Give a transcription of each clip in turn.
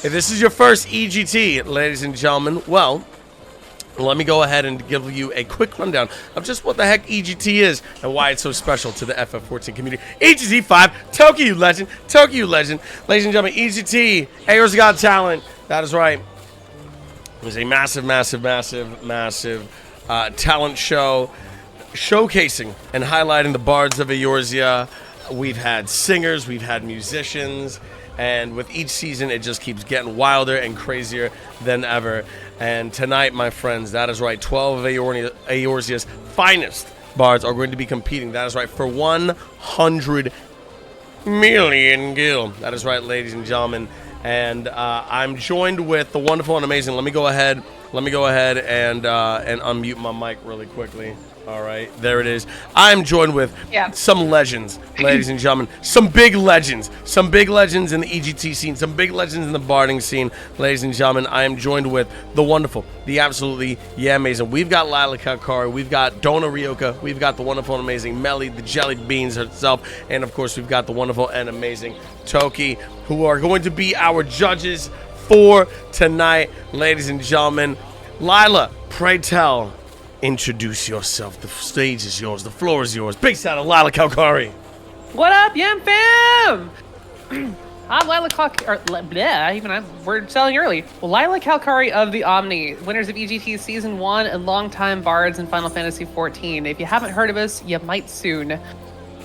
If this is your first EGT, ladies and gentlemen, well, let me go ahead and give you a quick rundown of just what the heck EGT is and why it's so special to the FF14 community. EGT5, Tokyo, you legend. Tokyo, you legend. Ladies and gentlemen, EGT, Eorzea Got Talent. That is right. It was a massive talent show showcasing and highlighting the bards of Eorzea. We've had singers, we've had musicians, and with each season, it just keeps getting wilder and crazier than ever. And tonight, my friends, that is right, 12 of Eorzea's finest bards are going to be competing. That is right, for 100 million gil. That is right, ladies and gentlemen. And I'm joined with the wonderful and amazing. Let me go ahead and unmute my mic really quickly. All right, there it is. I'm joined with some legends, ladies and gentlemen. Some big legends in the EGT scene, some big legends in the barding scene, ladies and gentlemen. I am joined with the wonderful, the absolutely amazing. We've got Lila Kalkari, we've got Donna Ryoka, we've got the wonderful and amazing Melly, the Jelly Beans herself, and of course we've got the wonderful and amazing Toki, who are going to be our judges for tonight, ladies and gentlemen. Lila, pray tell. Introduce yourself. The stage is yours. The floor is yours. Big shout out, Lila Kalkari. What up, Yam fam? I'm Lila Kalkari. We're selling early. Well, Lila Kalkari of the Omni, winners of EGT Season 1 and longtime bards in Final Fantasy XIV. If you haven't heard of us, you might soon.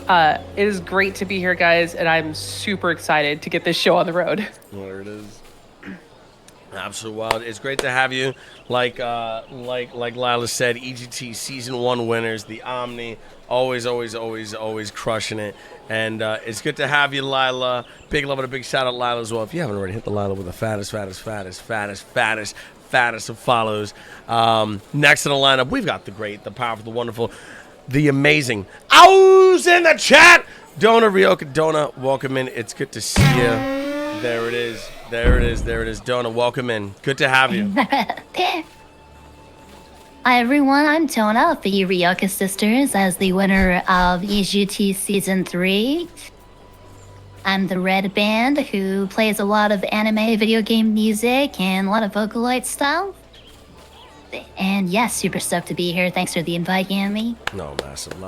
It is great to be here, guys, and I'm super excited to get this show on the road. There it is. Absolute wild. It's great to have you. Like Lila said, EGT Season 1 winners, the Omni, always crushing it. And it's good to have you, Lila. Big love and a big shout out, Lila, as well. If you haven't already, hit the Lila with the fattest of follows. Next in the lineup, we've got the great, the powerful, the wonderful, the amazing. Owls in the chat! Donna Ryoka. Donna, welcome in. It's good to see you. There it is. Donna, welcome in. Good to have you. Hi everyone, I'm Tona of the Ryoka Sisters as the winner of EGT Season 3. I'm the Red Band who plays a lot of anime, video game music, and a lot of Vocaloid stuff. And yes, super stoked to be here. Thanks for the invite, Yami. No, massive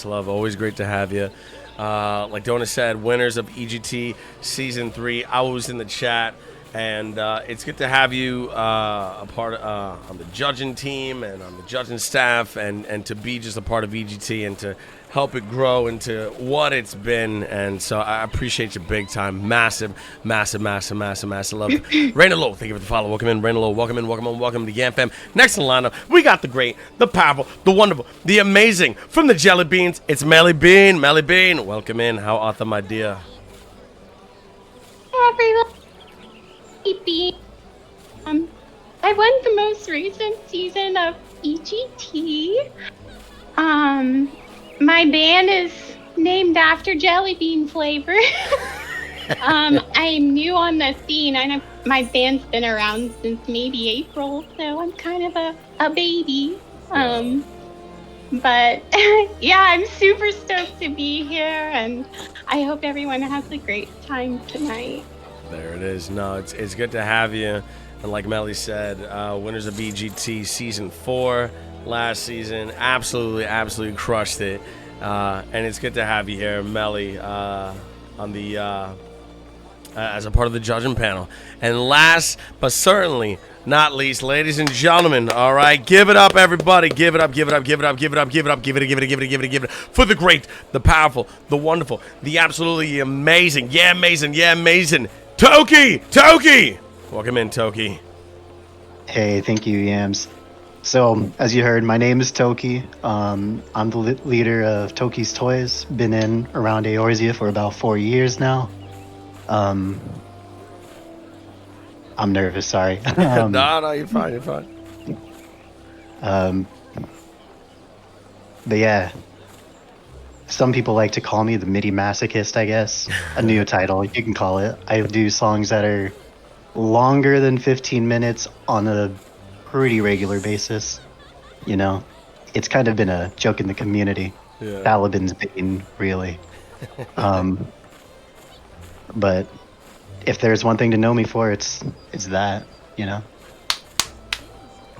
love. Always great to have you. Like Donna said, winners of EGT Season 3. I was in the chat, and it's good to have you a part on the judging team and on the judging staff, and to be just a part of EGT and to help it grow into what it's been. And so I appreciate you big time. Massive love. Raina Low, thank you for the follow. Welcome in, Raina Low. Welcome to Yam Fam. Next in the lineup, we got the great, the powerful, the wonderful, the amazing. From the Jelly Beans, it's Melly Bean. Melly Bean, welcome in. How art thou, my dear? Hey everyone. Bean. I won the most recent season of EGT. My band is named after jelly bean flavor. I'm new on the scene. My band's been around since maybe April, so I'm kind of a baby. But yeah, I'm super stoked to be here, and I hope everyone has a great time tonight. There it is. No, it's good to have you. And like Melly said, winners of EGT Season 4 last season, absolutely crushed it. And it's good to have you here, Melly, on the as a part of the judging panel. And last but certainly not least, ladies and gentlemen, all right, give it up, everybody, give it up for the great, the powerful, the wonderful, the absolutely amazing, amazing, Toki! Welcome in, Toki. Hey, thank you, Yams. So, as you heard, my name is Toki. I'm the leader of Toki's Toys. Been in around Eorzea for about 4 years now. I'm nervous, sorry. No, you're fine. But yeah, some people like to call me the MIDI masochist, I guess. A new title, you can call it. I do songs that are longer than 15 minutes on a pretty regular basis. You know, it's kind of been a joke in the community. Yeah. Taliban's bane, really. But if there's one thing to know me for, it's that, you know.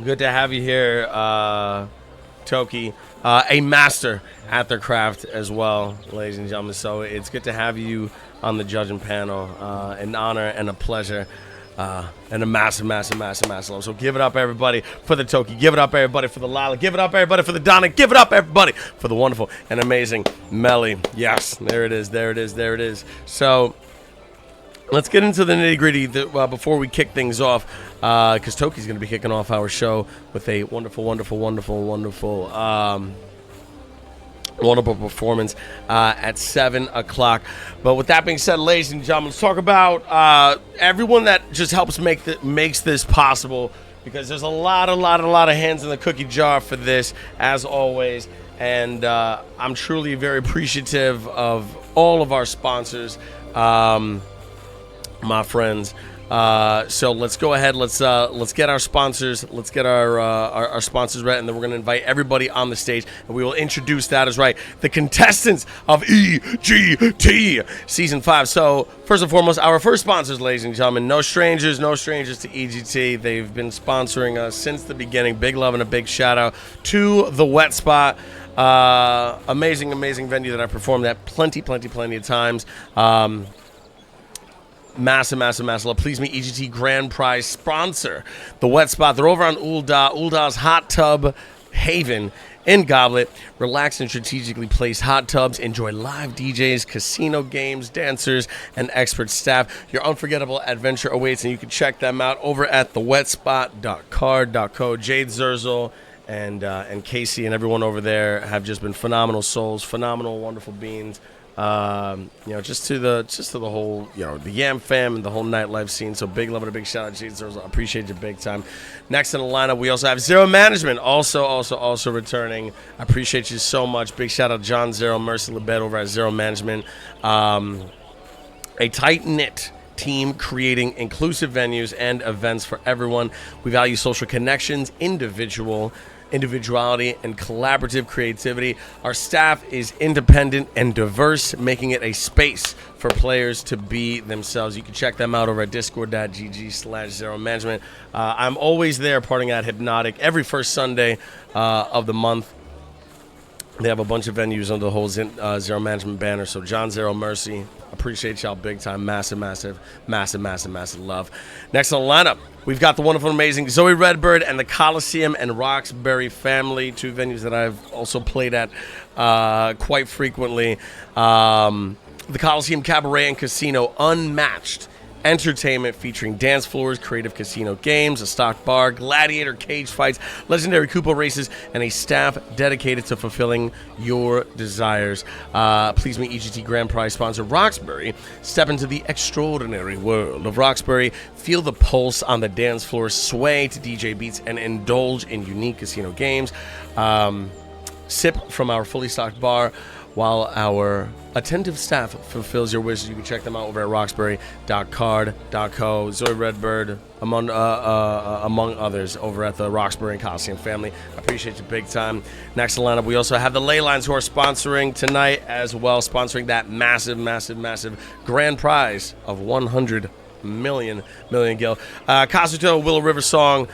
Good to have you here, Toki, a master at their craft as well, ladies and gentlemen. So it's good to have you on the judging panel. An honor and a pleasure, and a massive love. So give it up, everybody, for the Toki. Give it up, everybody, for the Lila. Give it up, everybody, for the Donna. Give it up, everybody, for the wonderful and amazing Melly. Yes, there it is. So let's get into the nitty-gritty before we kick things off, because Toki's going to be kicking off our show with a wonderful performance at 7 o'clock. But with that being said, ladies and gentlemen, let's talk about everyone that just helps makes this possible, because there's a lot of hands in the cookie jar for this, as always. And I'm truly very appreciative of all of our sponsors, my friends. So let's go ahead. Let's get our sponsors. Let's get our sponsors right, and then we're going to invite everybody on the stage, and we will introduce, that is right, the contestants of EGT Season 5. So first and foremost, our first sponsors, ladies and gentlemen, no strangers to EGT. They've been sponsoring us since the beginning. Big love and a big shout out to the Wet Spot. Amazing venue that I performed at plenty of times. Massive love. Please meet EGT Grand Prize sponsor, the Wet Spot. They're over on Uldah's Hot Tub Haven in Goblet. Relax and strategically placed hot tubs. Enjoy live DJs, casino games, dancers, and expert staff. Your unforgettable adventure awaits, and you can check them out over at thewetspot.card.co. Jade Zurzel and Casey and everyone over there have just been phenomenal souls, phenomenal, wonderful beings. Just to the whole, the Yam fam and the whole nightlife scene. So big love and a big shout out to you. I appreciate you big time. Next in the lineup, we also have Zero Management, also returning. I appreciate you so much. Big shout out John Zero, Mercy Lebed over at Zero Management. A tight-knit team creating inclusive venues and events for everyone. We value social connections, individuality, and collaborative creativity. Our staff is independent and diverse, making it a space for players to be themselves. You can check them out over at discord.gg/Zero Management. I'm always there partying at Hypnotic every first Sunday of the month. They have a bunch of venues under the whole Zero Management banner. So John Zero, Mercy, appreciate y'all big time. Massive love. Next on the lineup, we've got the wonderful, amazing Zoe Redbird and the Coliseum and Roxbury family, two venues that I've also played at quite frequently. The Coliseum Cabaret and Casino, unmatched entertainment featuring dance floors, creative casino games, a stock bar, gladiator cage fights, legendary Koopa races, and a staff dedicated to fulfilling your desires. Please meet EGT Grand Prize sponsor Roxbury. Step into the extraordinary world of Roxbury. Feel the pulse on the dance floor, sway to DJ beats, and indulge in unique casino games. Sip from our fully stocked bar while our attentive staff fulfills your wishes. You can check them out over at roxbury.card.co. Zoe Redbird, among others, over at the Roxbury and Coliseum family. I appreciate you big time. Next in the lineup, we also have the Ley Lines, who are sponsoring tonight as well, sponsoring that massive grand prize of 100 million gil. Kazuto, Willow River Song,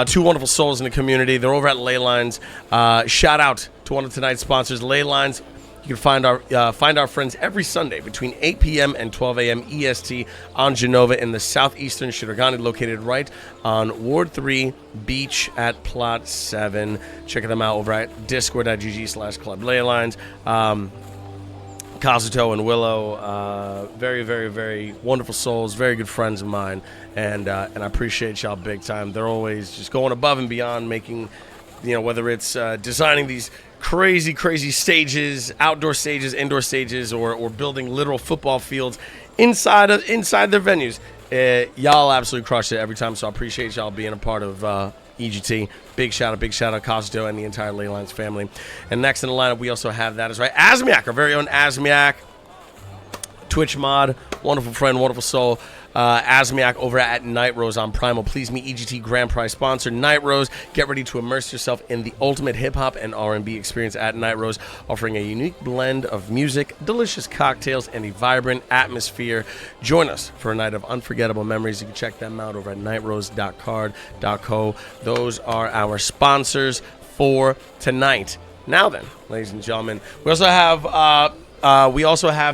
two wonderful souls in the community. They're over at Ley Lines. Shout out to one of tonight's sponsors, Ley Lines. You can find our friends every Sunday between 8 p.m. and 12 a.m. EST on Genova in the southeastern Shirogane, located right on Ward 3 Beach at Plot 7. Check them out over at discord.gg/club Ley Lines. Kazuto and Willow, very wonderful souls, very good friends of mine, and I appreciate y'all big time. They're always just going above and beyond, making, whether it's designing these crazy stages, outdoor stages, indoor stages, or building literal football fields inside their venues. Y'all absolutely crush it every time, so I appreciate y'all being a part of EGT. Big shout out Kazuto and the entire Ley Lines family. And next in the lineup, we also have, that is right, Asmiak, our very own Asmiak, Twitch mod, wonderful friend, wonderful soul. Asmiak over at Night Rose on Primal. Please meet EGT Grand Prize sponsor Night Rose. Get ready to immerse yourself in the ultimate hip-hop and R&B experience at Night Rose, offering a unique blend of music, delicious cocktails, and a vibrant atmosphere. Join us for a night of unforgettable memories. You can check them out over at nightrose.card.co. Those are our sponsors for tonight. Now then, ladies and gentlemen, we also have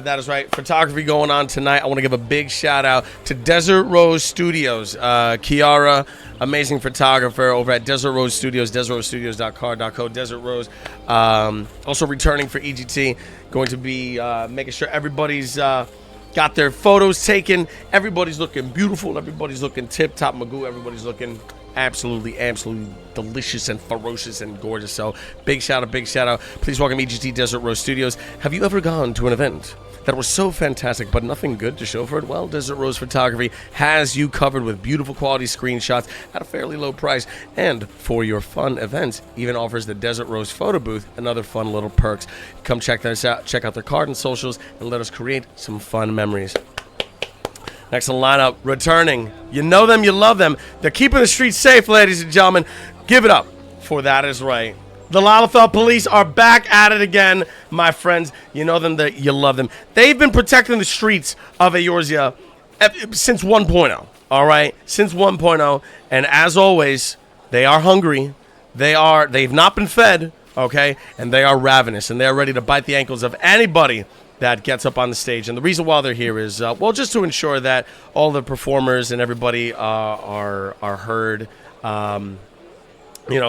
that is right, photography going on tonight. I want to give a big shout out to Desert Rose Studios. Kiara, amazing photographer over at Desert Rose Studios, desertrosestudios.card.co. Desert Rose, also returning for EGT, going to be making sure everybody's got their photos taken. Everybody's looking beautiful. Everybody's looking tip-top Magoo. Everybody's looking absolutely delicious and ferocious and gorgeous. So big shout out. Please welcome EGT Desert Rose Studios. Have you ever gone to an event that was so fantastic but nothing good to show for it? Well, Desert Rose Photography has you covered with beautiful quality screenshots at a fairly low price, and for your fun events even offers the Desert Rose photo booth and other fun little perks. Come check this out, check out their card and socials, and let us create some fun memories. Next in the lineup, returning. You know them, you love them. They're keeping the streets safe, ladies and gentlemen. Give it up for That Is Right. The Lalafell Police are back at it again, my friends. You know them, you love them. They've been protecting the streets of Eorzea since 1.0, all right? Since 1.0, and as always, they are hungry. They've not been fed, okay? And they are ravenous, and they're ready to bite the ankles of anybody that gets up on the stage. And the reason why they're here is, well, just to ensure that all the performers and everybody are heard.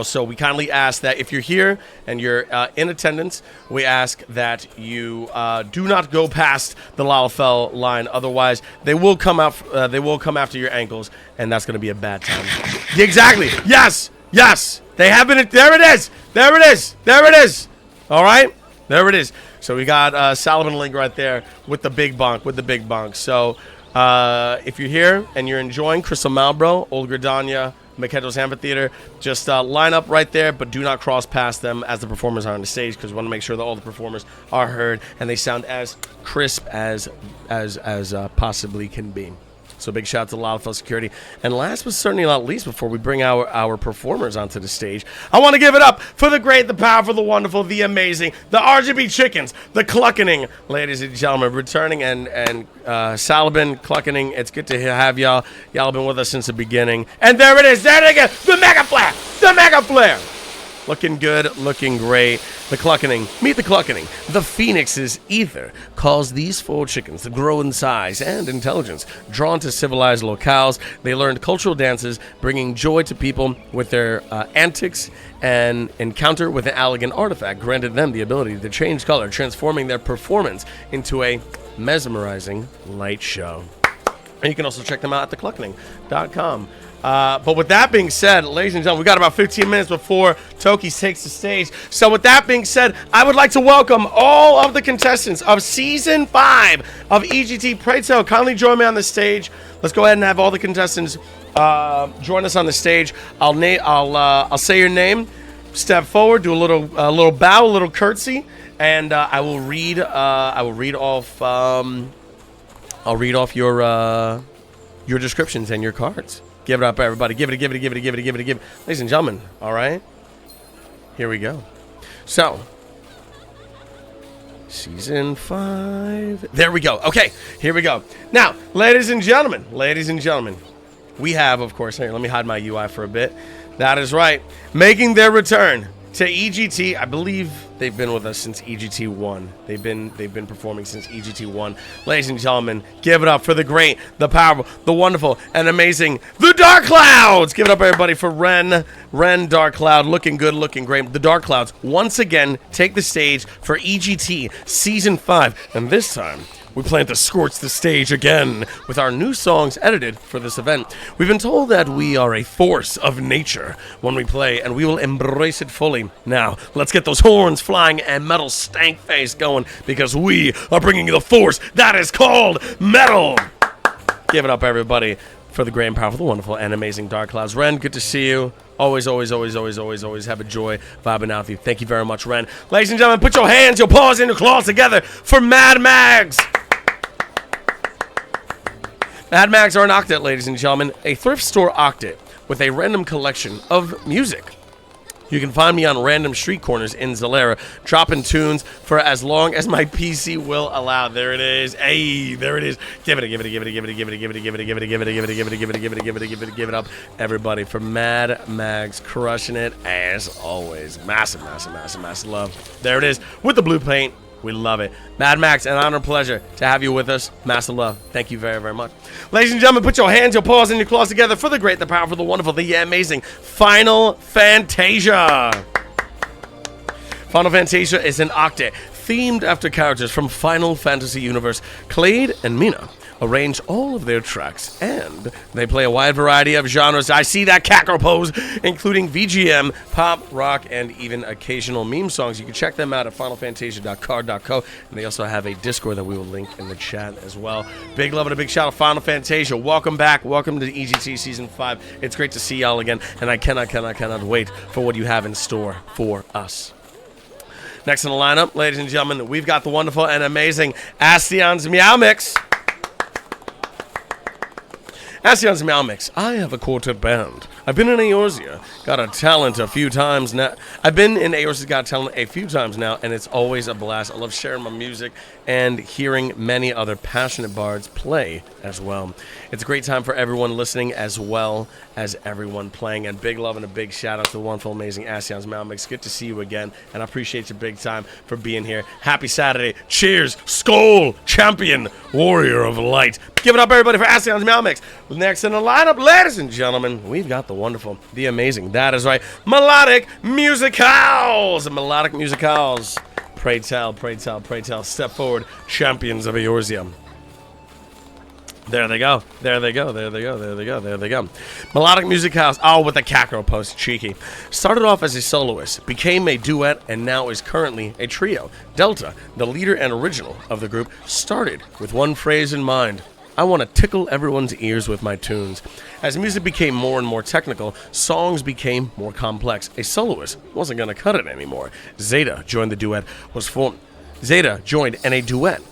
So we kindly ask that if you're here and you're in attendance, we ask that you do not go past the Lalafell line. Otherwise, they will come out. They will come after your ankles, and that's going to be a bad time. Exactly. Yes. They have been. There it is. All right. There it is. So we got Salomon Link right there with the big bonk. So if you're here and you're enjoying Crystal Malbro, Old Gridania, McKendall's Amphitheater, just line up right there, but do not cross past them as the performers are on the stage, because we want to make sure that all the performers are heard and they sound as crisp as possibly can be. So big shout out to Lalafell Security. And last but certainly not least, before we bring our performers onto the stage, I want to give it up for the great, the powerful, the wonderful, the amazing, the RGB Chickens, the Cluckening, ladies and gentlemen, returning, and Salabin, Cluckening. It's good to have y'all. Y'all have been with us since the beginning. And there it is. There it is. The Mega Flare. Looking good, looking great. The Cluckening. Meet the Cluckening. The Phoenix's ether caused these 4 chickens to grow in size and intelligence. Drawn to civilized locales, they learned cultural dances, bringing joy to people with their antics, and encounter with an elegant artifact granted them the ability to change color, transforming their performance into a mesmerizing light show. And you can also check them out at thecluckening.com. But with that being said, ladies and gentlemen, we got about 15 minutes before Tokis takes the stage. So with that being said, I would like to welcome all of the contestants of Season 5 of EGT. Pray tell, kindly join me on the stage. Let's go ahead and have all the contestants join us on the stage. I'll say your name, step forward, do a little bow, a little curtsy, and I will read off your descriptions and your cards. Give it up, everybody. Give it. Ladies and gentlemen, all right? Here we go. So, Season 5. There we go. Okay, here we go. Now, ladies and gentlemen, we have, of course, here, let me hide my UI for a bit. That is right. Making their return to EGT. I believe they've been with us since EGT 1. They've been performing since EGT 1. Ladies and gentlemen, give it up for the great, the powerful, the wonderful, and amazing, the Dark Clouds. Give it up, everybody, for Ren Dark Cloud. Looking good, looking great. The Dark Clouds once again take the stage for EGT Season 5. And this time, we plan to scorch the stage again with our new songs edited for this event. We've been told that we are a force of nature when we play, and we will embrace it fully. Now, let's get those horns flying and metal stank face going, because we are bringing you the force that is called metal. Give it up, everybody, for the great and powerful, the wonderful, and amazing Dark Clouds. Ren, good to see you. Always have a joy vibing out with you. Thank you very much, Ren. Ladies and gentlemen, put your hands, your paws, and your claws together for Mad Mags. Mad Mags are an octet, ladies and gentlemen, a thrift store octet with a random collection of music. You can find me on random street corners in Zalera, dropping tunes for as long as my PC will allow. There it is. Hey, there it is. Give it up, everybody, for Mad Mags crushing it as always. Massive love. There it is with the blue paint. We love it. Mad Max, an honor and pleasure to have you with us. Massive love. Thank you very, very much. Ladies and gentlemen, put your hands, your paws, and your claws together for the great, the powerful, the wonderful, the amazing Final Fantasia. Final Fantasia is an octet themed after characters from Final Fantasy universe. Clade and Mina arrange all of their tracks, and they play a wide variety of genres. I see that cackle pose, including VGM, pop, rock, and even occasional meme songs. You can check them out at finalfantasia.card.co, and they also have a Discord that we will link in the chat as well. Big love and a big shout out, Final Fantasia. Welcome back. Welcome to EGT Season 5. It's great to see y'all again, and I cannot wait for what you have in store for us. Next in the lineup, ladies and gentlemen, we've got the wonderful and amazing Astion's Meow Mix. Astion's Meow Mix. I have a quartet band. I've been in Eorzea Got a Talent a few times now. I've been in Eorzea Got a Talent a few times now, and it's always a blast. I love sharing my music and hearing many other passionate bards play as well. It's a great time for everyone listening as well as everyone playing. And big love and a big shout out to the wonderful, amazing Astion's Meow Mix. Good to see you again, and I appreciate you big time for being here. Happy Saturday. Cheers. Skol, champion, warrior of light. Give it up, everybody, for Astion's Meow Mix. Next in the lineup, ladies and gentlemen, we've got the wonderful, the amazing, that is right, Melodic Musicals. Melodic Musicals. Pray tell, pray tell, pray tell. Step forward, champions of Eorzea. There they go. There they go. There they go. There they go. There they go. Melodic Musicals. Oh, with the cackle post. Cheeky. Started off as a soloist, became a duet, and now is currently a trio. Delta, the leader and original of the group, started with one phrase in mind: I want to tickle everyone's ears with my tunes. As music became more and more technical, songs became more complex. A soloist wasn't going to cut it anymore. Zeta joined and a duet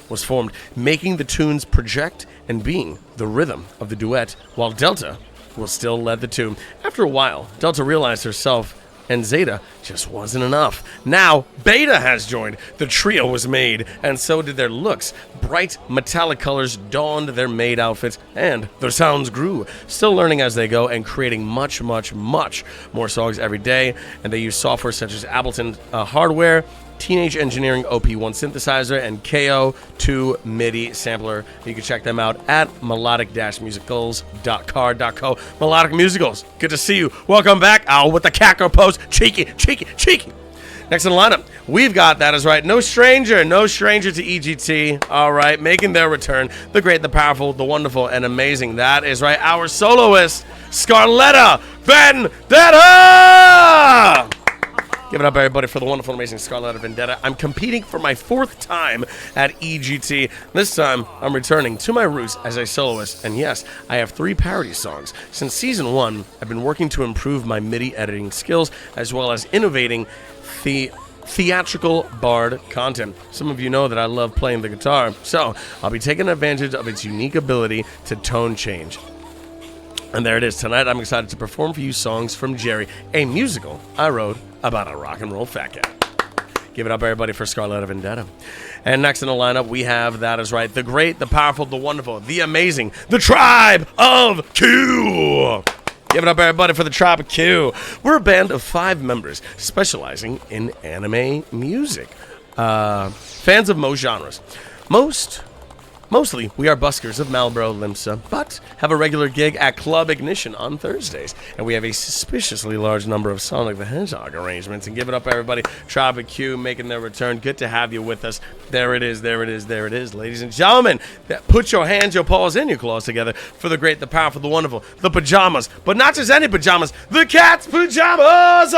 was formed, making the tunes project and being the rhythm of the duet, while Delta will still lead the tune. After a while, Delta realized herself and Zeta just wasn't enough. Now, Beta has joined. The trio was made, and so did their looks. Bright, metallic colors donned their maid outfits, and their sounds grew. Still learning as they go and creating much, much, much more songs every day. And they use software such as Ableton hardware, Teenage Engineering OP1 synthesizer, and KO2 MIDI sampler. You can check them out at melodic-musicals.card.co. Melodic Musicals, good to see you. Welcome back. Oh, with the cackle pose. Cheeky, cheeky, cheeky. Next in the lineup, we've got, that is right, no stranger to EGT. All right, making their return, the great, the powerful, the wonderful, and amazing. That is right, our soloist, Scarletta Vendetta! Give it up, everybody, for the wonderful, amazing Scarletta Vendetta. I'm competing for my 4th time at EGT. This time, I'm returning to my roots as a soloist. And yes, I have 3 parody songs. Since Season 1, I've been working to improve my MIDI editing skills, as well as innovating theatrical bard content. Some of you know that I love playing the guitar, so I'll be taking advantage of its unique ability to tone change. And there it is. Tonight, I'm excited to perform for you songs from Jerry, a musical I wrote about a rock and roll fat cat. Give it up, everybody, for Scarletta Vendetta. And next in the lineup, we have, that is right, the great, the powerful, the wonderful, the amazing, the Tribe of Q. Give it up, everybody, for the Tribe of Q. We're a band of 5 members specializing in anime music. Fans of most genres. Mostly, we are buskers of Marlboro Limsa, but have a regular gig at Club Ignition on Thursdays. And we have a suspiciously large number of Sonic the Hedgehog arrangements. And give it up, everybody. Tribe of Q making their return. Good to have you with us. There it is, there it is, there it is. Ladies and gentlemen, put your hands, your paws, and your claws together for the great, the powerful, the wonderful, the pajamas. But not just any pajamas, the cat's pajamas!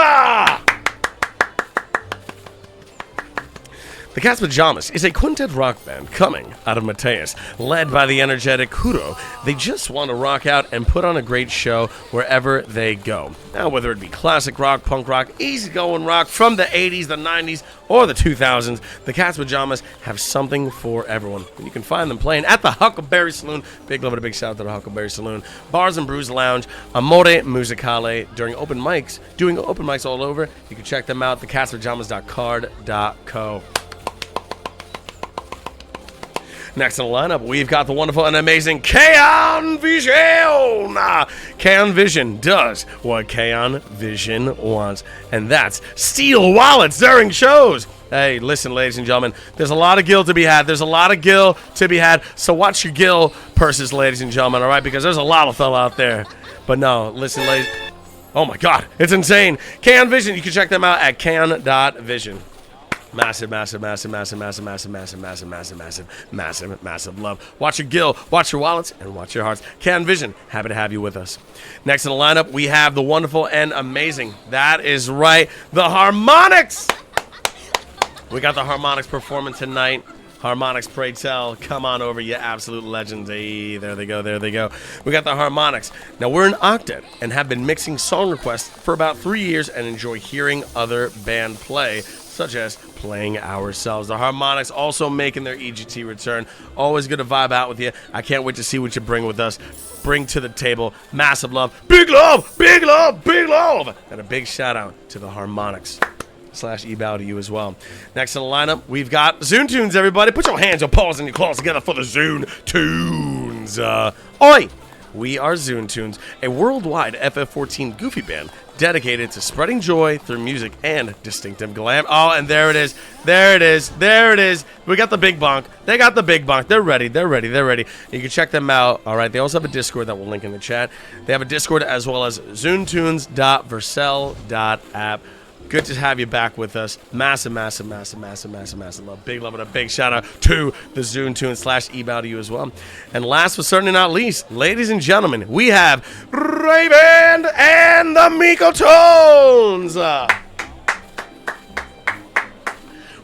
The Cat's Pajamas is a quintet rock band coming out of Mateus, led by the energetic Kuro. They just want to rock out and put on a great show wherever they go. Now, whether it be classic rock, punk rock, easygoing rock from the 80s, the 90s, or the 2000s, the Cat's Pajamas have something for everyone. And you can find them playing at the Huckleberry Saloon. Big love and a big shout out to the Huckleberry Saloon. Bars and Brews Lounge, Amore Musicale, doing open mics all over. You can check them out, thecatspajamas.card.co. Next in the lineup, we've got the wonderful and amazing Kaon Vision. Kaon Vision does what Kaon Vision wants, and that's steal wallets during shows. Hey, listen, ladies and gentlemen, there's a lot of gil to be had. So watch your gil purses, ladies and gentlemen, all right? Because there's a lot of fella out there. But no, listen, ladies. Oh, my God. It's insane. Kaon Vision. You can check them out at kaon.vision. Massive love. Watch your gil, watch your wallets, and watch your hearts. Kaon Vision, happy to have you with us. Next in the lineup, we have the wonderful and amazing. That is right, the Harmonics. We got the Harmonics performing tonight. Harmonics, pray tell. Come on over, you absolute legends. Hey, there they go. We got the Harmonics. Now, we're an octet and have been mixing song requests for about 3 years and enjoy hearing other band play, such as playing ourselves. The Harmonics also making their EGT return. Always good to vibe out with you. I can't wait to see what you bring with us. Bring to the table. Massive love. Big love. And a big shout out to the Harmonics. /eBow to you as well. Next in the lineup, we've got Zune Tunes, everybody. Put your hands, your paws, and your claws together for the Zune Tunes. Oi! We are Zune Tunes, a worldwide FF14 goofy band dedicated to spreading joy through music and distinctive glam. Oh, and there it is. We got the big bonk. They got the big bonk. They're ready. You can check them out. All right. They also have a Discord that we'll link in the chat. They have a Discord as well as zunetunes.vercel.app. Good to have you back with us. Massive love. Big love and a big shout out to the Zune Tunes /eBow to you as well. And last but certainly not least, ladies and gentlemen, we have Raven and the Mikotones.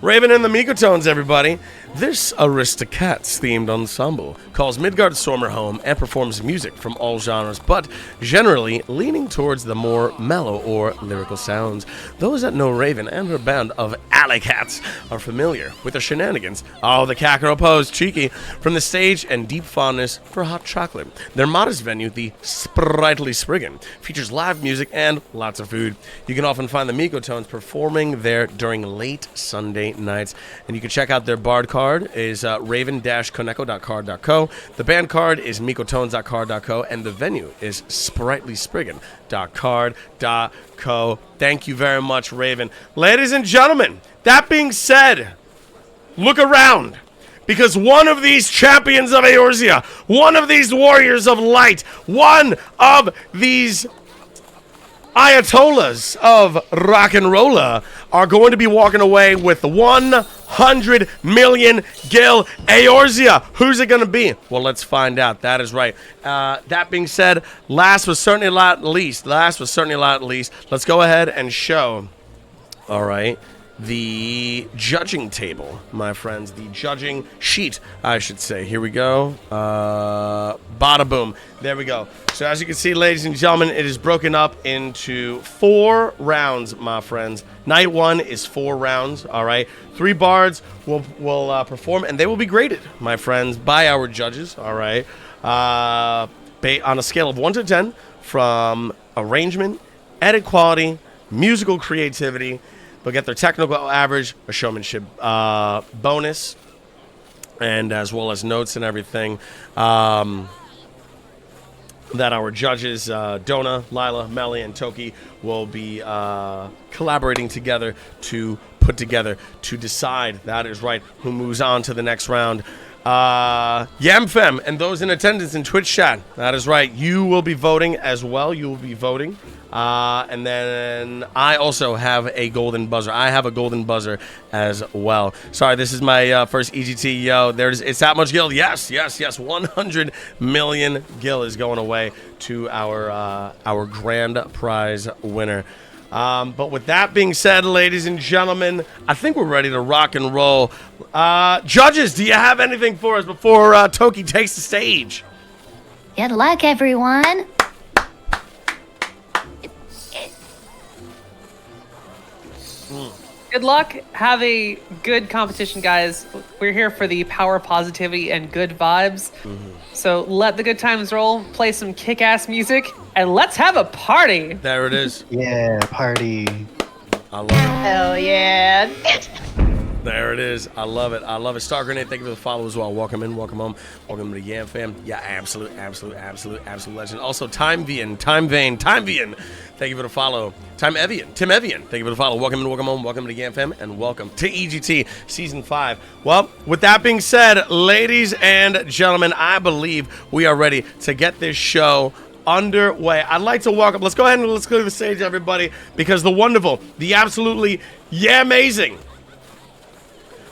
Raven and the Mikotones, everybody. This Aristocats-themed ensemble calls Midgard Stormer home and performs music from all genres, but generally leaning towards the more mellow or lyrical sounds. Those that know Raven and her band of alley cats are familiar with their shenanigans. Oh, the Kakaro pose, cheeky, from the stage and deep fondness for hot chocolate. Their modest venue, the Sprightly Spriggan, features live music and lots of food. You can often find the Mikotones performing there during late Sunday nights, and you can check out their bard card is raven-koneko.card.co. The band card is mikotones.card.co, and the venue is sprightlyspriggan.card.co. Thank you very much, Raven. Ladies and gentlemen, that being said, look around, because one of these champions of Eorzea, one of these warriors of light, one of these Ayatollahs of rock and rolla are going to be walking away with 100 million gil Eorzea. Who's it going to be? Well, let's find out. That is right. That being said, last but certainly not least, let's go ahead and show, all right, the judging table, my friends, the judging sheet, I should say. Here we go. Bada boom. There we go. So as you can see, ladies and gentlemen, it is broken up into 4 rounds, my friends. Night 1 is 4 rounds, all right? 3 bards will perform, and they will be graded, my friends, by our judges, all right? On a scale of 1 to 10, from arrangement, edit quality, musical creativity. They'll get their technical average, a showmanship bonus, and as well as notes and everything that our judges, Donna, Lila, Melly, and Toki, will be collaborating together to put together to decide, that is right, who moves on to the next round. YAMFEM and those in attendance in Twitch chat, that is right, you will be voting as well. You will be voting. And then I also have a golden buzzer. I have a golden buzzer as well. Sorry, this is my first EGT. Yo, it's that much gil. Yes. 100 million gil is going away to our grand prize winner. But with that being said, ladies and gentlemen, I think we're ready to rock and roll. Judges, do you have anything for us before Toki takes the stage? Good luck, everyone. Good luck. Have a good competition, guys. We're here for the power, positivity, and good vibes. So let the good times roll, play some kick-ass music, and let's have a party. There it is. Yeah, party. I love it. Hell yeah. There it is. I love it. I love it. Star Grenade, thank you for the follow as well. Welcome in, welcome home. Welcome to the Yam fam. Yeah, absolute legend. Also, Time Vane, thank you for the follow. Tim Evian, thank you for the follow. Welcome in, welcome home. Welcome to the Yam fam, and welcome to EGT Season 5. Well, with that being said, ladies and gentlemen, I believe we are ready to get this show underway. I'd like to welcome, let's go ahead and let's go to the stage, everybody, because the wonderful, the absolutely, amazing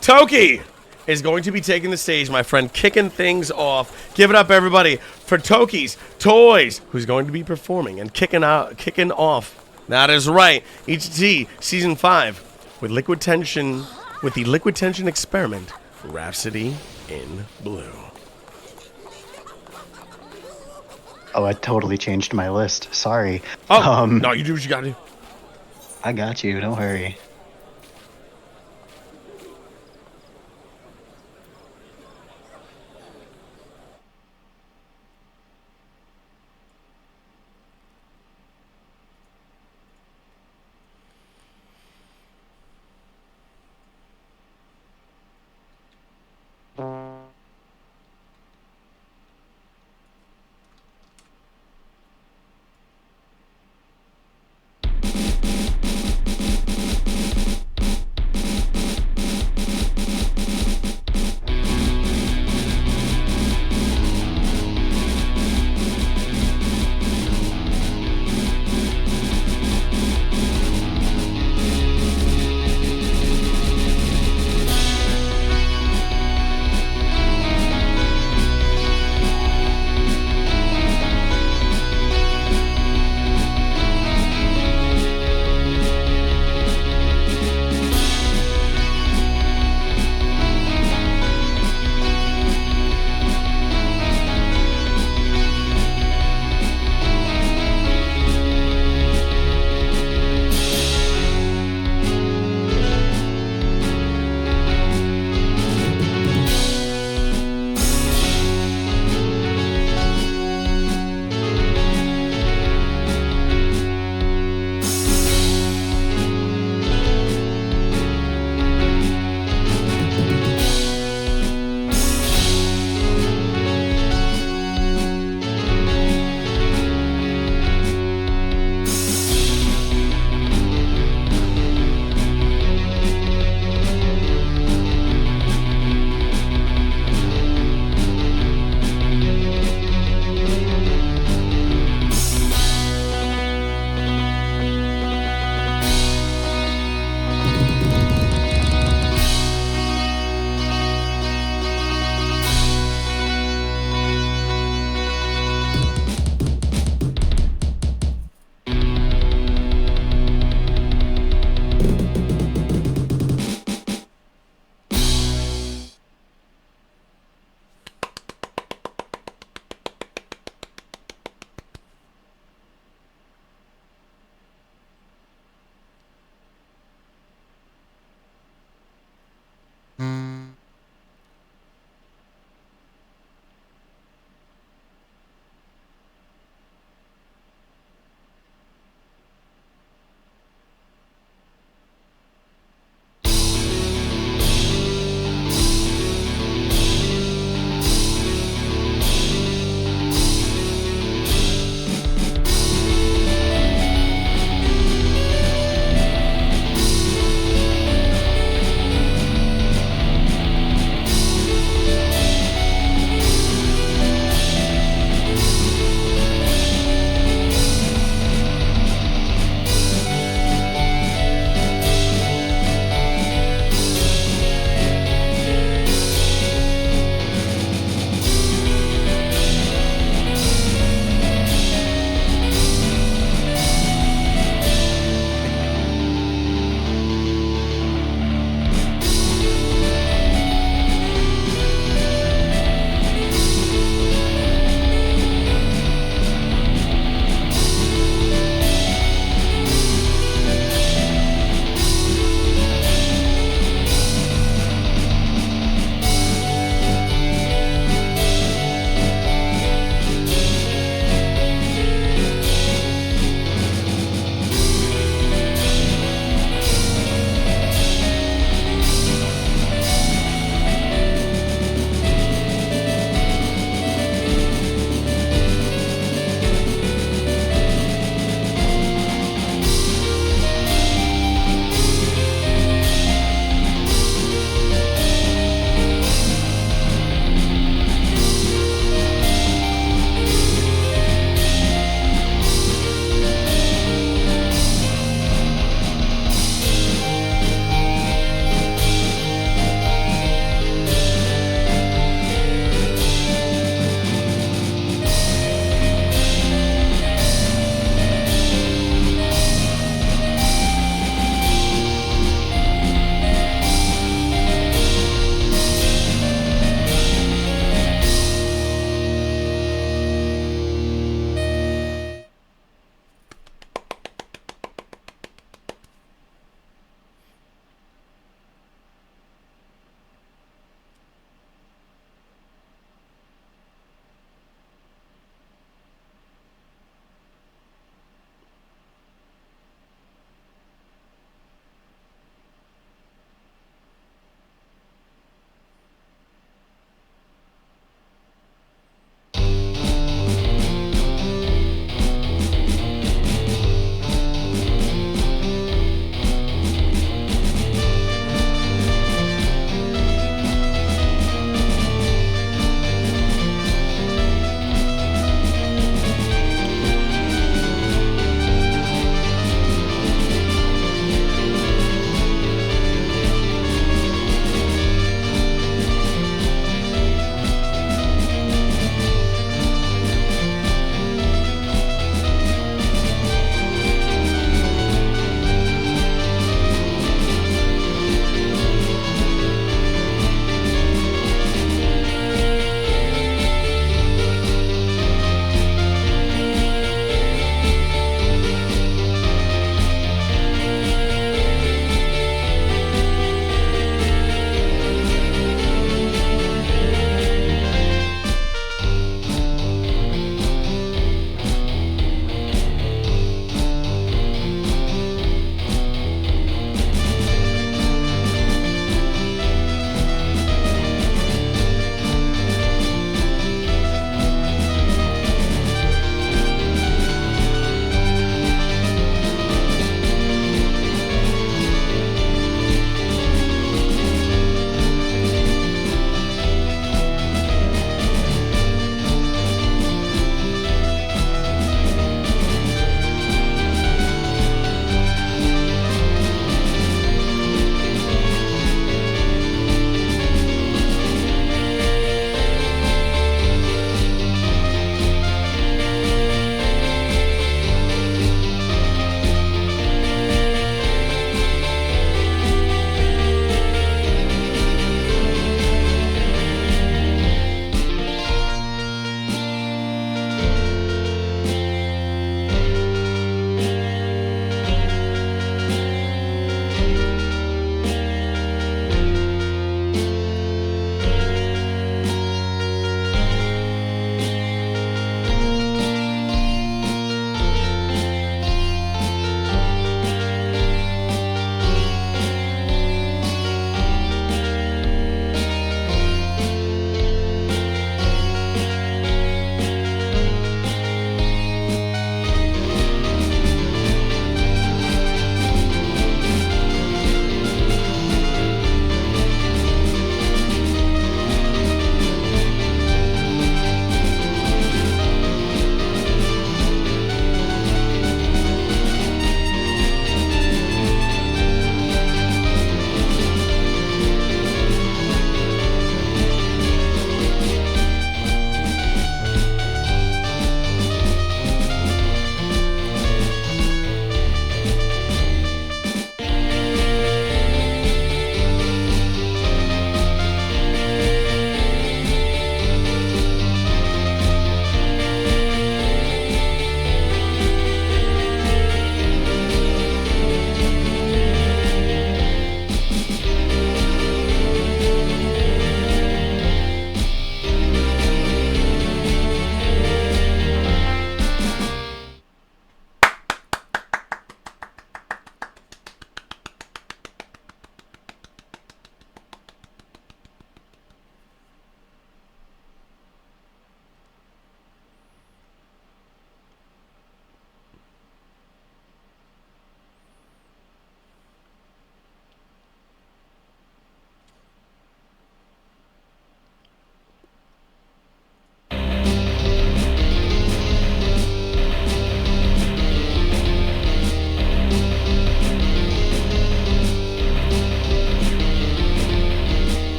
Toki is going to be taking the stage, my friend, kicking things off. Give it up, everybody, for Toki's Toys, who's going to be performing and kicking off. That is right, EGT Season 5 with Liquid Tension, with the Liquid Tension experiment, Rhapsody in Blue. Oh, I totally changed my list. Sorry. Oh, no, you do what you gotta do. I got you. Don't worry.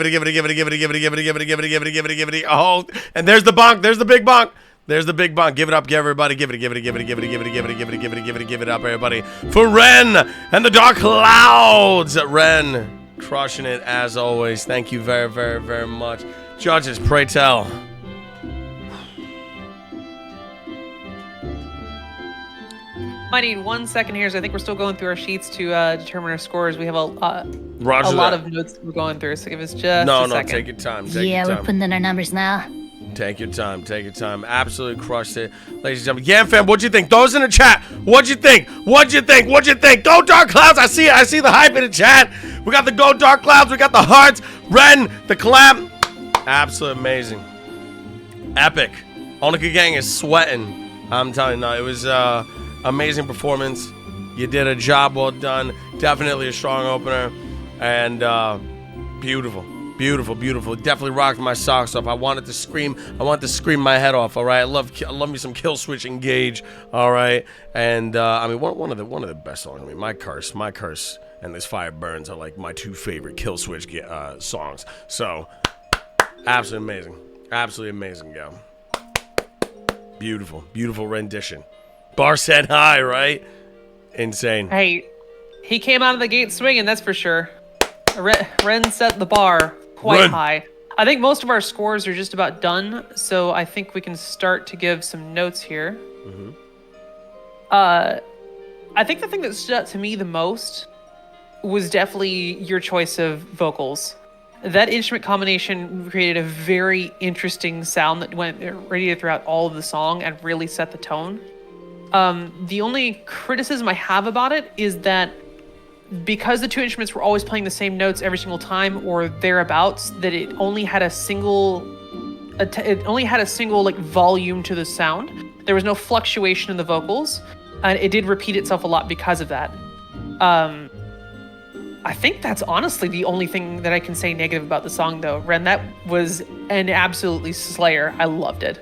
it. Oh, and there's the bonk. There's the big bonk. There's the big bonk. Give it up, everybody. Give it up, everybody. For Ren and the Dark Clouds. Ren, crushing it as always. Thank you very, very, very much. Judges, pray tell. I need 1 second here, so I think we're still going through our sheets to determine our scores. We have a lot of notes we're going through, so give us just a second. Take your time. We're putting in our numbers now. Take your time. Absolutely crushed it. Ladies and gentlemen, Yam fam, what'd you think? Those in the chat, what'd you think? Go Dark Clouds. I see the hype in the chat. We got the Go Dark Clouds. We got the hearts. Ren, the clap. Absolutely amazing. Epic. Onika Gang is sweating. I'm telling you, no, it was amazing performance. You did a job well done. Definitely a strong opener. And beautiful. Definitely rocked my socks off. I wanted to scream my head off. All right. I love me some Kill Switch Engage. All right. And I mean, one of the best songs. I mean, My Curse, and This Fire Burns are like my two favorite Kill Switch songs. So absolutely amazing, yo. Beautiful rendition. Bar set high, right? Insane. Hey, he came out of the gate swinging, that's for sure. Ren set the bar quite high. I think most of our scores are just about done, so I think we can start to give some notes here. Mm-hmm. I think the thing that stood out to me the most was definitely your choice of vocals. That instrument combination created a very interesting sound that went radiated throughout all of the song and really set the tone. The only criticism I have about it is that because the two instruments were always playing the same notes every single time or thereabouts, that it only had a single like volume to the sound. There was no fluctuation in the vocals, and it did repeat itself a lot because of that. I think that's honestly the only thing that I can say negative about the song, though. Ren, that was an absolutely slayer. I loved it.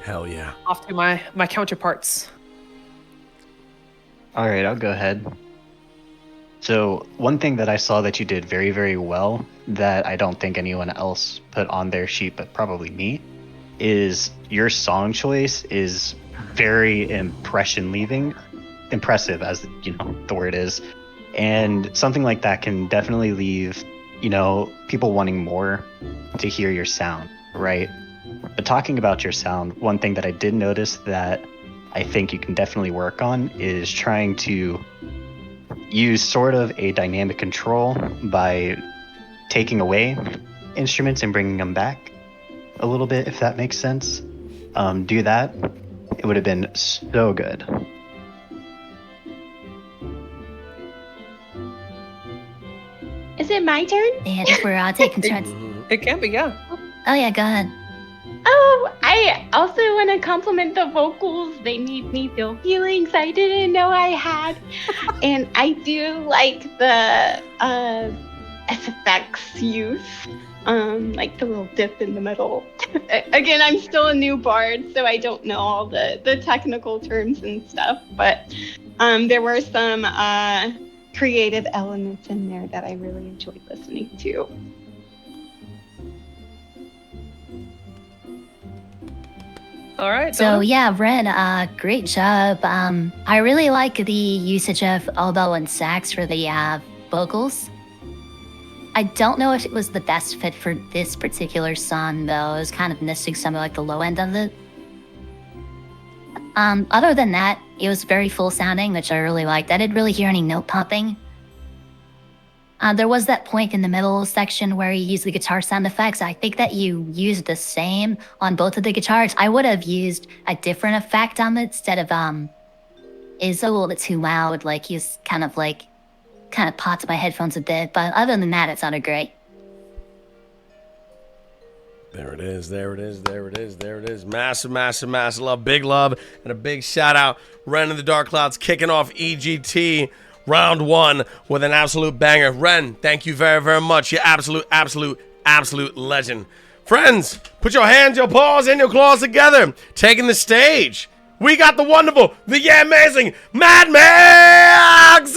Hell yeah. Off to my counterparts. All right, I'll go ahead. So one thing that I saw that you did very, very well that I don't think anyone else put on their sheet, but probably me, is your song choice is very impressive, as the word is. And something like that can definitely leave, people wanting more to hear your sound, right? But talking about your sound, one thing that I did notice that I think you can definitely work on is trying to use sort of a dynamic control by taking away instruments and bringing them back a little bit, if that makes sense. Do that. It would have been so good. Is it my turn? And if we're taking turns. It can be, yeah. Oh, yeah, go ahead. Oh, I also want to compliment the vocals. They made me feel feelings I didn't know I had. And I do like the FFX use, like the little dip in the middle. Again, I'm still a new bard, so I don't know all the technical terms and stuff. But there were some creative elements in there that I really enjoyed listening to. All right. So yeah, Ren, great job. I really like the usage of oboe and sax for the vocals. I don't know if it was the best fit for this particular song, though. It was kind of missing some of like the low end of it. Other than that, it was very full sounding, which I really liked. I didn't really hear any note popping. There was that point in the middle section where you used the guitar sound effects. I think that you used the same on both of the guitars. I would have used a different effect on it instead of it's a little bit too loud. Like he's kind of popped my headphones a bit, but other than that, it sounded great. There it is. Massive love. Big love and a big shout out. Ren and the Dark Clouds kicking off EGT round 1 with an absolute banger. Ren, thank you very, very much. You're absolute legend. Friends, put your hands, your paws, and your claws together. Taking the stage, we got the wonderful, the amazing Mad Max!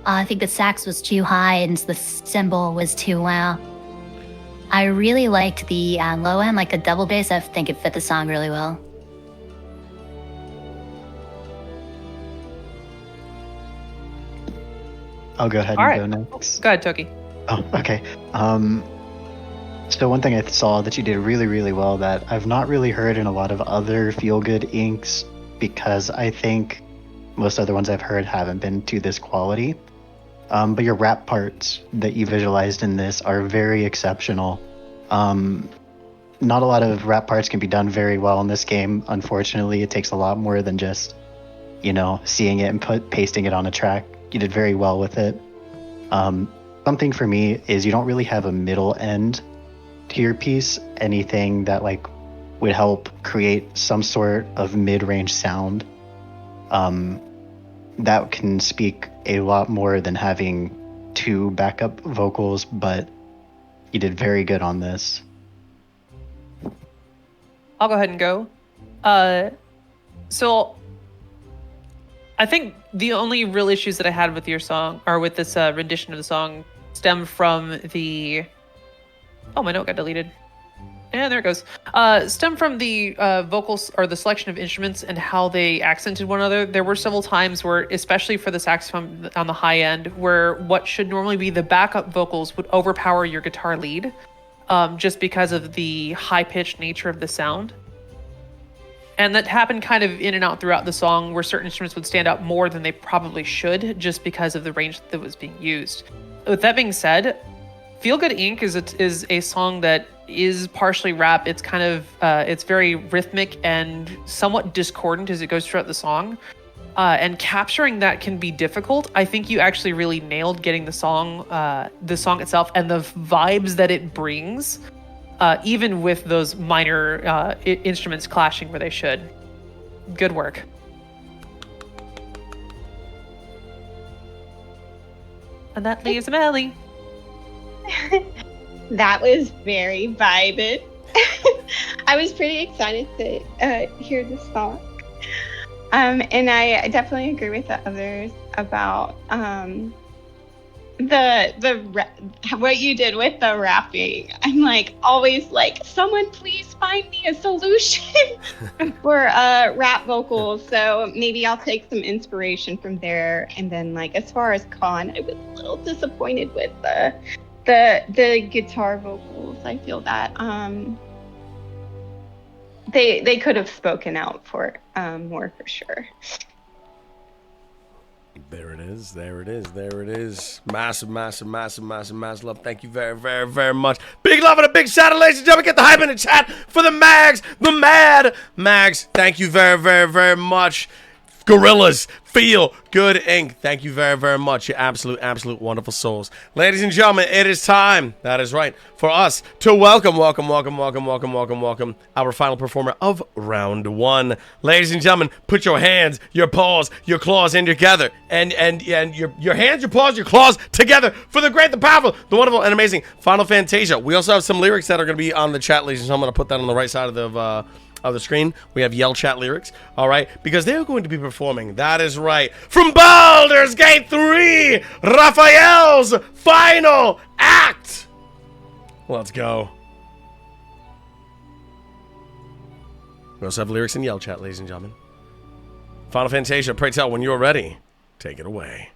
I think the sax was too high and the cymbal was too low. I really liked the low end, like the double bass. I think it fit the song really well. I'll go ahead All and right. go next. Go ahead, Toki. Oh, okay. So one thing I saw that you did really, really well that I've not really heard in a lot of other feel-good inks, because I think most other ones I've heard haven't been to this quality. But your rap parts that you visualized in this are very exceptional. Not a lot of rap parts can be done very well in this game. Unfortunately, it takes a lot more than just, seeing it and pasting it on a track. You did very well with it. Something for me is you don't really have a middle end to your piece. Anything that would help create some sort of mid-range sound. That can speak a lot more than having 2 backup vocals, but you did very good on this. I'll go ahead and go. So I think the only real issues that I had with your song, or with this rendition of the song, stem from the... Oh, my note got deleted. And there it goes. Stem from the vocals, or the selection of instruments and how they accented one another. There were several times where, especially for the saxophone on the high end, where what should normally be the backup vocals would overpower your guitar lead, just because of the high-pitched nature of the sound. And that happened kind of in and out throughout the song, where certain instruments would stand out more than they probably should, just because of the range that was being used. With that being said, Feel Good Inc. is a song that is partially rap. It's kind of, it's very rhythmic and somewhat discordant as it goes throughout the song. And capturing that can be difficult. I think you actually really nailed getting the song itself and the vibes that it brings, even with those minor instruments clashing where they should. Good work. And that leaves Melly. That was very vibing. I was pretty excited to hear the song. And I definitely agree with the others about what you did with the rapping. I'm always someone please find me a solution for rap vocals. So maybe I'll take some inspiration from there. And then as far as Khan, I was a little disappointed with the guitar vocals. I feel that they could have spoken out for more for sure. There it is. There it is. There it is. Massive, massive, massive, massive, massive love. Thank you very, very, very much. Big love and a big shout out, ladies and gentlemen. Get the hype in the chat for the Mags, the Mad Mags. Thank you very, very, very much. Gorillas, Feel Good Inc. Thank you very, very much. You absolute wonderful souls. Ladies and gentlemen, it is time, that is right, for us to welcome our final performer of round 1. Ladies and gentlemen, put your hands, your paws, your claws in together. And your hands, your paws, your claws together for the great, the powerful, the wonderful, and amazing Final Fantasia. We also have some lyrics that are going to be on the chat, ladies and gentlemen. I'm going to put that on the right side of the screen. We have Yell Chat lyrics, all right, because they're going to be performing, that is right, from Baldur's Gate 3, Raphael's final act. Let's go. We also have lyrics in Yell Chat, ladies and gentlemen. Final Fantasia, pray tell, when you're ready, take it away.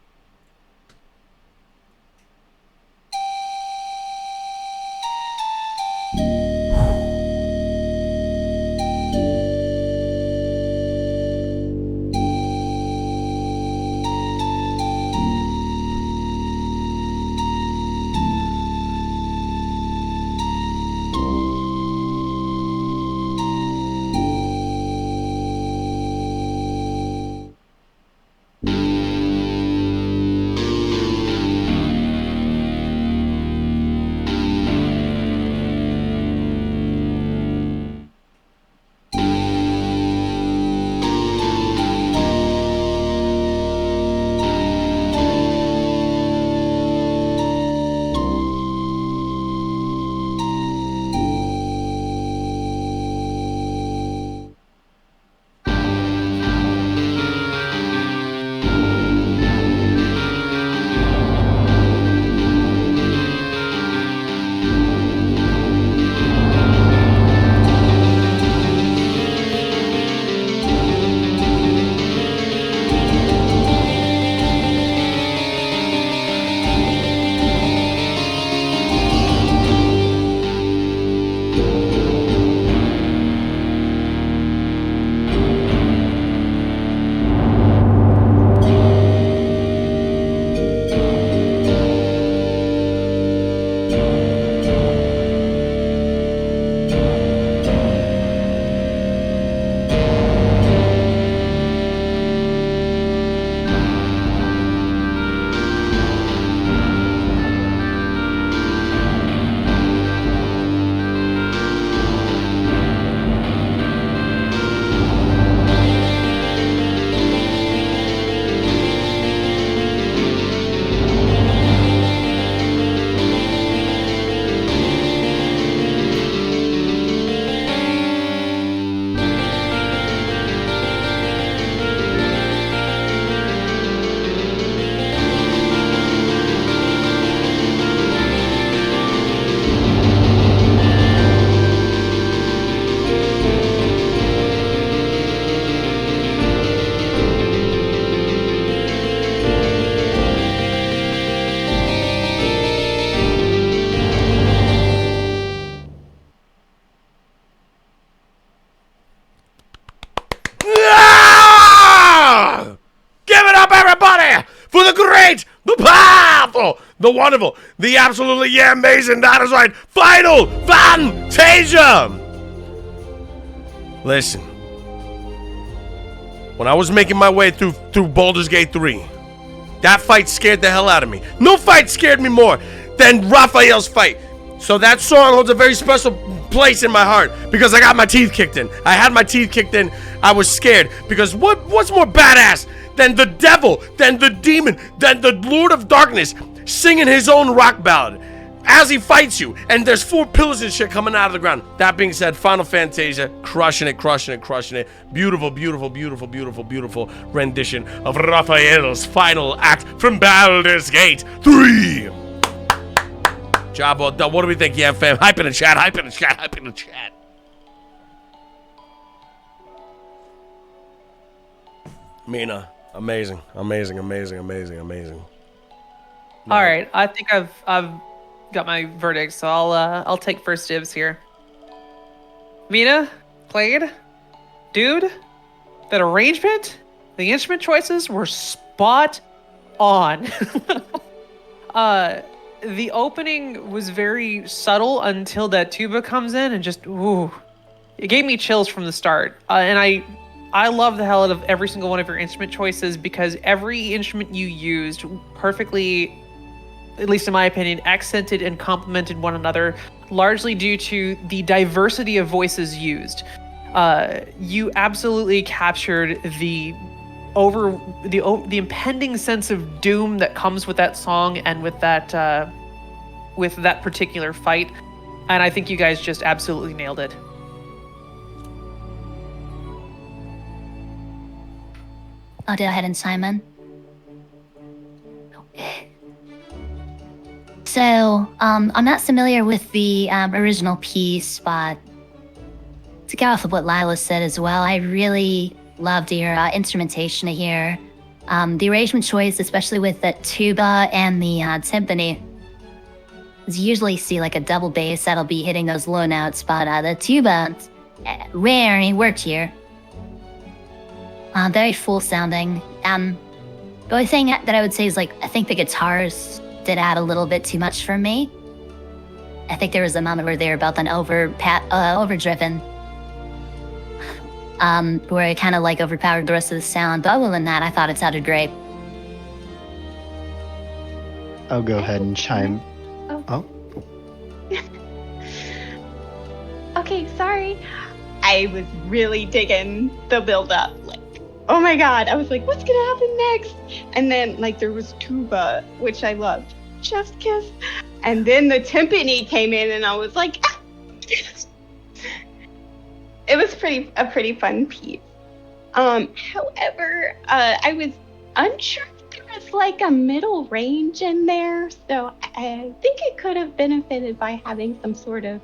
the wonderful, the absolutely amazing, that is right, Final Fantasia! Listen, when I was making my way through Baldur's Gate 3, that fight scared the hell out of me. No fight scared me more than Raphael's fight. So that song holds a very special place in my heart because I got my teeth kicked in. I had my teeth kicked in. I was scared because what's more badass than the devil, than the demon, than the Lord of Darkness singing his own rock ballad as he fights you, and there's 4 pillars and shit coming out of the ground. That being said, Final Fantasia, crushing it. Beautiful, beautiful, beautiful, beautiful, beautiful rendition of Raphael's final act from Baldur's Gate 3. Job well done. What do we think, yeah, fam? Hype in the chat, hype in the chat, hype in the chat. Mina, amazing. All right, I think I've got my verdict, so I'll take first dibs here. Mina, played, dude, that arrangement, the instrument choices were spot on. The opening was very subtle until that tuba comes in and just, ooh, it gave me chills from the start. And I love the hell out of every single one of your instrument choices because every instrument you used perfectly, at least in my opinion, accented and complemented one another, largely due to the diversity of voices used. You absolutely captured the impending sense of doom that comes with that song and with that particular fight, and I think you guys just absolutely nailed it. I'll go ahead and chime in. So, I'm not familiar with the original piece, but to go off of what Lila said as well, I really loved your instrumentation here. The arrangement choice, especially with the tuba and the timpani. You usually see like a double bass that'll be hitting those low notes, but the tuba, rare, and it worked here. Very full sounding. The only thing that I would say is, like, I think the guitars did add a little bit too much for me. I think there was a moment where they were about overdriven. Where it kind of like overpowered the rest of the sound. But other than that, I thought it sounded great. I'll go ahead and chime. Oh. Okay, sorry. I was really digging the build-up. Like, oh my god, I was like, what's gonna happen next? And then, like, there was tuba, which I loved. Chef's kiss. And then the timpani came in, and I was like, ah! It was a pretty fun piece. However, I was unsure if there was like a middle range in there, so I think it could have benefited by having some sort of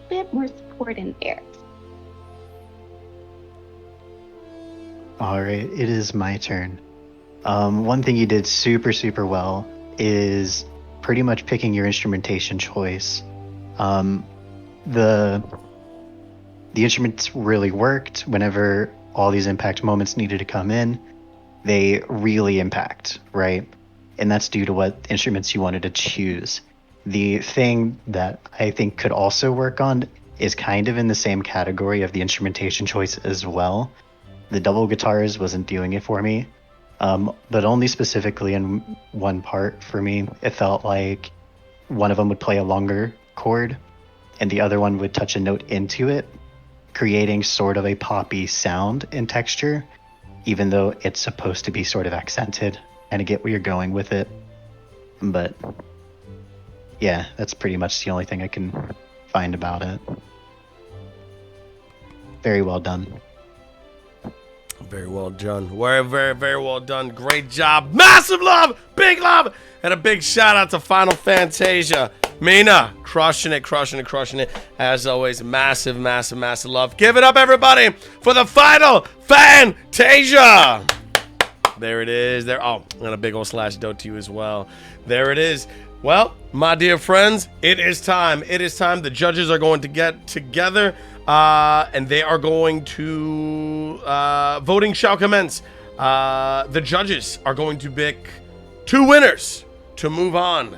bit more support in there. All right, it is my turn. One thing you did super well is pretty much picking your instrumentation choice. The instruments really worked whenever all these impact moments needed to come in. They really impact, right? And that's due to what instruments you wanted to choose. The thing that I think could also work on is kind of in the same category of the instrumentation choice as well. The double guitars wasn't doing it for me, but only specifically in one part for me. It felt like one of them would play a longer chord and the other one would touch a note into it, creating sort of a poppy sound and texture, even though it's supposed to be sort of accented. And I get where you're going with it. But yeah, that's pretty much the only thing I can find about it. Very well done. Very well done. Very well done. Great job. Massive love, big love, and a big shout out to Final Fantasia. Mina, crushing it. As always, massive love. Give it up, everybody, for the Final Fantasia. There it is. And a big old slash dote to you as well. There it is. Well, my dear friends, it is time. The judges are going to get together, and they are going to, voting shall commence. The judges are going to pick 2 winners to move on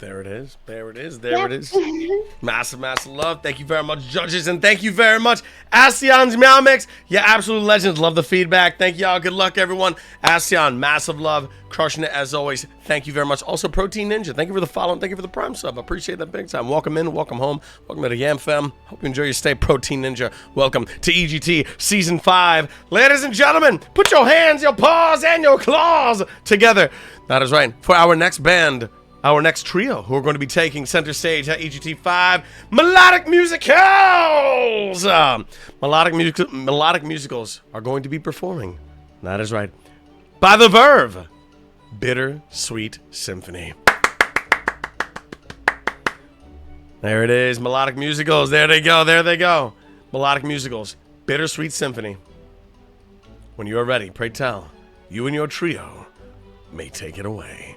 There it is. There it is. There it is. Massive, massive love. Thank you very much, judges, and thank you very much, Astion's Meow Mix. Yeah, absolute legends. Love the feedback. Thank y'all. Good luck, everyone. Astion, massive love. Crushing it as always. Thank you very much. Also, Protein Ninja. Thank you for the follow and thank you for the Prime sub. I appreciate that big time. Welcome in. Welcome home. Welcome to the Yam Fam. Hope you enjoy your stay, Protein Ninja. Welcome to EGT Season 5. Ladies and gentlemen, put your hands, your paws, and your claws together. That is right. For our next band, our next trio, who are going to be taking center stage at EGT 5, Melodic Musicals! Melodic Musicals are going to be performing. That is right. By the Verve, Bittersweet Symphony. There it is, Melodic Musicals. There they go, there they go. Melodic Musicals, Bittersweet Symphony. When you are ready, pray tell, you and your trio may take it away.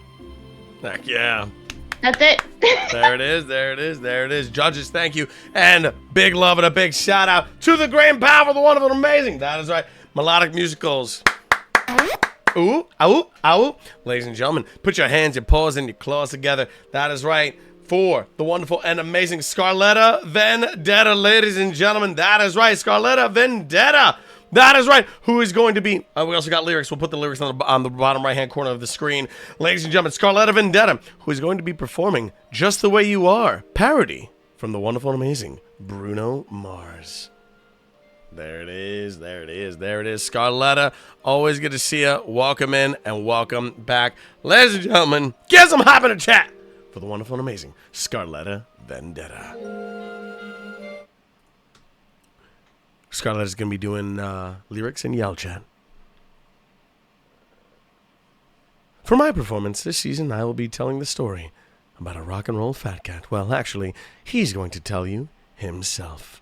Heck yeah. That's it. There it is, there it is, there it is. Judges, thank you. And big love and a big shout out to the great and powerful, the wonderful, and amazing. That is right. Melodic musicals. Ooh, ow, ow. Ladies and gentlemen, put your hands, your paws, and your claws together. That is right. For the wonderful and amazing Scarletta Vendetta, ladies and gentlemen. That is right. Scarletta Vendetta. That is right. Who is going to be... we also got lyrics. We'll put the lyrics on the bottom right-hand corner of the screen. Ladies and gentlemen, Scarletta Vendetta, who is going to be performing Just the Way You Are, parody from the wonderful and amazing Bruno Mars. There it is. There it is. There it is. Scarletta, always good to see you. Welcome in and welcome back. Ladies and gentlemen, get some hop in the chat for the wonderful and amazing Scarletta Vendetta. Scarlett is going to be doing lyrics in Yell Chat. For my performance this season, I will be telling the story about a rock and roll fat cat. Well, actually, he's going to tell you himself.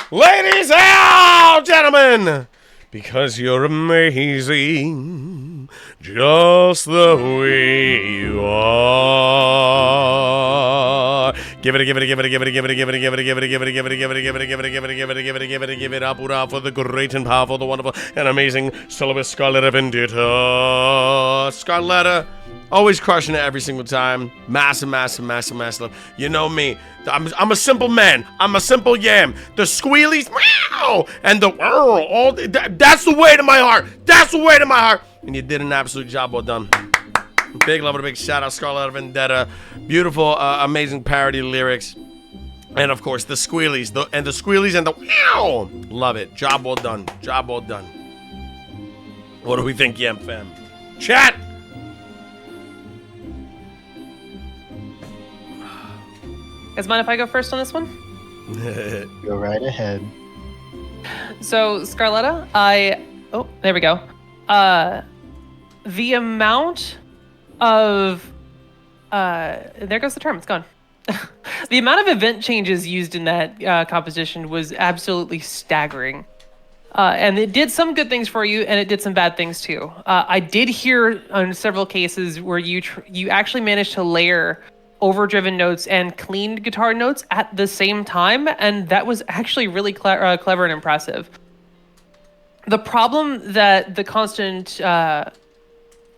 Ladies and gentlemen, because you're amazing, just the way you are. Give it up for the great and powerful, the wonderful and amazing Syllabus Scarletta Vendetta. Scarletta, always crushing it every single time. Massive love. You know me. I'm a simple man. I'm a simple yam. The squealies, meow, and the all that's the way to my heart. That's the way to my heart. And you did an absolute job. Well done. Big love and a big shout out, Scarletta Vendetta. Beautiful, amazing parody lyrics. And of course, the squealies, and the meow. Love it. Job well done. Job well done. What do we think, Yam fam? Chat. Guys, mind if I go first on this one? Go right ahead. So, Scarletta, oh, there we go. The amount of, there goes the term, it's gone. The amount of event changes used in that composition was absolutely staggering. And it did some good things for you, and it did some bad things too. I did hear on several cases where you actually managed to layer overdriven notes and cleaned guitar notes at the same time, and that was actually really clever and impressive. The problem that the constant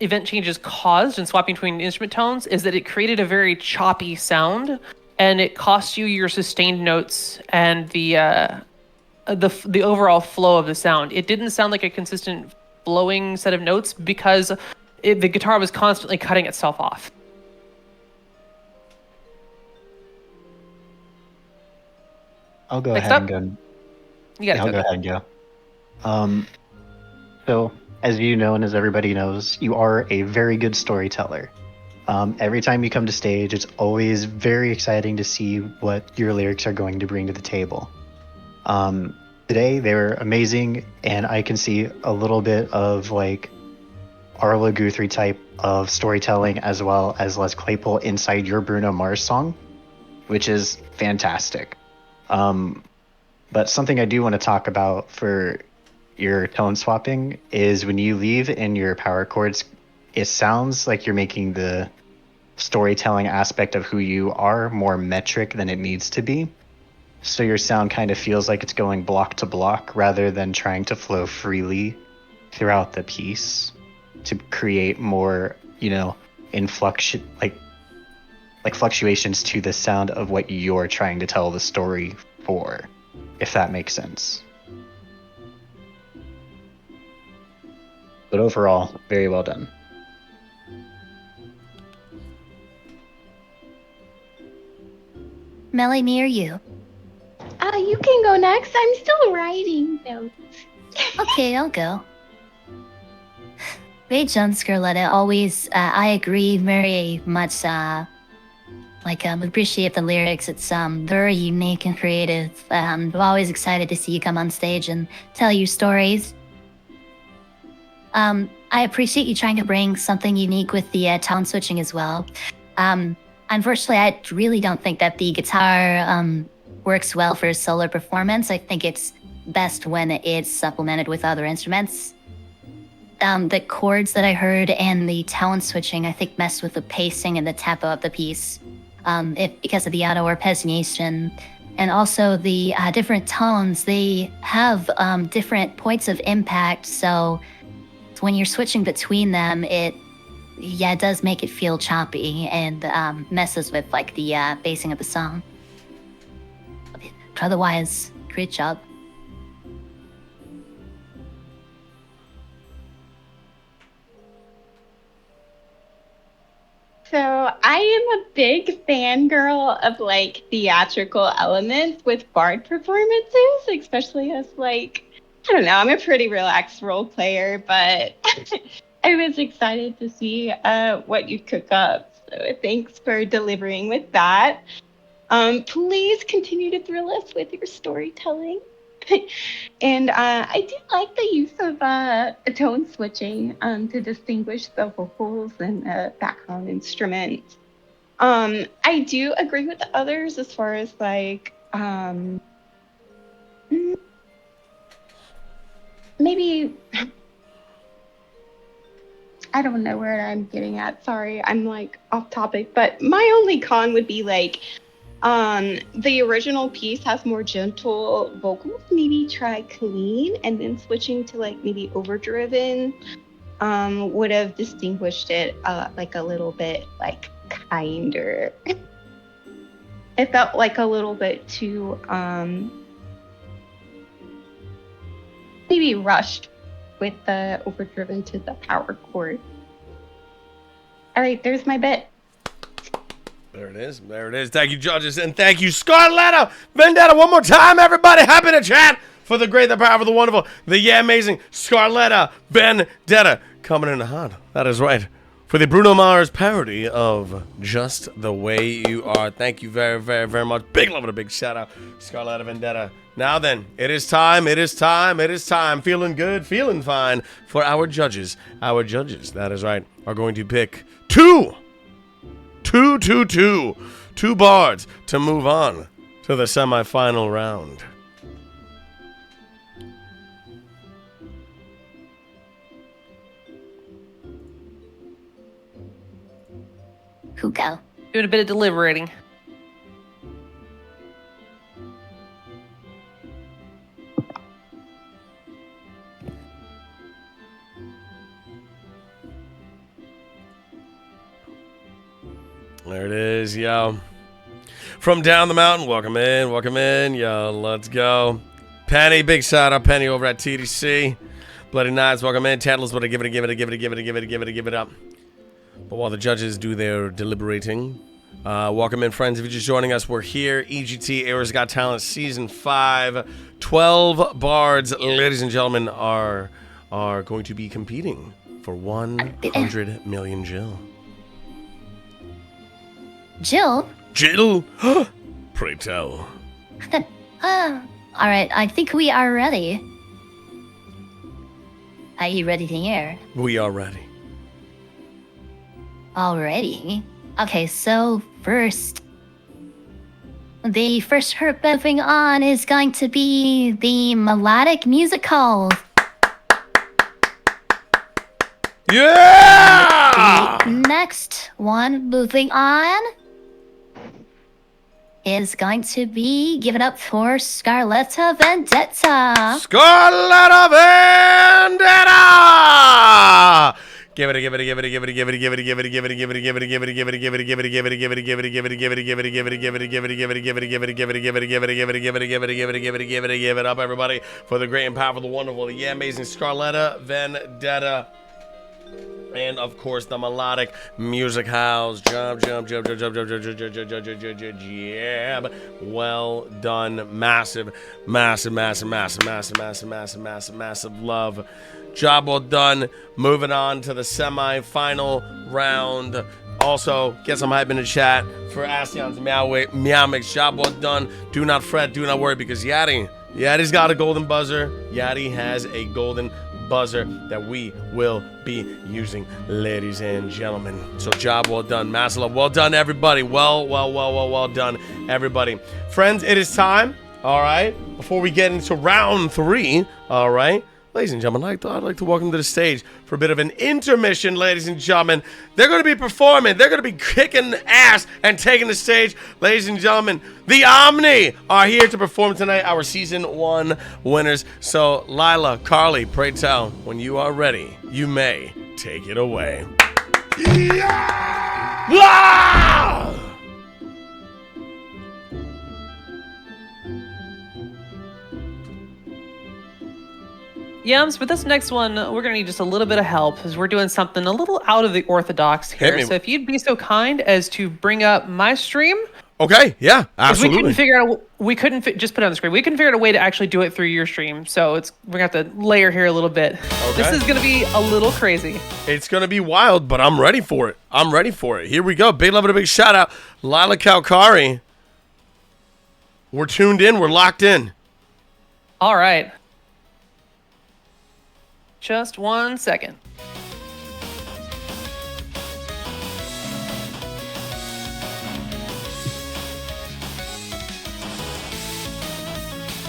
event changes caused in swapping between instrument tones is that it created a very choppy sound, and it cost you your sustained notes and the overall flow of the sound. It didn't sound like a consistent flowing set of notes because the guitar was constantly cutting itself off. I'll go Next ahead up? and go. You gotta I'll go. go ahead and go. So, as you know and as everybody knows, you are a very good storyteller. Every time you come to stage, it's always very exciting to see what your lyrics are going to bring to the table. Today, they were amazing, and I can see a little bit of like Arla Guthrie type of storytelling as well as Les Claypool inside your Bruno Mars song, which is fantastic. But something I do want to talk about for your tone swapping is when you leave in your power chords, it sounds like you're making the storytelling aspect of who you are more metric than it needs to be. So your sound kind of feels like it's going block to block rather than trying to flow freely throughout the piece to create more, like fluctuations to the sound of what you're trying to tell the story for, if that makes sense. But overall, very well done. Melly, near you. You can go next. I'm still writing notes. Okay, I'll go. Great John Scarletta, always, I agree very much, appreciate the lyrics. It's very unique and creative. I'm always excited to see you come on stage and tell your stories. I appreciate you trying to bring something unique with the tone switching as well. Unfortunately, I really don't think that the guitar works well for a solo performance. I think it's best when it's supplemented with other instruments. The chords that I heard and the tone switching, I think, messed with the pacing and the tempo of the piece. Because of the auto arpeggiation, and also the different tones, they have different points of impact. So when you're switching between them, it does make it feel choppy and messes with like the basing of the song. Otherwise, great job. So I am a big fangirl of like theatrical elements with bard performances, especially as like, I don't know, I'm a pretty relaxed role player, but I was excited to see what you cook up. So thanks for delivering with that. Please continue to thrill us with your storytelling. And I do like the use of tone switching to distinguish the vocals and background instruments. I do agree with the others as far as like maybe I don't know where I'm getting at. Sorry, I'm like off topic. But my only con would be like, the original piece has more gentle vocals. Maybe try clean, and then switching to like maybe overdriven, would have distinguished it like a little bit like kinder. It felt like a little bit too maybe rushed with the overdriven to the power chord. All right, there's my bit. There it is. There it is. Thank you, judges, and thank you, Scarletta Vendetta. One more time, everybody. Happy to chat for the great, the powerful, the wonderful, the amazing Scarletta Vendetta coming in hot. That is right. For the Bruno Mars parody of Just the Way You Are. Thank you very, very, very much. Big love and a big shout out, Scarletta Vendetta. Now then, it is time, it is time, it is time. Feeling good, feeling fine for our judges. Our judges, that is right, are going to pick two bards to move on to the semifinal round. Who go? Doing a bit of deliberating. There it is, yo. From down the mountain, welcome in, yo. Let's go. Penny, big shout out, Penny over at TDC. Bloody Knives, welcome in. Tattles, give it up. But while the judges do their deliberating, welcome in, friends. If you're just joining us, we're here. EGT, Eorzea Got Talent, Season 5. 12 bards, ladies and gentlemen, are going to be competing for 100 million Jill. Jill? Jill? Pray tell. All right, I think we are ready. Are you ready to hear? We are ready. Already? Okay, so first, the first group moving on is going to be the melodic musicals. Yeah! The next one moving on is going to be give it up for Scarletta Vendetta. Scarletta Vendetta! Give it up, everybody, for the great and powerful, the wonderful, the amazing Scarletta Vendetta. And of course, the melodic music house. Jump. Well done. Massive love. Job well done. Moving on to the semi-final round. Also, get some hype in the chat for Astion's Meow Mix. Job well done. Do not fret, do not worry, because Yadi's got a golden buzzer. Yadi has a golden buzzer that we will be using, ladies and gentlemen. So job well done. Massive love. Well done, everybody. Well done, everybody. Friends, it is time, all right, before we get into round 3, all right, ladies and gentlemen, I'd like to welcome to the stage for a bit of an intermission, ladies and gentlemen. They're going to be performing. They're going to be kicking ass and taking the stage. Ladies and gentlemen, the Omni are here to perform tonight, our Season 1 winners. So, Lila, Carly, pray tell, when you are ready, you may take it away. Yeah! Ah! Yams, for this next one, we're going to need just a little bit of help because we're doing something a little out of the orthodox here. So if you'd be so kind as to bring up my stream. Okay, yeah, absolutely. We couldn't just put it on the screen. We couldn't figure out a way to actually do it through your stream. So we're going to have to layer here a little bit. Okay. This is going to be a little crazy. It's going to be wild, but I'm ready for it. Here we go. Big love and a big shout out. Lila Kalkari. We're tuned in. We're locked in. All right. Just 1 second.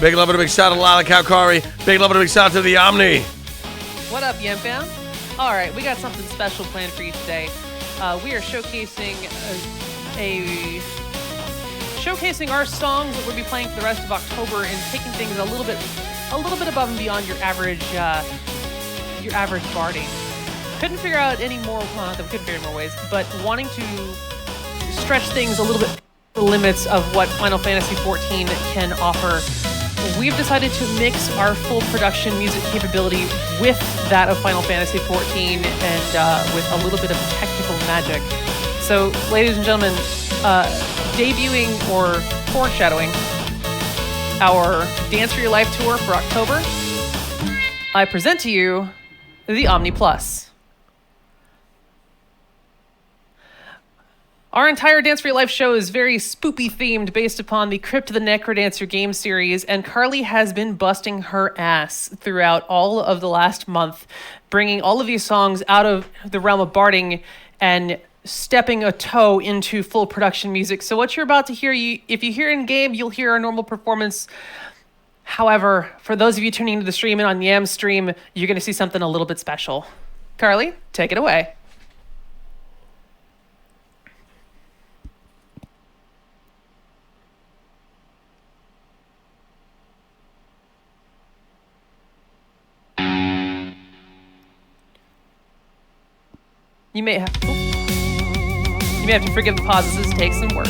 Big love and a big shout out to Lila Kalkari. Big love and a big shout out to the Omni. What up, Yam Fam? All right, we got something special planned for you today. We are showcasing showcasing our songs that we'll be playing for the rest of October and taking things a little bit above and beyond your average barding. Couldn't figure out any more. Well, not that we couldn't figure out more ways, but wanting to stretch things a little bit the limits of what Final Fantasy XIV can offer. We've decided to mix our full production music capability with that of Final Fantasy XIV and with a little bit of technical magic. So, ladies and gentlemen, debuting or foreshadowing our Dance for Your Life tour for October, I present to you the Omni Plus. Our entire Dance for Your Life show is very spoopy themed based upon the Crypt of the Necrodancer game series, and Carly has been busting her ass throughout all of the last month, bringing all of these songs out of the realm of barding and stepping a toe into full production music. So what you're about to hear, if you hear in game, you'll hear our normal performance. However, for those of you tuning into the stream and on Yam's stream, you're going to see something a little bit special. Carly, take it away. You may have to forgive the pauses. This takes some work.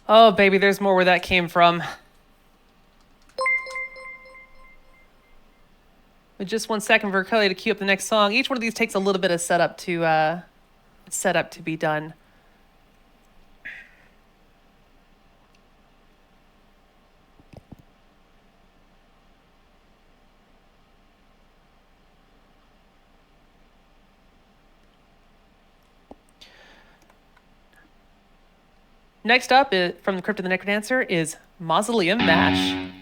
Oh, baby, there's more where that came from. With just 1 second for Kelly to queue up the next song. Each one of these takes a little bit of setup to be done. Next up from the Crypt of the Necrodancer is Mausoleum Mash.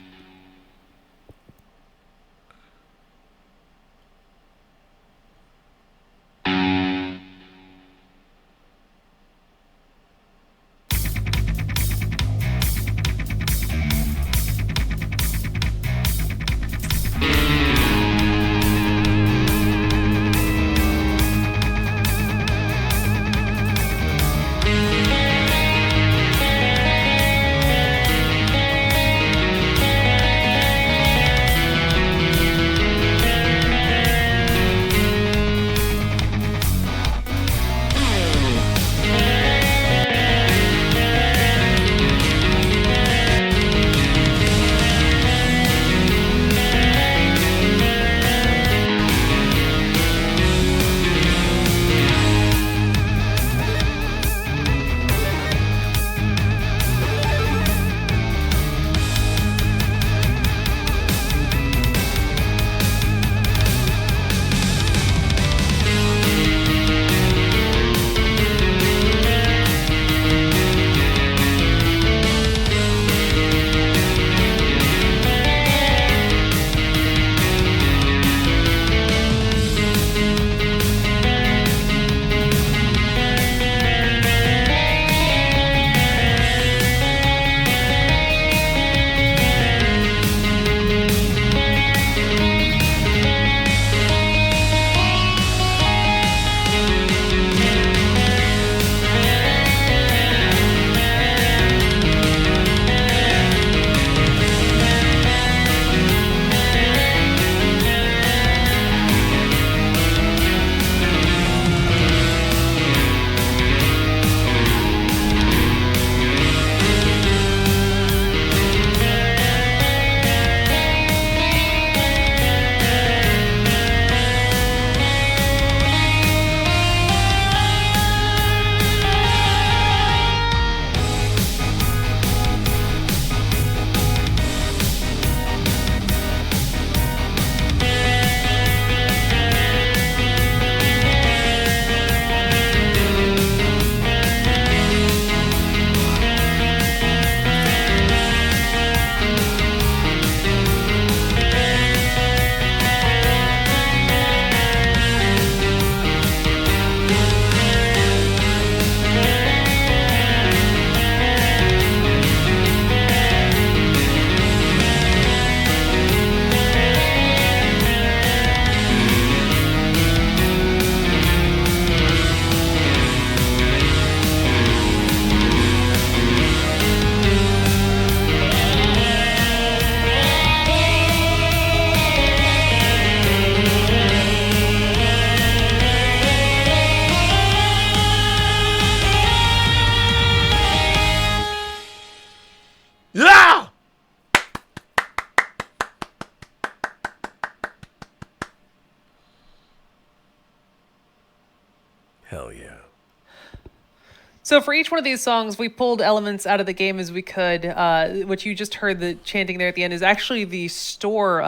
Yeah! Hell yeah. So for each one of these songs, we pulled elements out of the game as we could. What you just heard, the chanting there at the end, is actually the store,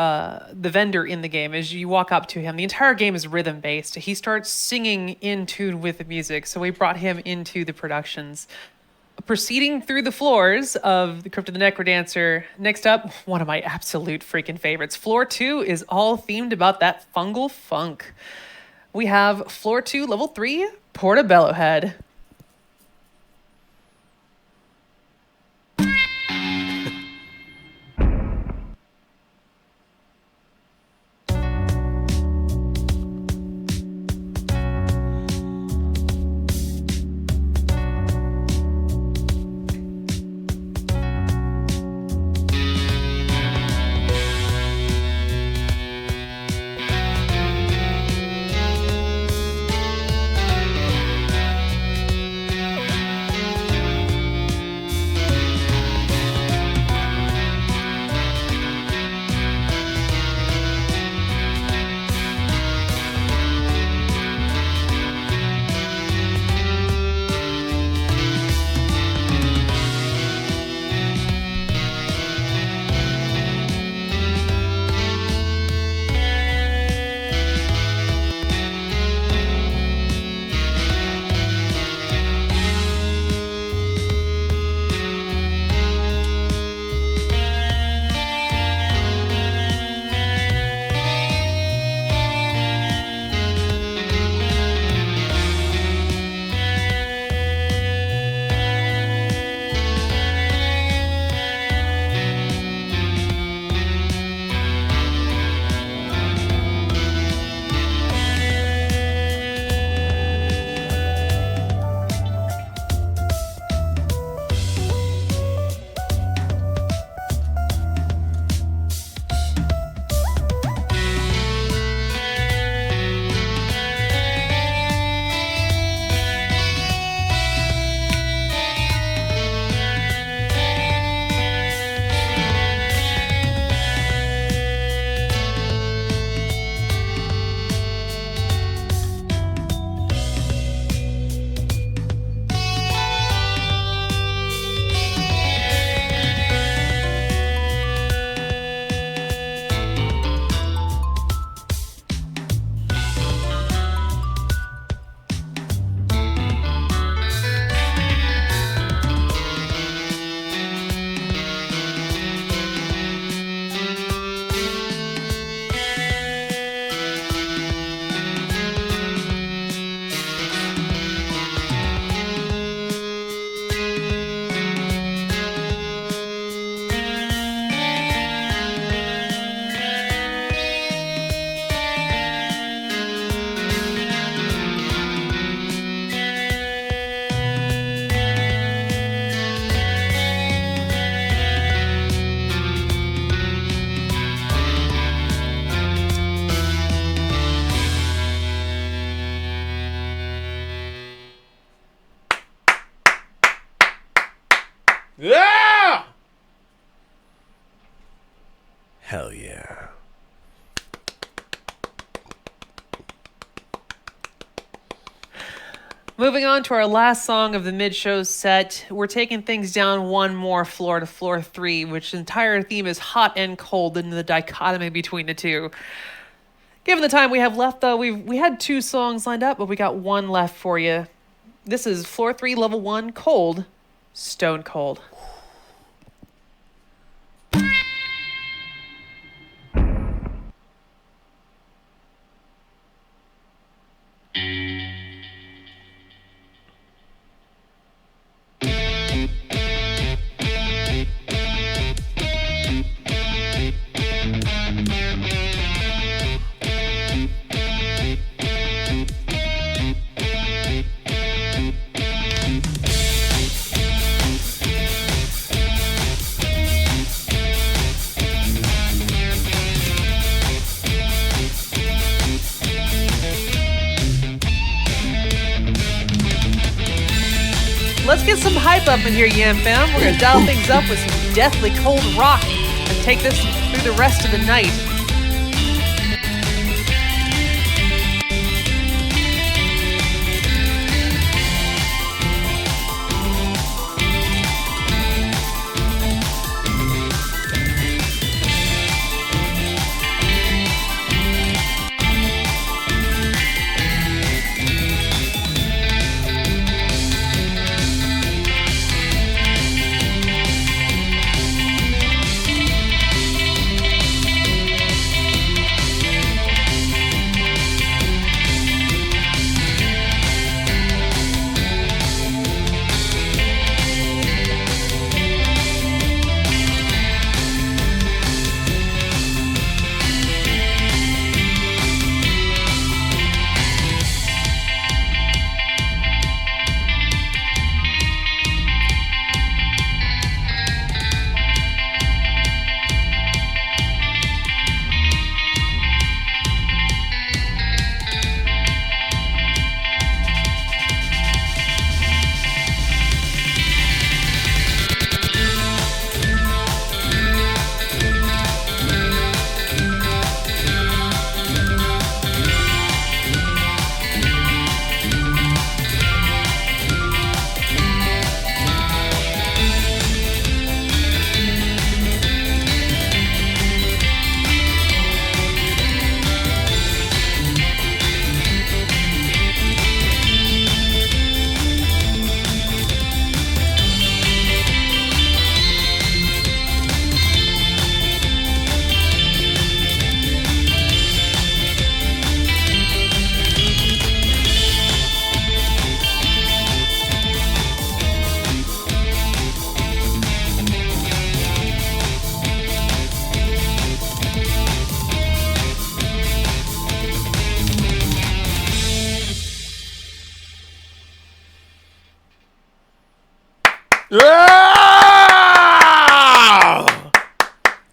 the vendor in the game. As you walk up to him, the entire game is rhythm-based. He starts singing in tune with the music, so we brought him into the productions. Proceeding through the floors of the Crypt of the Necrodancer, next up, one of my absolute freaking favorites. Floor 2 is all themed about that fungal funk. We have Floor 2, Level 3, Portobello Head. Moving on to our last song of the mid-show set, we're taking things down one more floor to floor 3, which the entire theme is hot and cold and the dichotomy between the two. Given the time we have left, though, we had 2 songs lined up, but we got 1 left for you. This is floor 3, level 1, cold, stone cold. Let's get some hype up in here, Yam Fam. We're gonna dial things up with some deathly cold rock and take this through the rest of the night.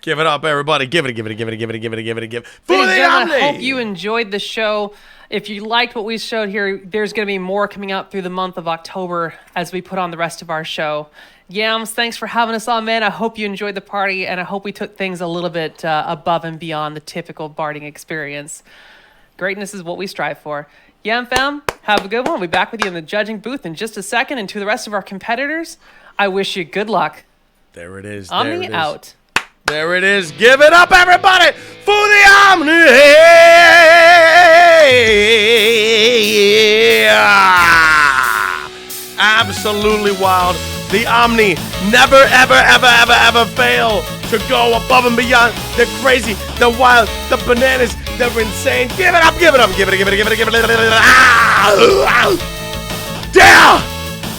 Give it up, everybody. Give it. For Ladies the and gentlemen, I hope Omni. you enjoyed the show. If you liked what we showed here, there's going to be more coming up through the month of October as we put on the rest of our show. Yams, thanks for having us on, man. I hope you enjoyed the party, and I hope we took things a little bit above and beyond the typical barding experience. Greatness is what we strive for. Yam fam, have a good one. We'll be back with you in the judging booth in just a second. And to the rest of our competitors, I wish you good luck. There it is. Omni out. There it is. Give it up, everybody, for the Omni. Absolutely wild. The Omni never, ever fail to go above and beyond. They're crazy. They're wild. The bananas. They're insane. Give it up. Give it.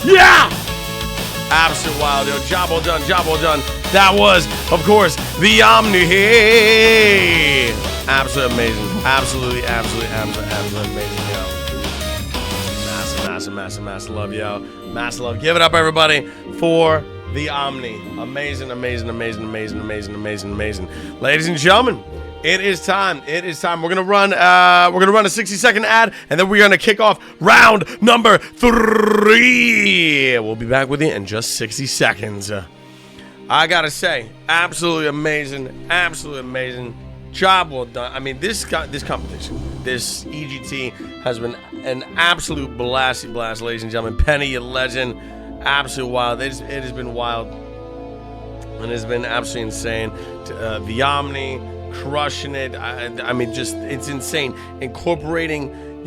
Yeah. Absolute wild, yo. Job well done. That was, of course, the Omni. Absolutely amazing. Absolutely amazing, yo. Massive love, yo. Massive love. Give it up, everybody, for the Omni. Amazing. Ladies and gentlemen, it is time. We're gonna run a 60-second ad, and then we're gonna kick off round number 3. We'll be back with you in just 60 seconds. I gotta say, absolutely amazing. Job well done. I mean, this competition, this EGT has been an absolute blasty blast, ladies and gentlemen. Penny, you legend, absolute wild. It has been wild, and it's been absolutely insane. The Omni crushing it. I mean, just it's insane. Incorporating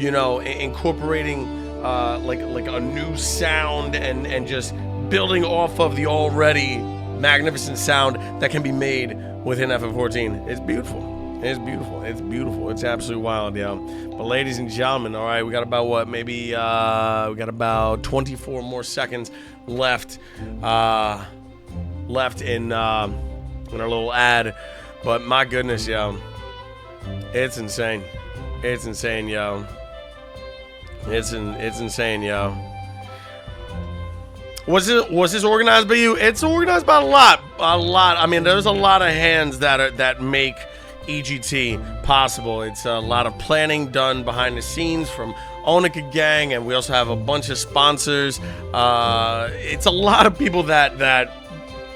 like a new sound and just building off of the already magnificent sound that can be made within FF14. It's beautiful. It's beautiful. It's beautiful. It's absolutely wild, yeah. But ladies and gentlemen, all right, we got about what? Maybe we got about 24 more seconds left in our little ad. But my goodness, yo, it's insane. It's insane, yo. It's insane, yo. Was this organized by you? It's organized by a lot. I mean, there's a lot of hands that make EGT possible. It's a lot of planning done behind the scenes from Onika Gang, and we also have a bunch of sponsors. It's a lot of people that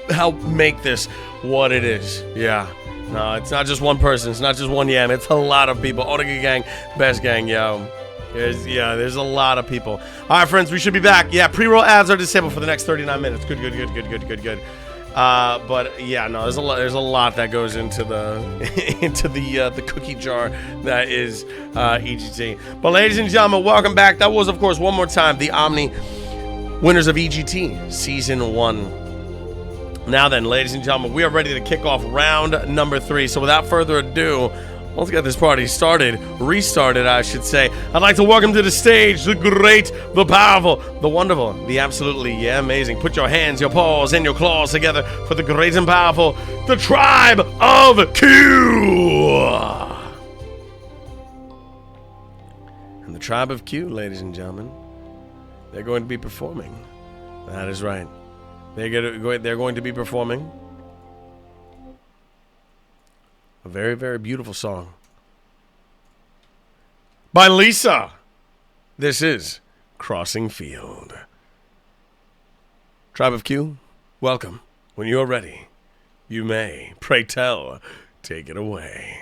help make this what it is. Yeah. No, it's not just one person. It's not just one Yam. It's a lot of people. Onika Gang, best gang, yo. There's a lot of people. All right, friends, we should be back. Yeah, pre-roll ads are disabled for the next 39 minutes. Good. But yeah, no, there's a lot that goes into the cookie jar that is EGT. But ladies and gentlemen, welcome back. That was, of course, one more time the Omni winners of EGT Season 1. Now then, ladies and gentlemen, we are ready to kick off round number 3. So without further ado, let's get this party restarted, I should say. I'd like to welcome to the stage the great, the powerful, the wonderful, the absolutely amazing. Put your hands, your paws, and your claws together for the great and powerful, the Tribe of Q. And the Tribe of Q, ladies and gentlemen, they're going to be performing. That is right. They're going to be performing a very, very beautiful song by Lisa. This is Crossing Field. Tribe of Q, welcome. When you are ready, you may, pray tell, take it away.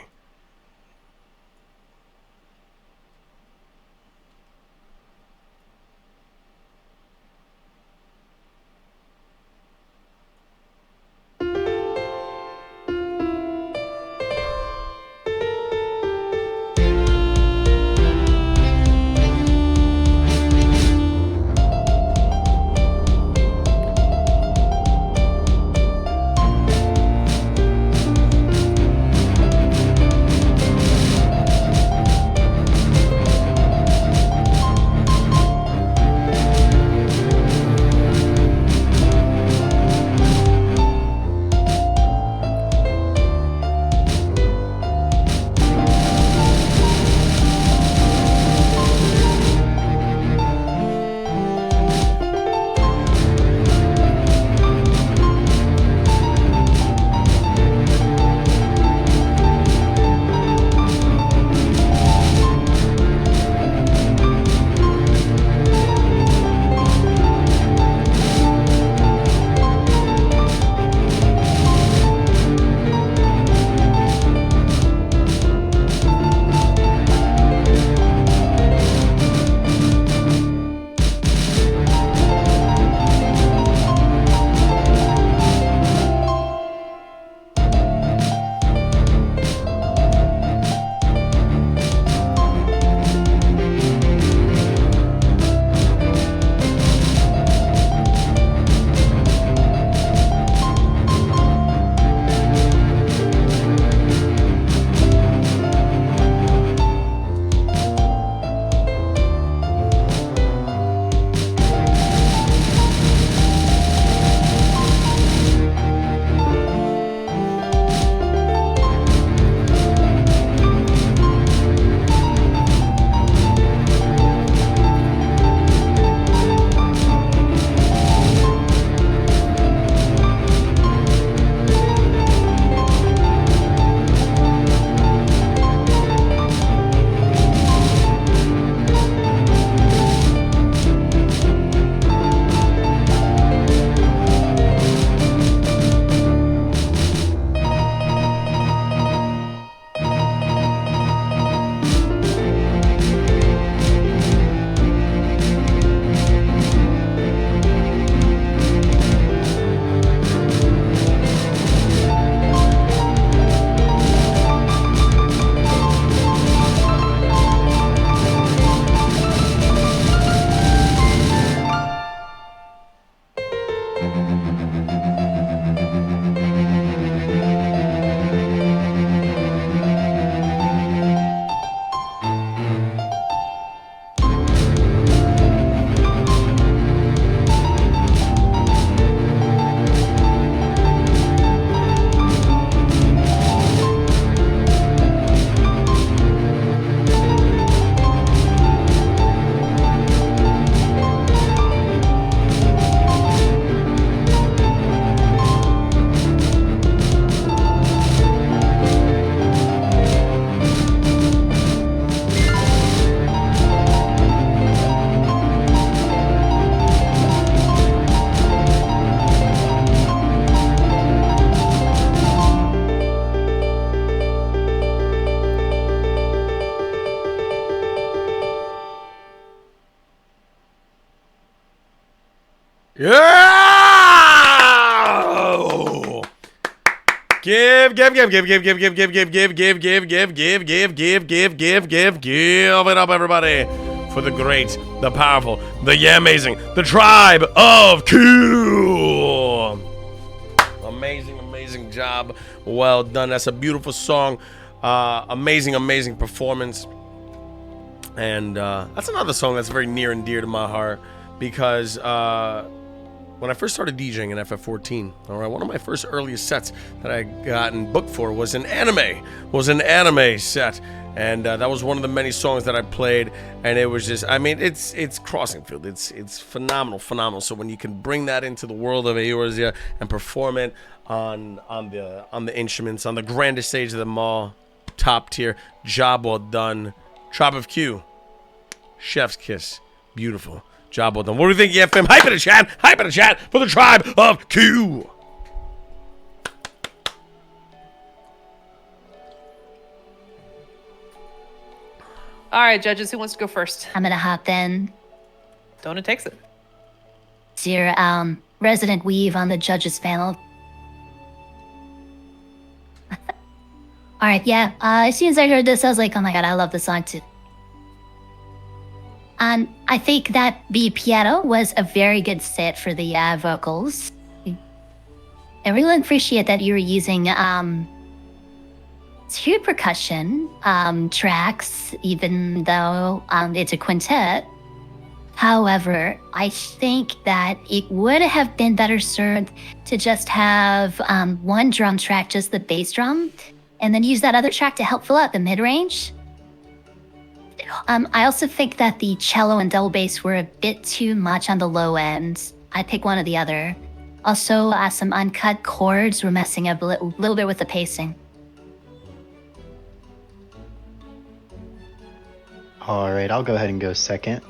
Yeah! Give it up, everybody, for the great, the powerful, the amazing, the tribe of Q. Amazing job. Well done. That's a beautiful song. Amazing performance. And that's another song that's very near and dear to my heart because when I first started DJing in FF14, all right, one of my first earliest sets that I gotten booked for was an anime set. And that was one of the many songs that I played, and it was just, I mean, it's Crossing Field. It's phenomenal. So when you can bring that into the world of Eorzea and perform it on the instruments, on the grandest stage of them all, top tier, job well done. Tribe of Q, chef's kiss, beautiful, job well done. What do you think, EFM? Hype in the chat for the Tribe of Q. All right, judges, who wants to go first? I'm gonna hop in. Donna takes it. It's your resident weave on the judges panel. All right, yeah. As soon as I heard this, I was like, oh my god, I love the song too. I think that the piano was a very good set for the vocals. I really appreciate that you were using two percussion tracks, even though it's a quintet. However, I think that it would have been better served to just have one drum track, just the bass drum, and then use that other track to help fill out the mid-range. I also think that the cello and double bass were a bit too much on the low end. I'd pick one or the other. Also, some uncut chords were messing up a little bit with the pacing. All right, I'll go ahead and go second.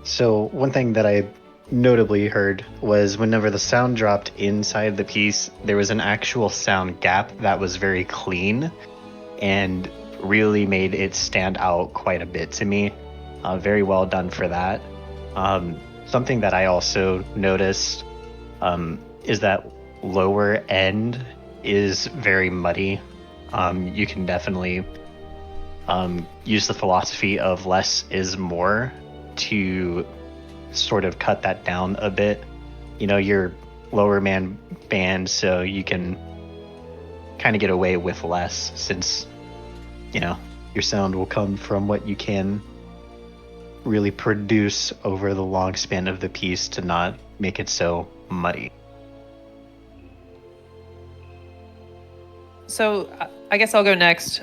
So one thing that I notably heard was whenever the sound dropped inside the piece, there was an actual sound gap that was very clean and really made it stand out quite a bit to me. Very well done for that. Something that I also noticed is that lower end is very muddy. You can definitely use the philosophy of less is more to sort of cut that down a bit. You know, you're lower man band, so you can kind of get away with less since, you know, your sound will come from what you can really produce over the long span of the piece to not make it so muddy. So I guess I'll go next.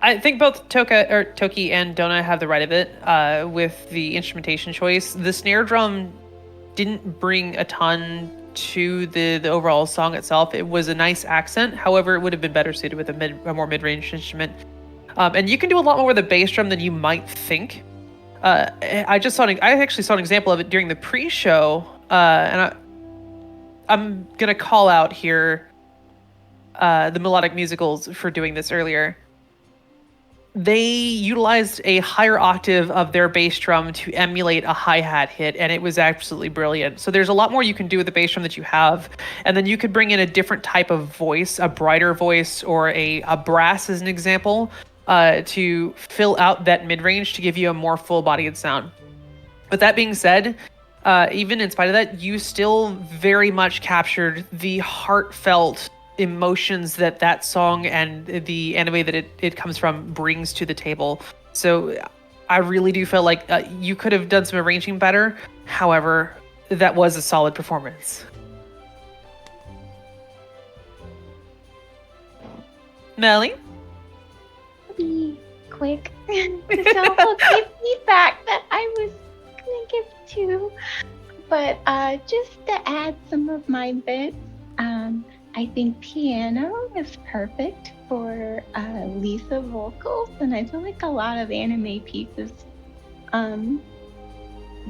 I think both Toki and Donna have the right of it with the instrumentation choice. The snare drum didn't bring a ton to the overall song itself. It was a nice accent. However, it would have been better suited with a more mid-range instrument. And you can do a lot more with a bass drum than you might think. I actually saw an example of it during the pre-show, and I'm gonna call out here the Melodic Musicals for doing this earlier. They utilized a higher octave of their bass drum to emulate a hi-hat hit, and it was absolutely brilliant. So there's a lot more you can do with the bass drum that you have, and then you could bring in a different type of voice, a brighter voice, or a brass as an example, to fill out that mid-range to give you a more full-bodied sound. With that being said, even in spite of that, you still very much captured the heartfelt emotions that song and the anime that it comes from brings to the table. So I really do feel like you could have done some arranging better. However, that was a solid performance. Melly? Be quick. There's no okay feedback that I was gonna give too. But just to add some of my bits, I think piano is perfect for Lisa vocals, and I feel like a lot of anime pieces,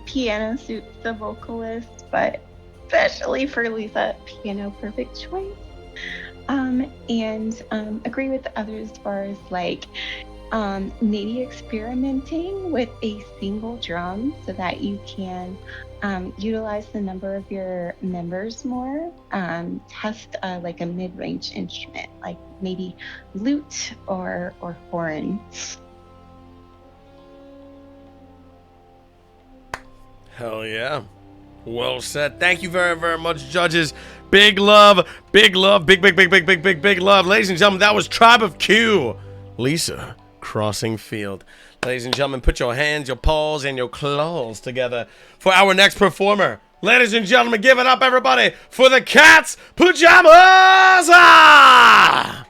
piano suits the vocalist, but especially for Lisa, piano perfect choice. And agree with the others as far as like maybe experimenting with a single drum so that you can utilize the number of your members more. Test like a mid-range instrument, like maybe lute or horn. Hell yeah. Well said. Thank you very, very much, judges. Big love, big love, big love. Ladies and gentlemen, that was Tribe of Q. Lisa crossing field. Ladies and gentlemen, put your hands, your paws, and your claws together for our next performer. Ladies and gentlemen, give it up, everybody, for the Cat's Pajamas! Ah!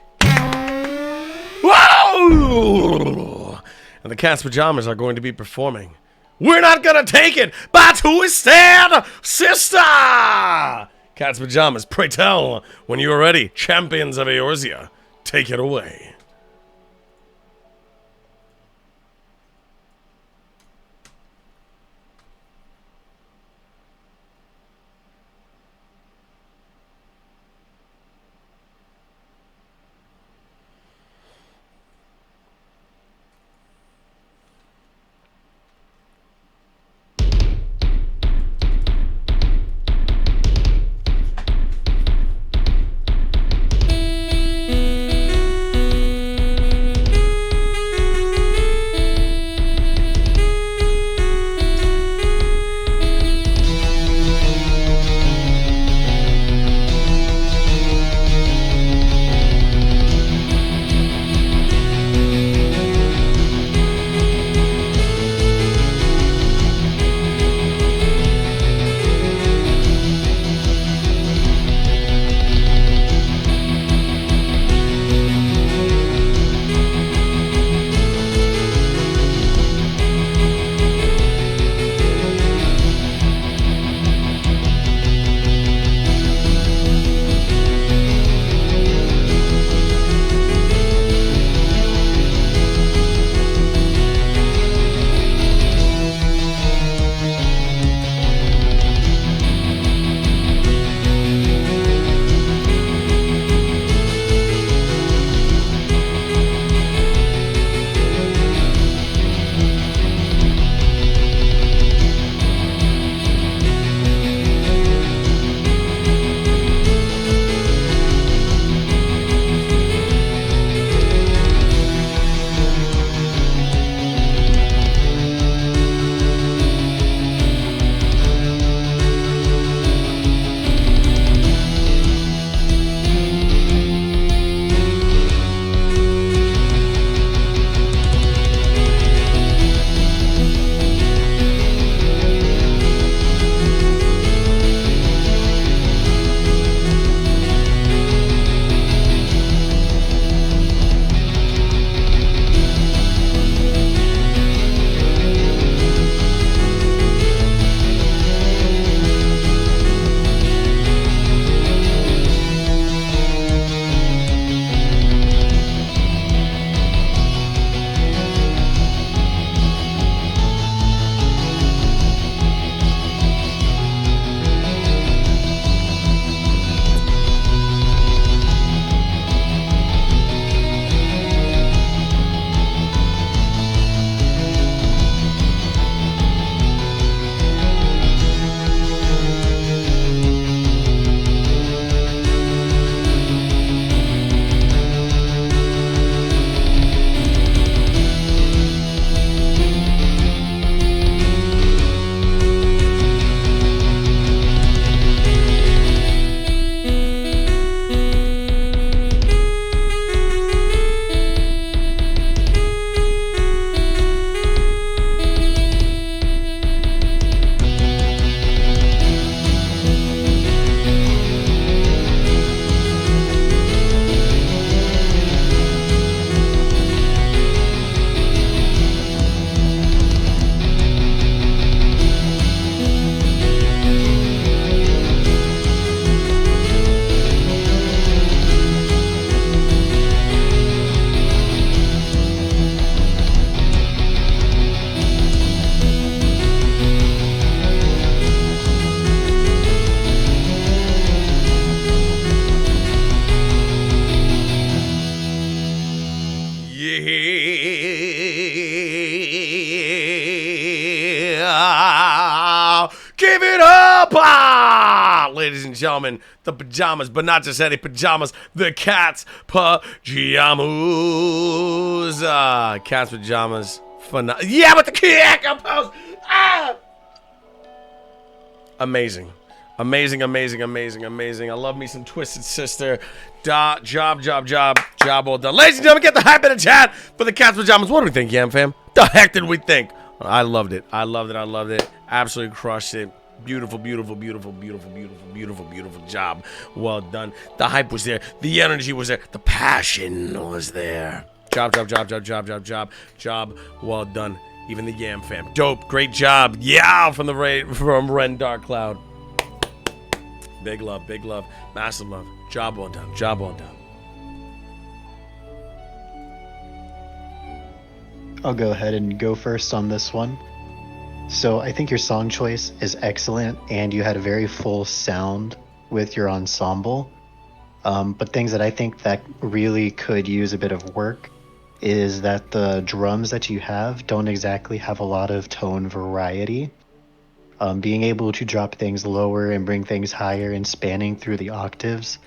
Whoa! And the Cat's Pajamas are going to be performing We're Not Gonna Take It by Twisted Sister! Cat's Pajamas, pray tell, when you are ready, champions of Eorzea, take it away. Yeah. Give it up! Ah! Ladies and gentlemen, the pajamas, but not just any pajamas, the cat's pajamas. Cat's pajamas. Yeah, with the kick post. Ah! Amazing. Amazing. I love me some Twisted Sister. Job well done. Ladies and gentlemen, get the hype in the chat for the cat's pajamas. What do we think, Yam fam? The heck did we think? I loved it. Absolutely crushed it. Beautiful job. Well done. The hype was there. The energy was there. The passion was there. Job well done. Even the Yam fam. Dope. Great job. Yeah, from Ren Dark Cloud. Big love. Massive love. Job well done. I'll go ahead and go first on this one. So I think your song choice is excellent, and you had a very full sound with your ensemble. But things that I think that really could use a bit of work is that the drums that you have don't exactly have a lot of tone variety. Being able to drop things lower and bring things higher and spanning through the octaves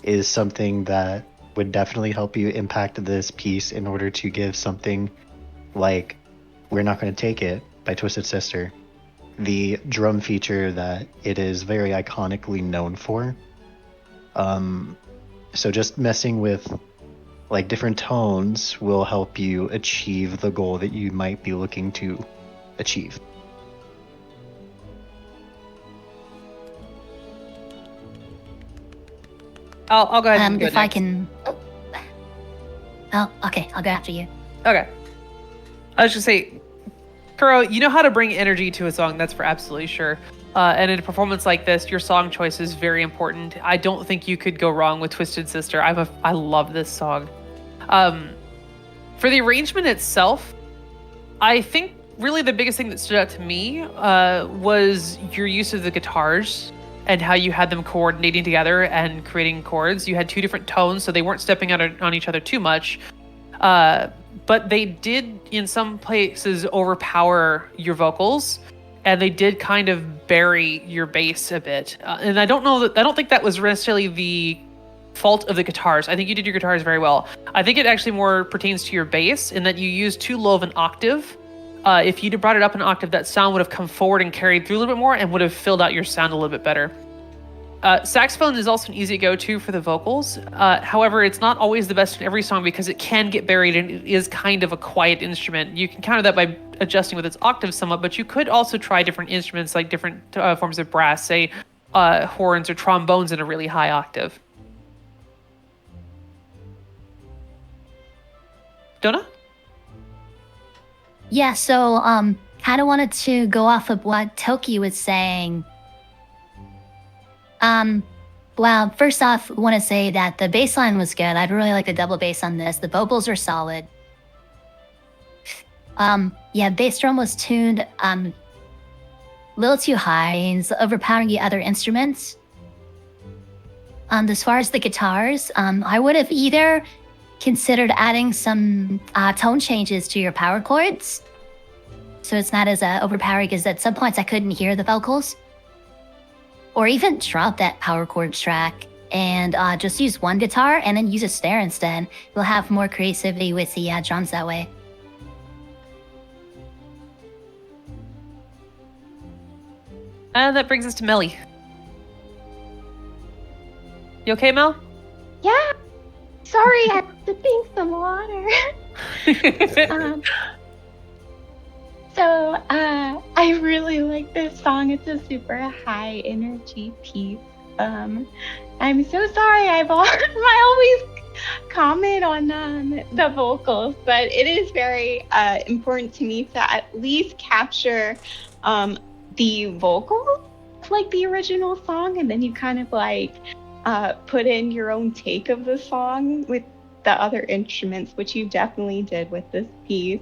is something that would definitely help you impact this piece in order to give something like We're Not Gonna Take It by Twisted Sister the drum feature that it is very iconically known for. So just messing with like different tones will help you achieve the goal that you might be looking to achieve. I'll go ahead and go If I next. can. Oh, okay. I'll go after you. Okay. I was just say, Kuro, you know how to bring energy to a song. That's for absolutely sure. And in a performance like this, your song choice is very important. I don't think you could go wrong with Twisted Sister. I love this song. For the arrangement itself, I think really the biggest thing that stood out to me was your use of the guitars and how you had them coordinating together and creating chords. You had two different tones, so they weren't stepping out on each other too much. But they did, in some places, overpower your vocals, and they did kind of bury your bass a bit. And I don't think that was necessarily the fault of the guitars. I think you did your guitars very well. I think it actually more pertains to your bass in that you used too low of an octave. If you'd have brought it up an octave, that sound would have come forward and carried through a little bit more and would have filled out your sound a little bit better. Saxophone is also an easy go-to for the vocals. However, it's not always the best in every song because it can get buried and it is kind of a quiet instrument. You can counter that by adjusting with its octave somewhat, but you could also try different instruments like different forms of brass, say horns or trombones in a really high octave. Donna? Yeah, so kind of wanted to go off of what Toki was saying. Well, first off, want to say that the bass line was good. I'd really like the double bass on this. The vocals are solid. Yeah, bass drum was tuned a little too high and it's overpowering the other instruments. As far as the guitars, I would have either considered adding some tone changes to your power chords, so it's not as overpowering, because at some points I couldn't hear the vocals. Or even drop that power chords track and just use one guitar and then use a snare instead. You'll have more creativity with the drums that way. And that brings us to Melly. You okay, Mel? Yeah. Sorry, I have to drink some water. I really like this song. It's a super high energy piece. I'm so sorry. I always comment on the vocals, but it is very important to me to at least capture the vocals like the original song, and then you kind of like put in your own take of the song with the other instruments, which you definitely did with this piece.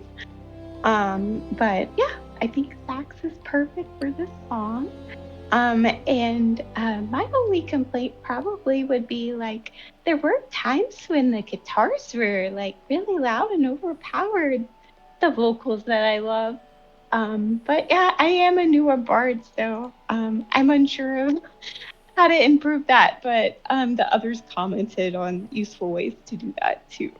But yeah, I think sax is perfect for this song. And my only complaint probably would be like there were times when the guitars were like really loud and overpowered the vocals that I love. But yeah, I am a newer bard, so I'm unsure of how to improve that. But the others commented on useful ways to do that too.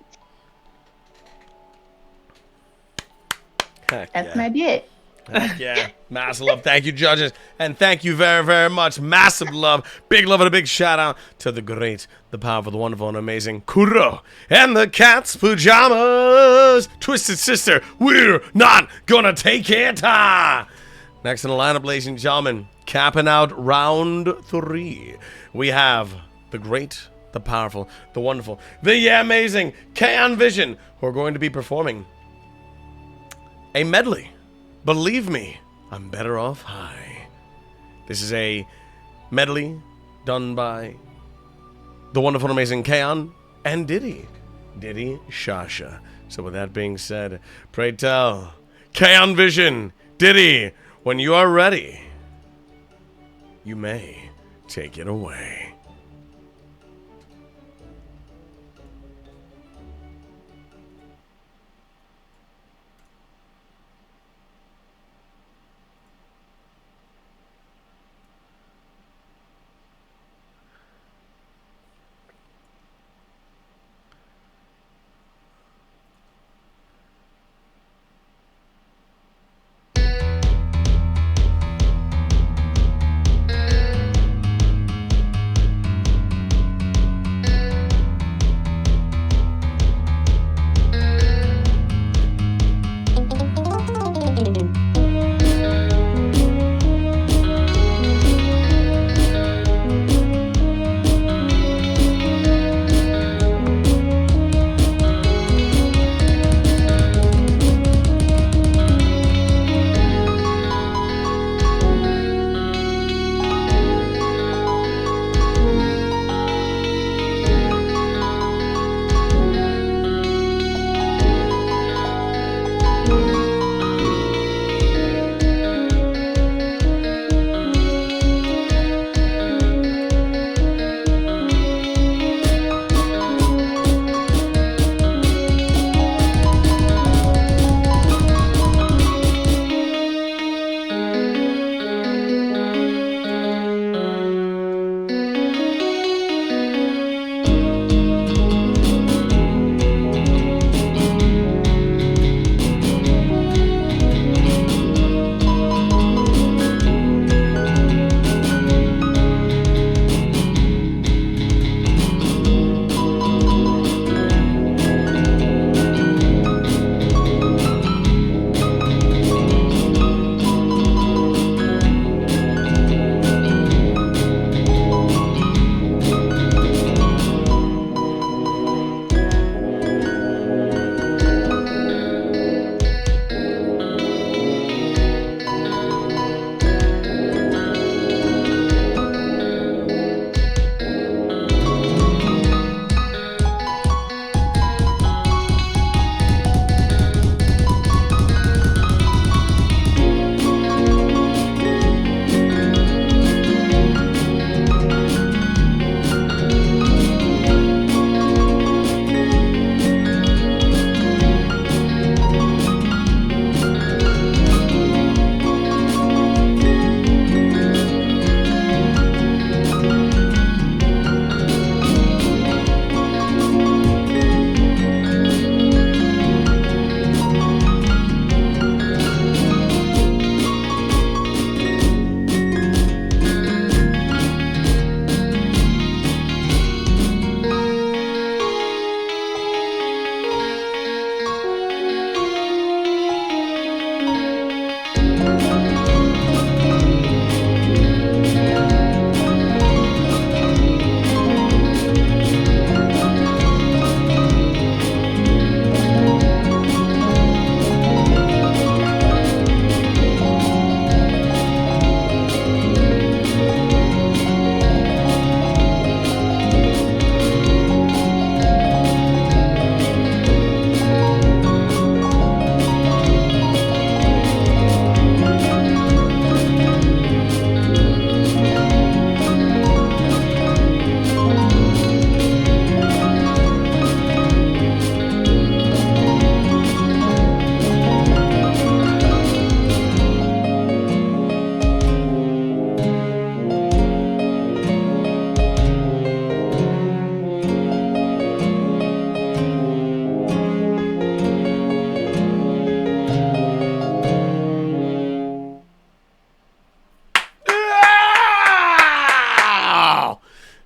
Heck That's yeah. my bit. Heck yeah. Massive love. Thank you, judges. And thank you very, very much. Massive love. Big love and a big shout out to the great, the powerful, the wonderful, and amazing Kuro and the Cat's Pajamas. Twisted Sister, we're not gonna take it. Next in the lineup, ladies and gentlemen, capping out round 3, we have the great, the powerful, the wonderful, the amazing Kaon Vision, who are going to be performing a medley. Believe me, I'm better off high. This is a medley done by the wonderful and amazing Kaon and Diddy Shasha. So with that being said, pray tell, Kaon Vision, Diddy, when you are ready, you may take it away.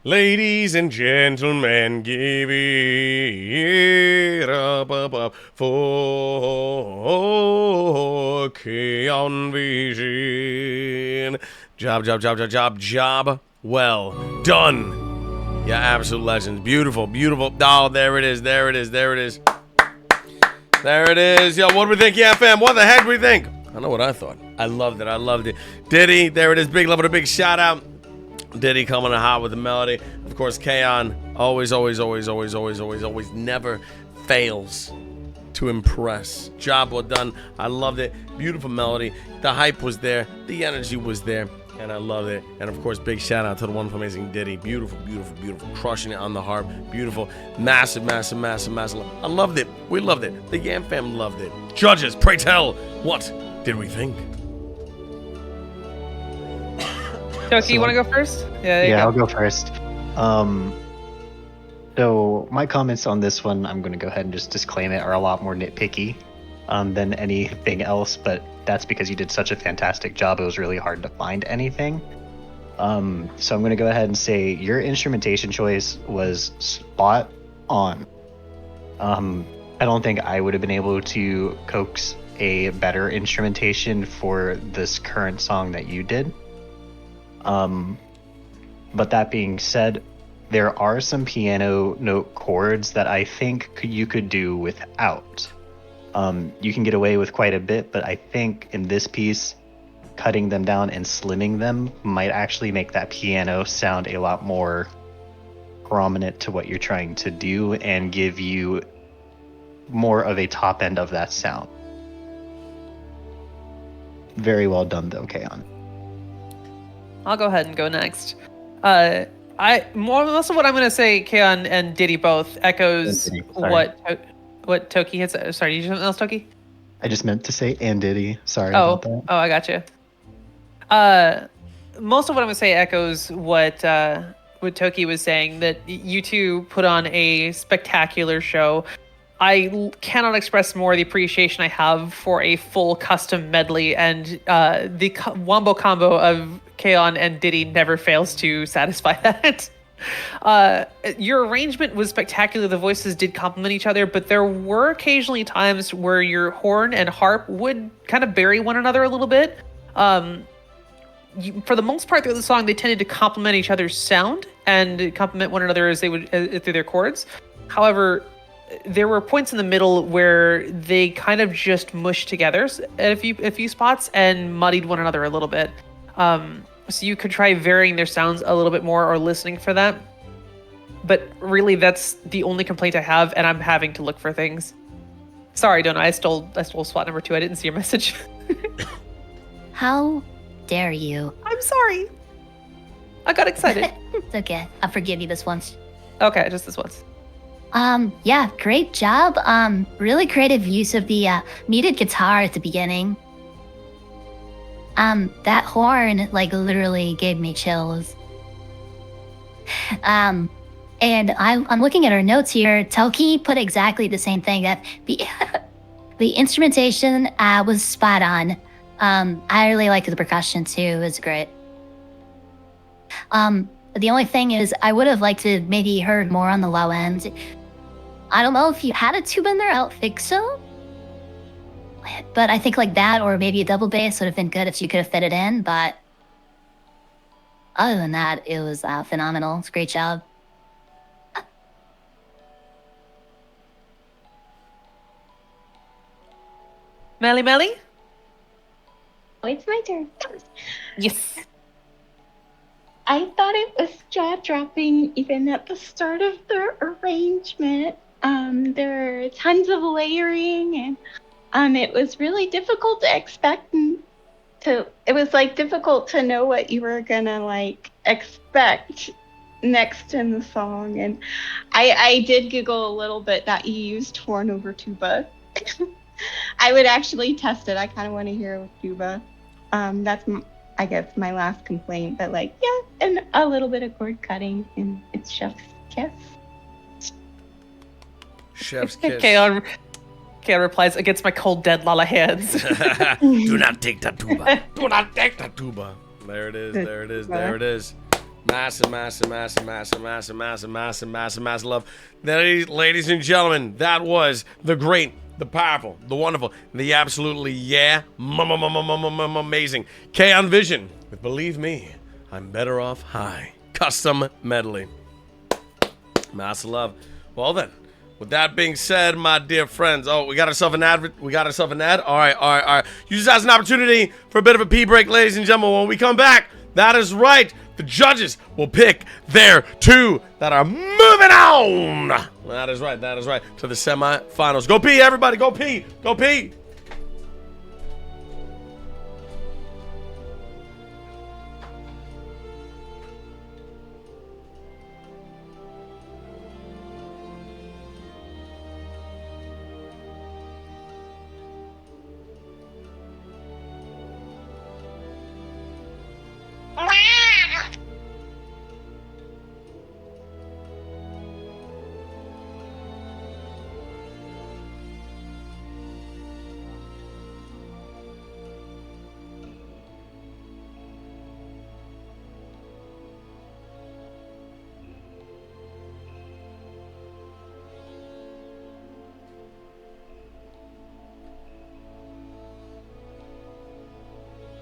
Ladies and gentlemen, give it up for Keon Vision. Job. Well done. Yeah, absolute legends. Beautiful. Oh, there it is. There it is. Yo, what do we think? Yeah, fam, what the heck do we think? I know what I thought. I loved it. Diddy, there it is. Big love and a big shout out. Diddy coming in hot with the melody. Of course, Keon always never fails to impress. Job well done. I loved it. Beautiful melody. The hype was there. The energy was there. And I love it. And of course, big shout out to the wonderful, amazing Diddy. Beautiful. Crushing it on the harp. Beautiful. Massive. I loved it. We loved it. The Yam fam loved it. Judges, pray tell, what did we think? Toki, you want to go first? Yeah, I'll go first. So my comments on this one, I'm going to go ahead and just disclaim it, are a lot more nitpicky than anything else, but that's because you did such a fantastic job. It was really hard to find anything. So I'm going to go ahead and say your instrumentation choice was spot on. I don't think I would have been able to coax a better instrumentation for this current song that you did. But that being said, there are some piano note chords that I think you could do without. You can get away with quite a bit, but I think in this piece, cutting them down and slimming them might actually make that piano sound a lot more prominent to what you're trying to do and give you more of a top end of that sound. Very well done though, Keon. I'll go ahead and go next. Most of what I'm going to say, Keon and Diddy both echoes what Toki had said. Sorry, did you say something else, Toki? I just meant to say and Diddy. Sorry about that. Oh, I got you. Most of what I'm going to say echoes what Toki was saying, that you two put on a spectacular show. I cannot express more the appreciation I have for a full custom medley, and the wombo combo of Keon and Diddy never fails to satisfy that. Your arrangement was spectacular. The voices did complement each other, but there were occasionally times where your horn and harp would kind of bury one another a little bit. For the most part through the song, they tended to complement each other's sound and complement one another as they would through their chords. However, there were points in the middle where they kind of just mushed together at a few spots and muddied one another a little bit. So you could try varying their sounds a little bit more or listening for that. But really, that's the only complaint I have, and I'm having to look for things. Sorry, Donna, I stole spot number 2. I didn't see your message. How dare you? I'm sorry. I got excited. It's okay. I'll forgive you this once. Okay, just this once. Yeah, great job. Really creative use of the muted guitar at the beginning. That horn, literally gave me chills. And I'm looking at our notes here. Toki put exactly the same thing, that the instrumentation was spot on. I really liked the percussion too. It was great. The only thing is, I would have liked to maybe heard more on the low end. I don't know if you had a tuba in there. I don't think so. But I think that, or maybe a double bass would have been good if you could have fit it in. But other than that, it was phenomenal. It's a great job. Melly? Oh, it's my turn. Yes. I thought it was jaw-dropping even at the start of the arrangement. There are tons of layering, and it was really difficult to expect. It was difficult to know what you were gonna expect next in the song. And I did giggle a little bit that you used horn over tuba. I would actually test it. I kind of want to hear it with tuba. That's I guess my last complaint, but and a little bit of chord cutting, and it's chef's kiss. Chef's kiss. Keon replies, against my cold, dead Lala hands. Do not take that tuba. Do not take that tuba. There it is. Massive, massive, massive, massive, massive, massive, massive, massive, massive love. Ladies and gentlemen, that was the great, the powerful, the wonderful, the absolutely amazing K-On! Vision with Believe Me, I'm Better Off High. Custom medley. Massive love. Well then, with that being said, my dear friends, we got ourselves an ad. All right. Use this as an opportunity for a bit of a pee break, ladies and gentlemen. When we come back, that is right, the judges will pick their two that are moving on. That is right, to the semifinals. Go pee, everybody, go pee.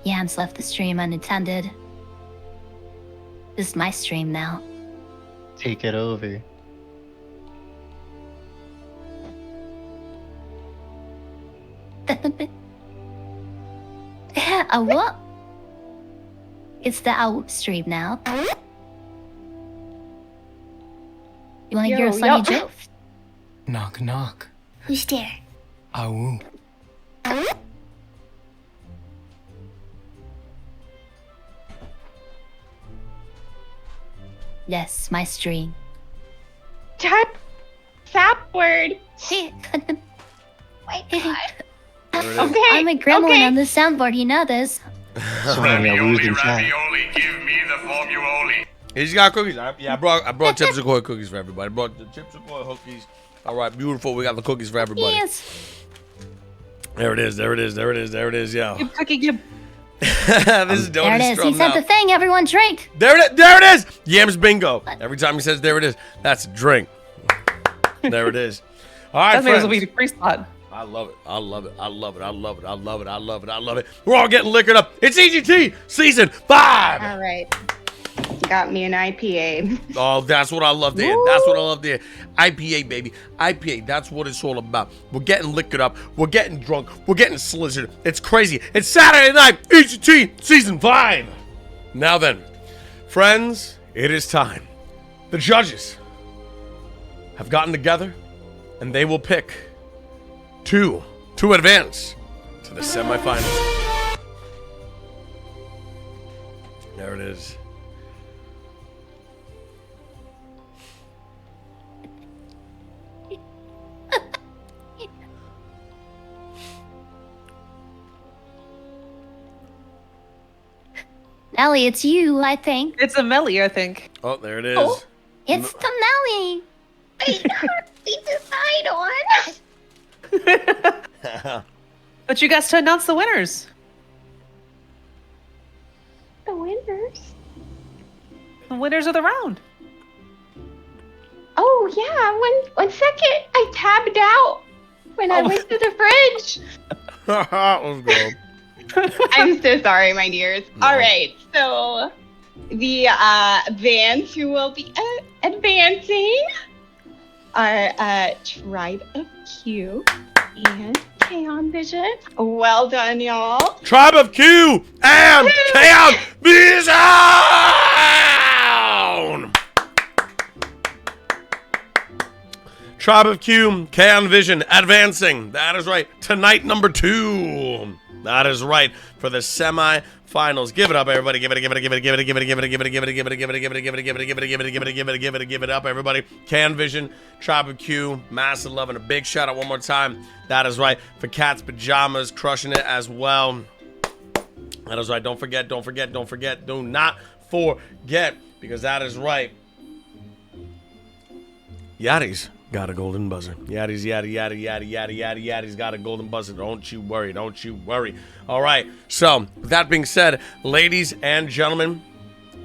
Yams left the stream unattended. This is my stream now. Take it over. A what? It's the out stream now. You wanna hear a funny joke? Knock, knock. Who's there? Awu. Yes, my stream. Type sap word. Hey, My God. There it is. Okay. I'm a gremlin okay. on the soundboard, you know this. Losing chat. Give me the formula. He's got cookies. I brought Chips Ahoy cookies for everybody. I brought the Chips Ahoy cookies. All right, beautiful. We got the cookies for everybody. Yes. There it is. Yeah. Give cookie, give. This is There it Doty is. Strum He said now. the thing. Everyone drink. There it is. Yams bingo. Every time he says there it is, that's a drink. There it is. All right, That may as well friends. be the free spot. I love it. We're all getting liquored up. It's EGT season 5. All right. Got me an IPA. Oh, that's what I love to hear. IPA, baby. IPA, that's what it's all about. We're getting liquored up. We're getting drunk. We're getting slizzard. It's crazy. It's Saturday night. EGT season 5. Now then, friends, it is time. The judges have gotten together, and they will pick two to advance to the semifinals. There it is. Nelly, it's you, I think. It's a Melly, I think. Oh, there it is. Oh. It's the Nelly. Wait, decide on But you guys to announce the winners. the winners. The winners of the round. Oh yeah, one second. I tabbed out when I went to the fridge. Let's go. I'm so sorry, my dears. No. All right, so the bands who will be advancing are Tribe of Q and K-On! Vision. Well done, y'all. Tribe of Q and K-On! Vision! Tribe of Q, K-On! Vision, advancing. That is right. Tonight, number 2. That is right. For the semi-finals. Give it up, everybody. Give it up, everybody. K-On! Vision, Tribe of Q, massive love, and a big shout out one more time. That is right. For Cat's Pajamas, crushing it as well. That is right. Don't forget. Do not forget. Because that is right. Yachty's got a golden buzzer. Yachty's got a golden buzzer. Don't you worry. All right. So, with that being said, ladies and gentlemen,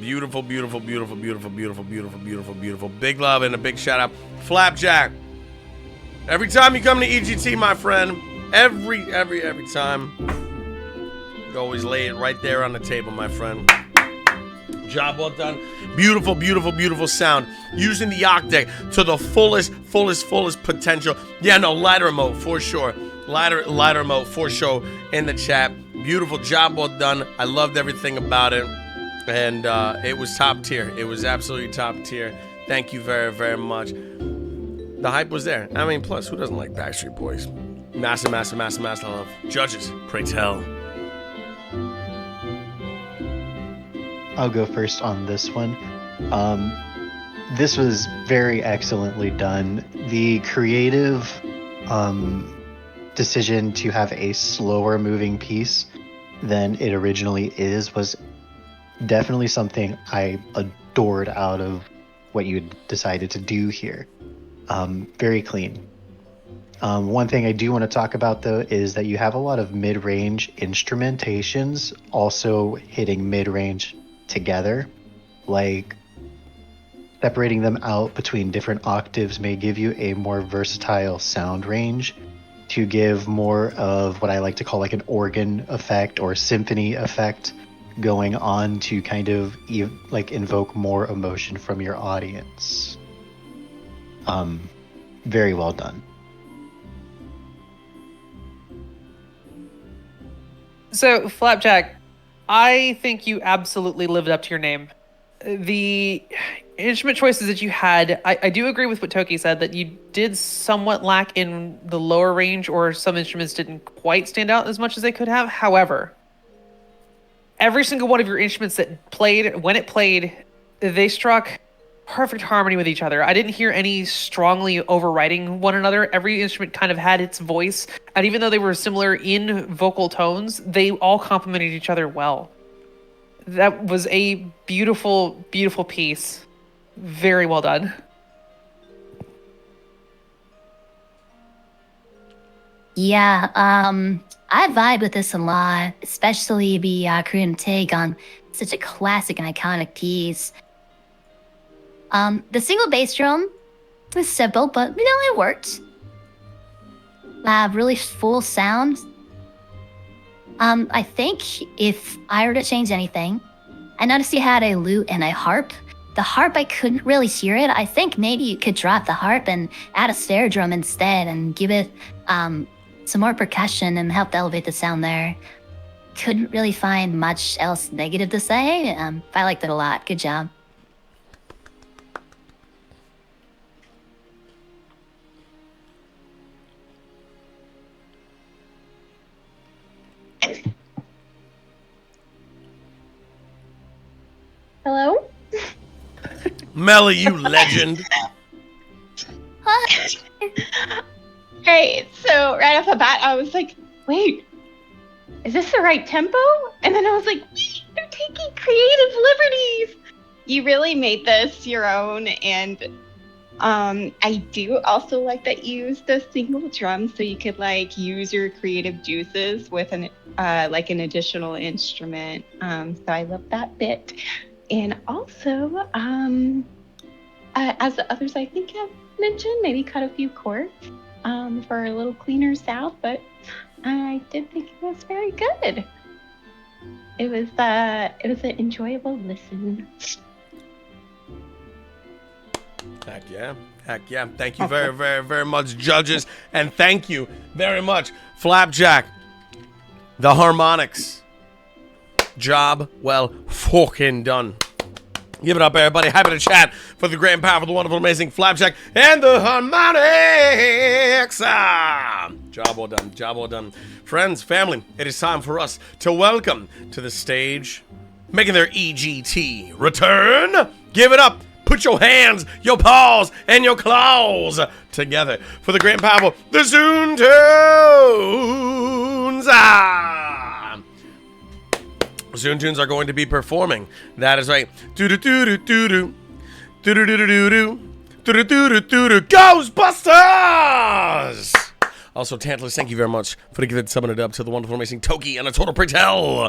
Beautiful, beautiful, beautiful, beautiful, beautiful, beautiful, beautiful, beautiful. Big love and a big shout out. Flapjack. Every time you come to EGT, my friend, every time, you always lay it right there on the table, my friend. Job well done. Beautiful, beautiful, beautiful sound. Using the octave to the fullest potential. Yeah, no, lighter mode for sure. Lighter mode for sure in the chat. Beautiful job well done. I loved everything about it. And it was top tier. It was absolutely top tier. Thank you very, very much. The hype was there. I mean, plus, who doesn't like Backstreet Boys? Massive love. Judges, pray tell. I'll go first on this one. This was very excellently done. The creative decision to have a slower moving piece than it originally was definitely something I adored out of what you decided to do here. Very clean. One thing I do want to talk about though is that you have a lot of mid-range instrumentations also hitting mid-range together. Like separating them out between different octaves may give you a more versatile sound range to give more of what I like to call like an organ effect or symphony effect going on to kind of like invoke more emotion from your audience. Very well done. So, Flapjack, I think you absolutely lived up to your name. The instrument choices that you had, I do agree with what Toki said, that you did somewhat lack in the lower range, or some instruments didn't quite stand out as much as they could have. However, every single one of your instruments that played, when it played, they struck perfect harmony with each other. I didn't hear any strongly overriding one another. Every instrument kind of had its voice, and even though they were similar in vocal tones, they all complemented each other well. That was a beautiful, beautiful piece. Very well done. Yeah, I vibe with this a lot, especially the Korean take on such a classic and iconic piece. The single bass drum was simple, but it worked. Really full sound. I think if I were to change anything, I noticed you had a lute and a harp. The harp, I couldn't really hear it. I think maybe you could drop the harp and add a snare drum instead and give it some more percussion and help elevate the sound there. Couldn't really find much else negative to say. I liked it a lot. Good job. Hello? Melly, you legend. Alright, so right off the bat, I was like, wait, is this the right tempo? And then I was like, wait, they're taking creative liberties. You really made this your own, and I do also like that you used the single drum so you could like use your creative juices with an additional instrument. So I love that bit. And also, as the others I think have mentioned, maybe cut a few chords for a little cleaner sound, but I did think it was very good. It was an enjoyable listen. Heck yeah. Thank you very, very, very much, judges. And thank you very much, Flapjack. The harmonics. Job well fucking done. Give it up, everybody. Hype in the chat for the great and powerful, the wonderful, amazing Flapjack and the harmonics. Job well done. Job well done. Friends, family, it is time for us to welcome to the stage, making their EGT return. Give it up. Put your hands, your paws, and your claws together for the great and powerful, the Zoon Tunes. Zoon Tunes are going to be performing. That is right. Do-do-do-do-do-do. Do-do-do-do-do-do. Do-do-do-do-do-do. Ghostbusters! Also, Tantalus, thank you very much for the gift summing it up to the wonderful, amazing Toki and a total pretell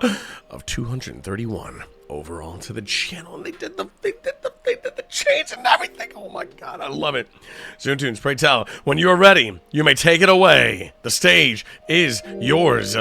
of 231. over onto the channel, and they did the change and everything. Oh my god, I love it. Zune Tunes, pray tell, when you are ready, you may take it away. The stage is yours.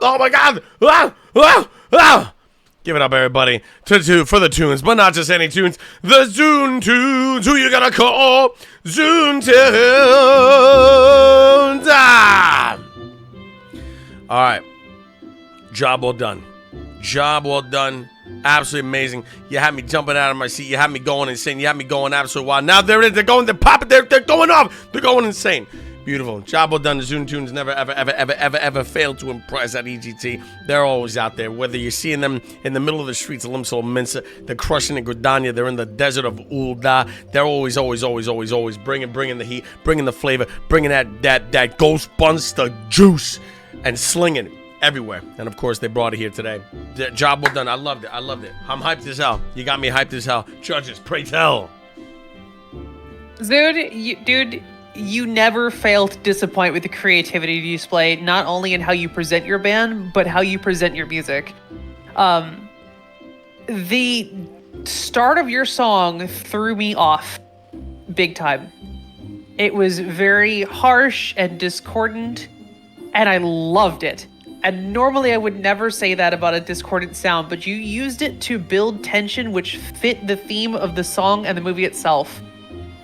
Oh my God! Give it up, everybody, for the tunes, but not just any tunes. The Zune Tunes. Who you gonna call? Zune Tunes. All right. Job well done. Job well done. Absolutely amazing. You had me jumping out of my seat. You had me going insane. You had me going absolutely wild. Now they're popping. They're going off. They're going insane. Beautiful. Job well done. The Zune Tunes never, ever failed to impress at EGT. They're always out there. Whether you're seeing them in the middle of the streets of Limsol, Minsa, they're crushing in Gridania, they're in the desert of Ulda. They're always bringing the heat, bringing the flavor, bringing that ghost bunster juice and slinging it everywhere. And of course, they brought it here today. Job well done. I loved it. I'm hyped as hell. You got me hyped as hell. Judges, pray tell. Dude, you never fail to disappoint with the creativity you display, not only in how you present your band, but how you present your music. The start of your song threw me off big time. It was very harsh and discordant, and I loved it. And normally I would never say that about a discordant sound, but you used it to build tension which fit the theme of the song and the movie itself.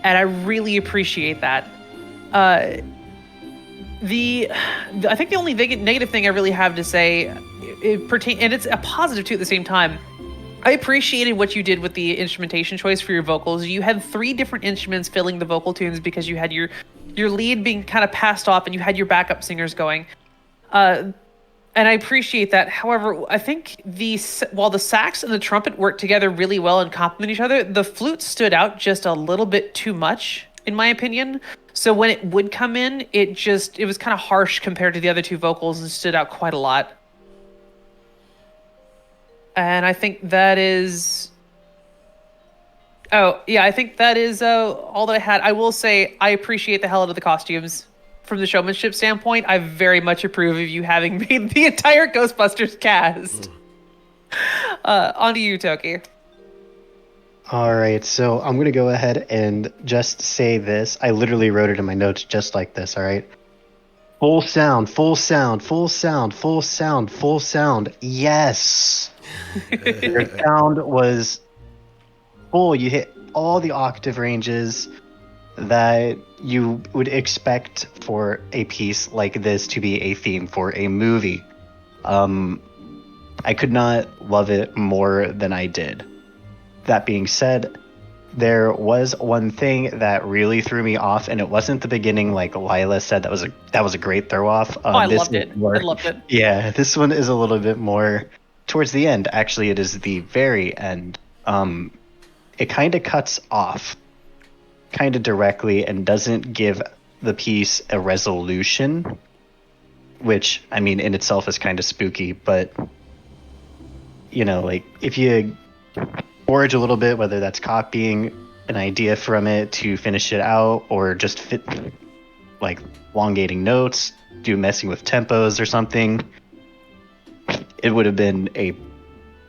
And I really appreciate that. I think the only negative thing I really have to say, and it's a positive too at the same time, I appreciated what you did with the instrumentation choice for your vocals. You had 3 different instruments filling the vocal tunes because you had your lead being kind of passed off and you had your backup singers going. And I appreciate that. However, I think while the sax and the trumpet work together really well and complement each other, the flute stood out just a little bit too much, in my opinion. So when it would come in, it was kind of harsh compared to the other 2 vocals and stood out quite a lot. And I think that is... Oh, yeah, I think that is all that I had. I will say I appreciate the hell out of the costumes. From the showmanship standpoint, I very much approve of you having made the entire Ghostbusters cast. On to you, Toki. All right, so I'm going to go ahead and just say this. I literally wrote it in my notes just like this, all right? Full sound, full sound, full sound, full sound, full sound. Yes! Your sound was full. You hit all the octave ranges that you would expect for a piece like this to be a theme for a movie. I could not love it more than I did. That being said, there was one thing that really threw me off, and it wasn't the beginning, like Lila said. That was a great throw off. I loved it. I loved it. Yeah, this one is a little bit more towards the end. Actually, it is the very end. It kind of cuts off kind of directly and doesn't give the piece a resolution, which, I mean, in itself is kind of spooky, but, you know, like, if you forage a little bit, whether that's copying an idea from it to finish it out, or just fit, like, elongating notes, messing with tempos or something, it would have been a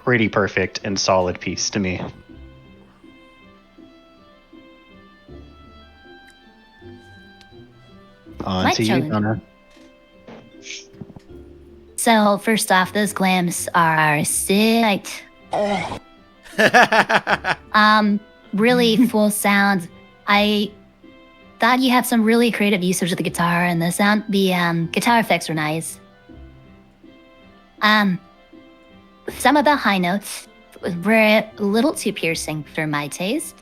pretty perfect and solid piece to me. On to you, Donna. So first off, those glams are sick. Really full sound. I thought you had some really creative usage of the guitar, and the guitar effects were nice. Some of the high notes were a little too piercing for my taste.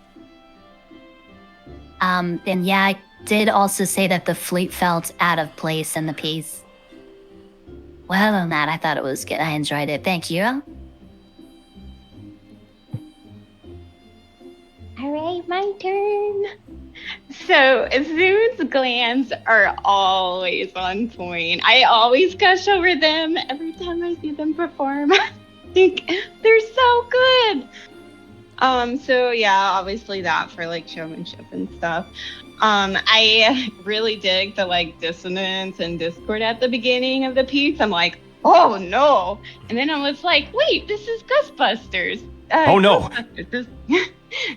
And yeah, I did also say that the flute felt out of place in the piece. Well, on that, I thought it was good. I enjoyed it. Thank you. All right, my turn. So Zune's glands are always on point. I always gush over them every time I see them perform. I think they're so good. So yeah, obviously that for like showmanship and stuff. I really dig the like dissonance and discord at the beginning of the piece. I'm like, oh no. And then I was like, wait, this is Ghostbusters. Oh no. Ghostbusters.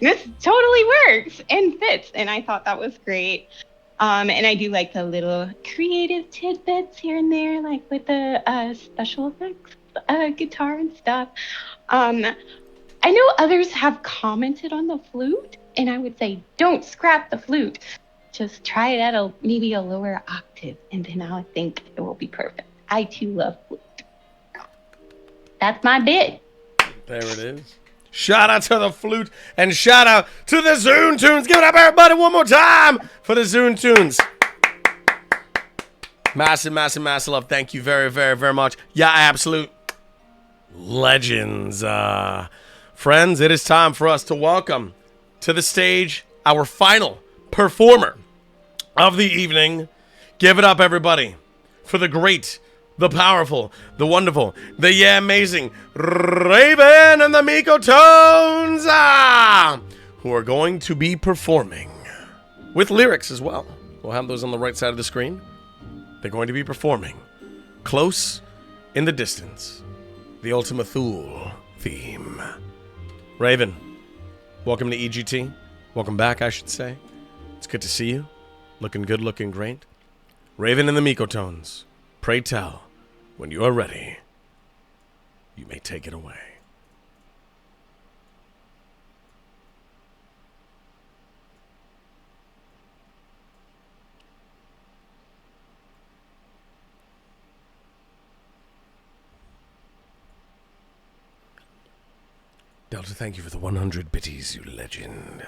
This totally works and fits. And I thought that was great. And I do like the little creative tidbits here and there, like with the special effects guitar and stuff. I know others have commented on the flute, and I would say, don't scrap the flute. Just try it at maybe a lower octave, and then I think it will be perfect. I too love flute. That's my bit. There it is. Shout out to the flute, and shout out to the Zune Tunes. Give it up, everybody, one more time for the Zune Tunes. Massive, massive, massive love. Thank you very, very, very much. Yeah, absolute legends. Friends, it is time for us to welcome to the stage our final performer of the evening. Give it up, everybody, for the great, the powerful, the wonderful, the amazing Raven and the Miko Tones, who are going to be performing with lyrics as well. We'll have those on the right side of the screen. They're going to be performing Close in the Distance, the Ultima Thule theme. Raven, welcome to EGT. Welcome back, I should say. It's good to see you. Looking good, looking great. Raven and the Miko Tones, pray tell, when you are ready, you may take it away. Delta, thank you for the 100 biddies, you legend.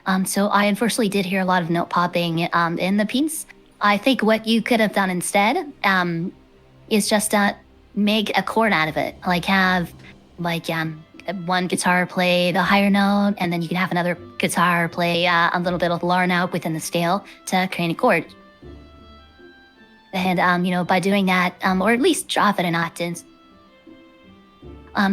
So I unfortunately did hear a lot of note popping in the piece. I think what you could have done instead is just make a chord out of it. Like have one guitar play the higher note, and then you can have another guitar play a little bit of the lower note within the scale to create a chord. And by doing that, or at least drop it an octave.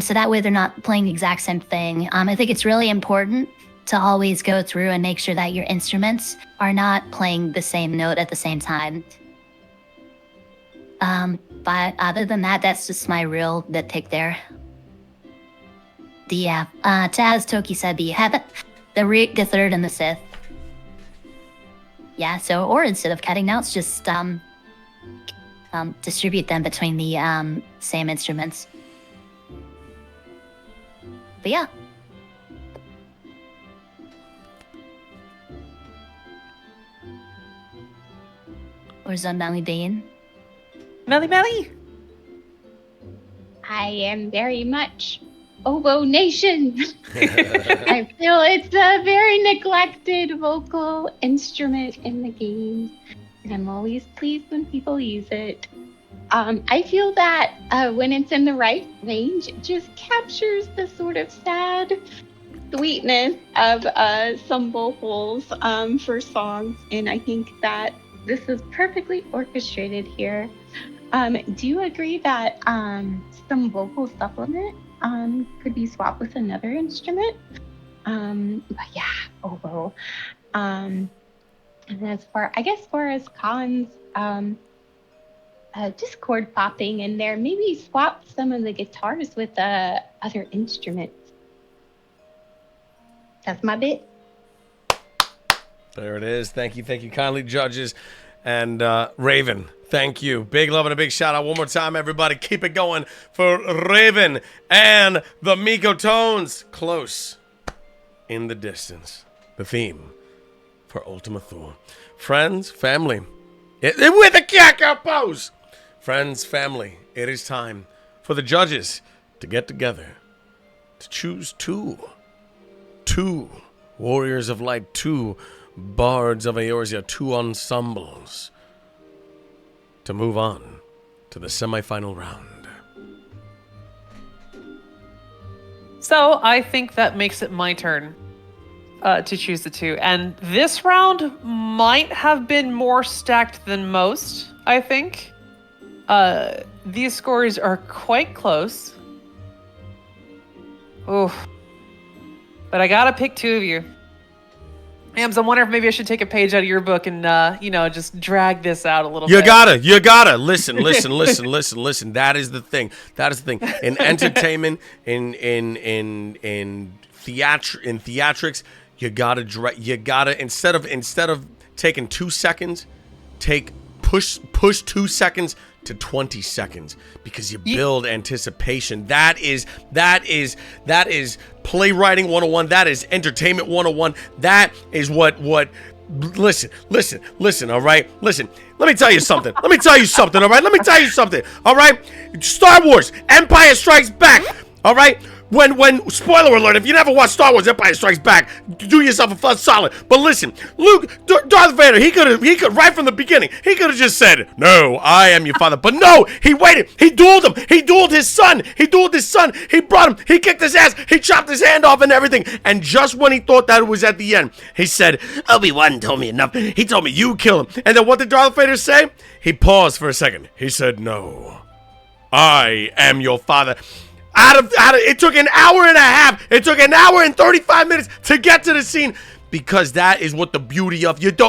So that way they're not playing the exact same thing. I think it's really important to always go through and make sure that your instruments are not playing the same note at the same time. But other than that, that's just my real nitpick there. As Toki said, you have the root, the third, and the fifth. Yeah, so, or instead of cutting notes, just distribute them between the same instruments. But yeah. Where's Melly Bean? Melly. I am very much Oboe Nation. I feel it's a very neglected vocal instrument in the game, and I'm always pleased when people use it. I feel that when it's in the right range, it just captures the sort of sad sweetness of some vocals for songs, and I think that this is perfectly orchestrated here. Do you agree that some vocal supplement could be swapped with another instrument? But yeah, oboe. And as far as cons, just chord popping in there. Maybe swap some of the guitars with other instruments. That's my bit. There it is. Thank you kindly, judges. And Raven, thank you. Big love and a big shout out one more time, everybody. Keep it going for Raven and the Miko Tones. Close in the distance. The theme for Ultima Thule. Friends, family. With a Kyaka pose. Friends, family. It is time for the judges to get together to choose two Warriors of Light, two Bards of Eorzea, two ensembles to move on to the semifinal round. So I think that makes it my turn to choose the two. And this round might have been more stacked than most, I think. These scores are quite close. Oof. But I gotta pick two of you. Ams, I'm wondering if maybe I should take a page out of your book and, just drag this out a little bit. You gotta. Listen. That is the thing. In entertainment, in theatrics, you gotta, instead of taking 2 seconds, push 2 seconds to 20 seconds, because you build anticipation. That is playwriting 101. That is entertainment 101. That is what listen, all right? Listen, let me tell you something, all right? All right? Star Wars, Empire Strikes Back, all right? When spoiler alert, if you never watched Star Wars Empire Strikes Back, do yourself a fun solid. But listen, Luke, Darth Vader, he could right from the beginning, he could have just said, "No, I am your father." But no, he waited. He dueled him. He dueled his son. He brought him. He kicked his ass. He chopped his hand off and everything. And just when he thought that it was at the end, he said, "Obi-Wan told me enough. He told me you kill him." And then what did Darth Vader say? He paused for a second. He said, "No, I am your father." It took an hour and a half. It took an hour and 35 minutes to get to the scene, because that is what the beauty of just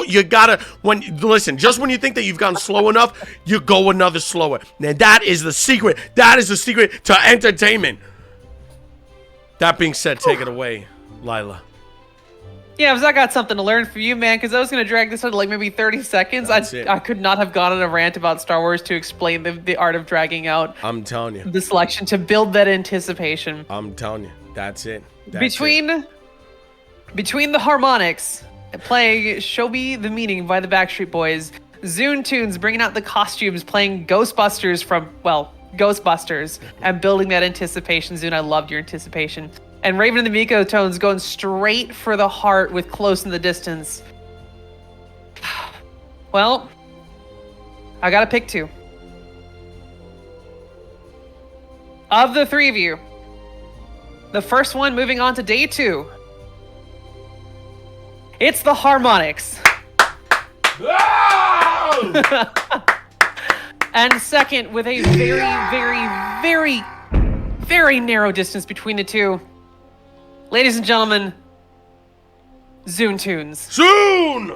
when you think that you've gone slow enough, you go another slower. And that is the secret. That is the secret to entertainment. That being said, take it away, Lila. Yeah, because I got something to learn from you, man, because I was going to drag this out to like maybe 30 seconds. I could not have gone on a rant about Star Wars to explain the art of dragging out. I'm telling you. The selection to build that anticipation. I'm telling you. That's it. Between the harmonics, playing Show Me the Meaning by the Backstreet Boys, Zune Tunes bringing out the costumes, playing Ghostbusters, and building that anticipation. Zune, I loved your anticipation. And Raven and the Miko tones going straight for the heart with Close in the Distance. Well, I gotta pick two. Of the three of you, the first one moving on to day 2. It's the Harmonics. And second, with a very, very, very, very narrow distance between the two, ladies and gentlemen, Zune Tunes. Soon!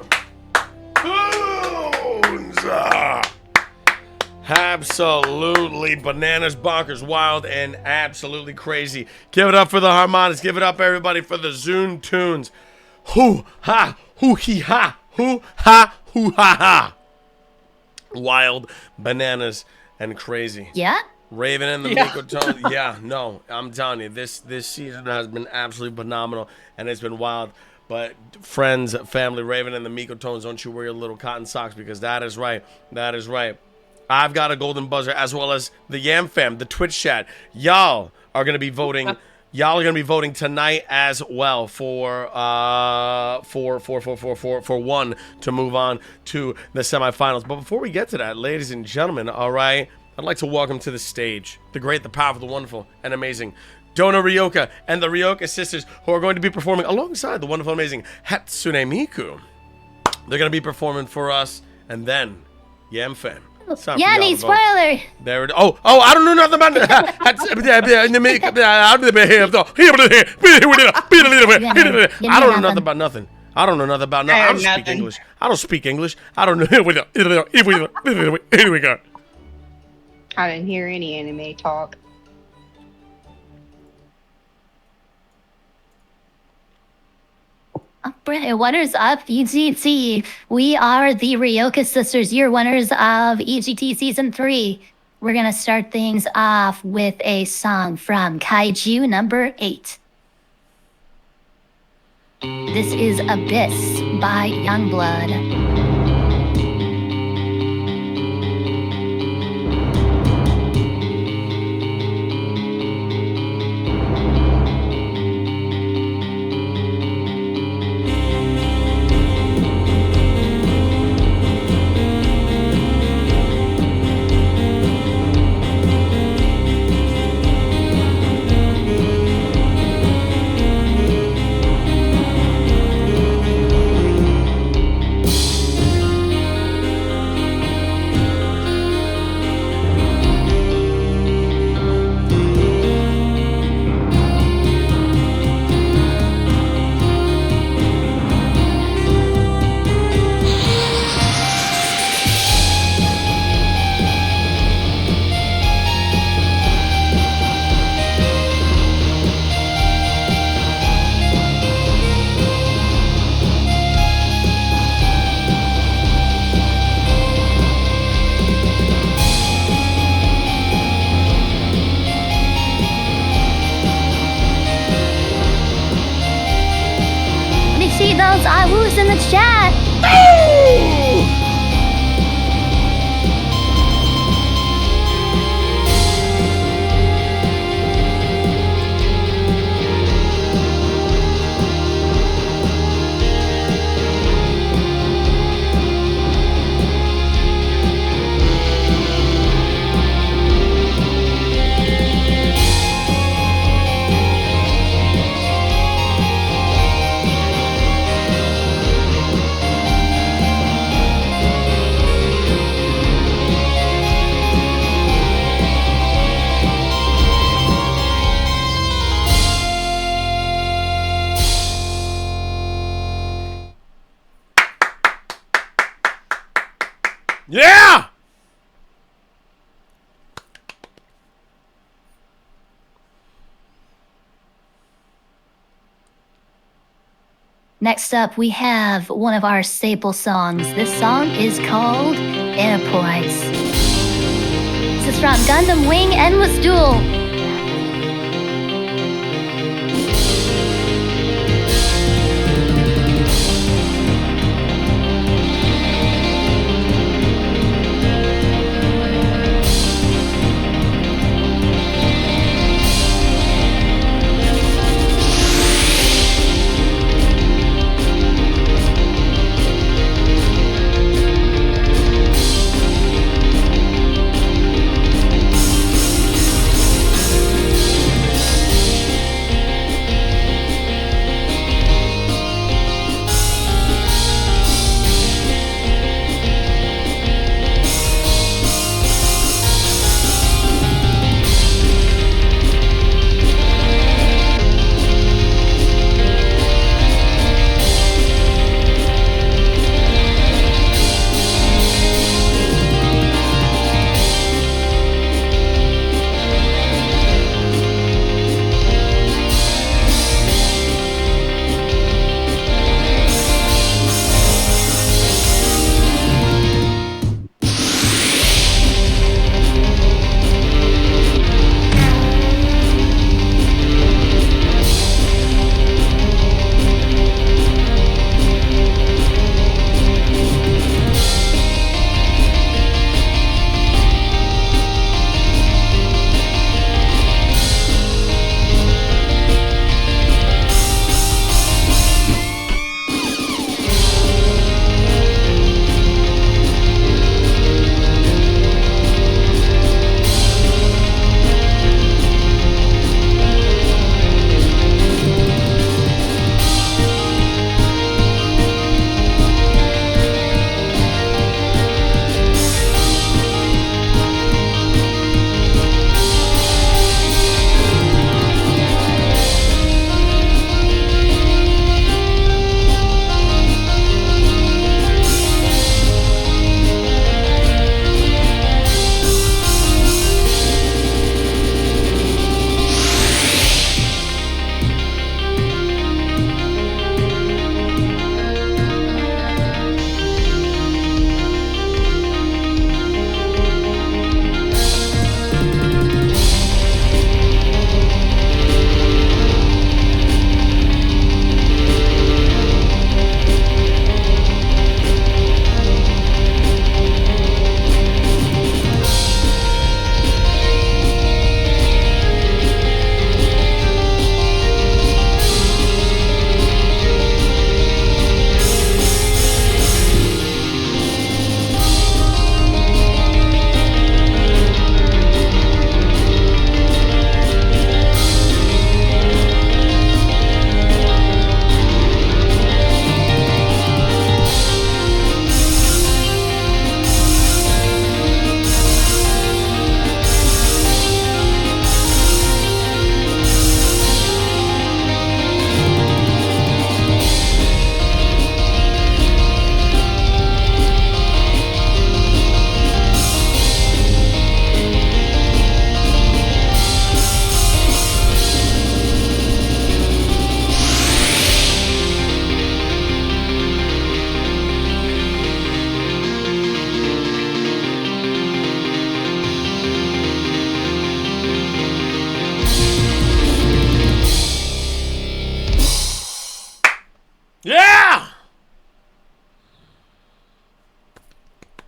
Absolutely bananas, bonkers, wild, and absolutely crazy. Give it up for the Harmonics. Give it up, everybody, for the Zune Tunes. Hoo ha, hoo hee ha, hoo ha, hoo ha ha. Wild, bananas, and crazy. Yeah? Raven and the Miko Tone. Yeah, no, I'm telling you, this season has been absolutely phenomenal, and it's been wild. But friends, family, Raven and the Miko Tones, don't you wear your little cotton socks, because that is right. That is right. I've got a golden buzzer, as well as the Yam Fam, the Twitch chat. Y'all are going to be voting. Y'all are going to be voting tonight as well for one to move on to the semifinals. But before we get to that, ladies and gentlemen, all right, I'd like to welcome to the stage the great, the powerful, the wonderful, and amazing Dona Ryoka and the Ryoka sisters, who are going to be performing alongside the wonderful, amazing Hatsune Miku. They're going to be performing for us, and then Yam Fam. Yanni, spoiler! There it. Oh, I don't know nothing about it. I don't know nothing about nothing. I don't know nothing about nothing. I don't speak English. I don't speak English. I don't know. Here we go. I didn't hear any anime talk. Alright, winners of EGT. We are the Ryoka sisters, your winners of EGT Season 3. We're gonna start things off with a song from Kaiju number 8. This is Abyss by Youngblood. IWOOs in the chat. Yeah! Next up, we have one of our staple songs. This song is called Enterprise. This is from Gundam Wing Endless Duel.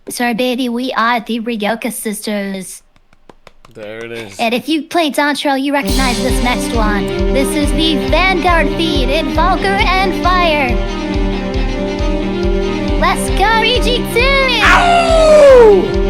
Sorry, baby, we are the Ryoka sisters. There it is. And if you play Dontrell, you recognize this next one. This is the Vanguard feed in Vulgar and Fire. Let's go, EG2! Ow!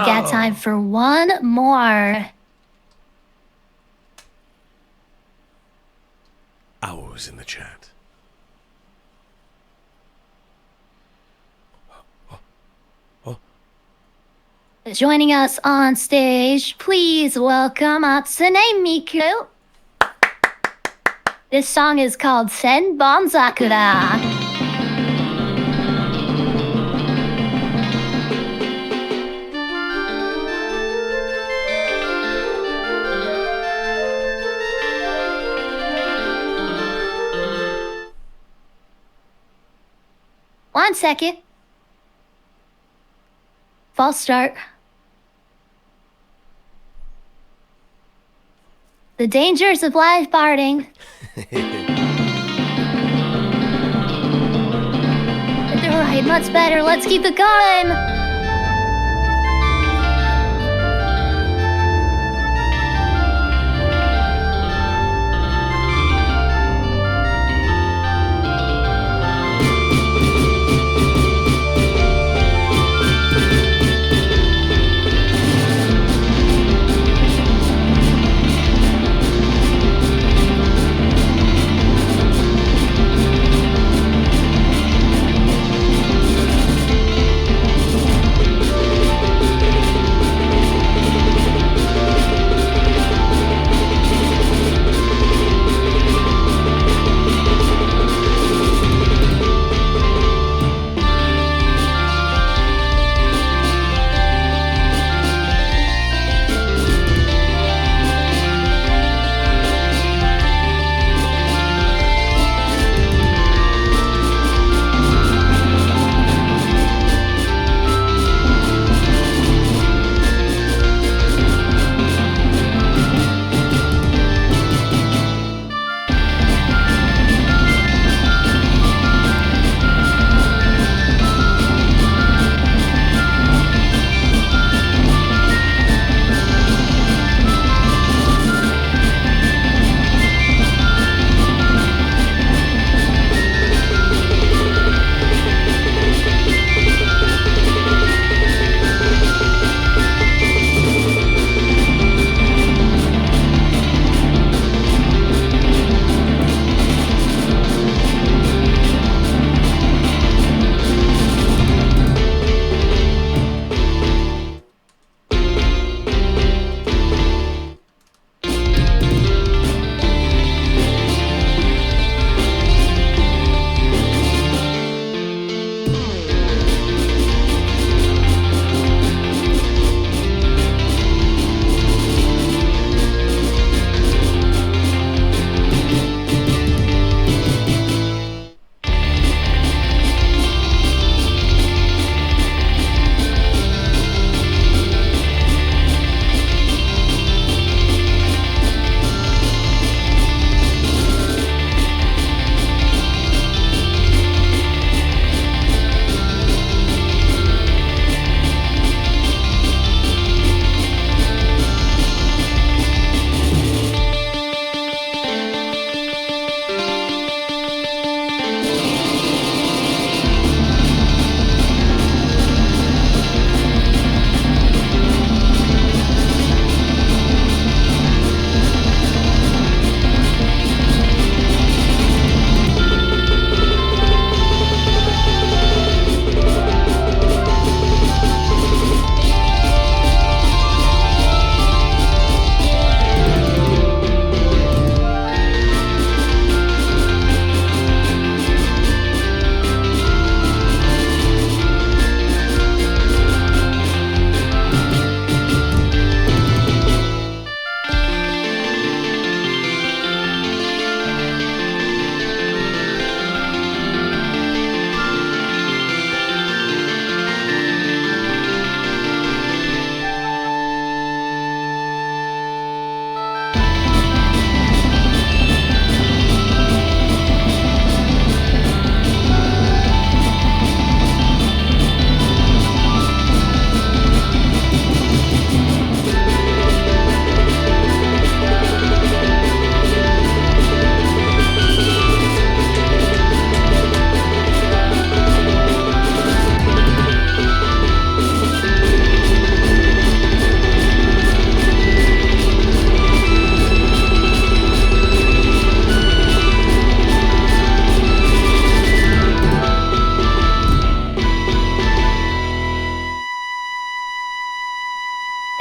got time for one more. Hours in the chat. Joining us on stage, please welcome Atsune Miku. This song is called Sen Bonzakura. One second. False start. The dangers of live barding. Alright, much better. Let's keep it going.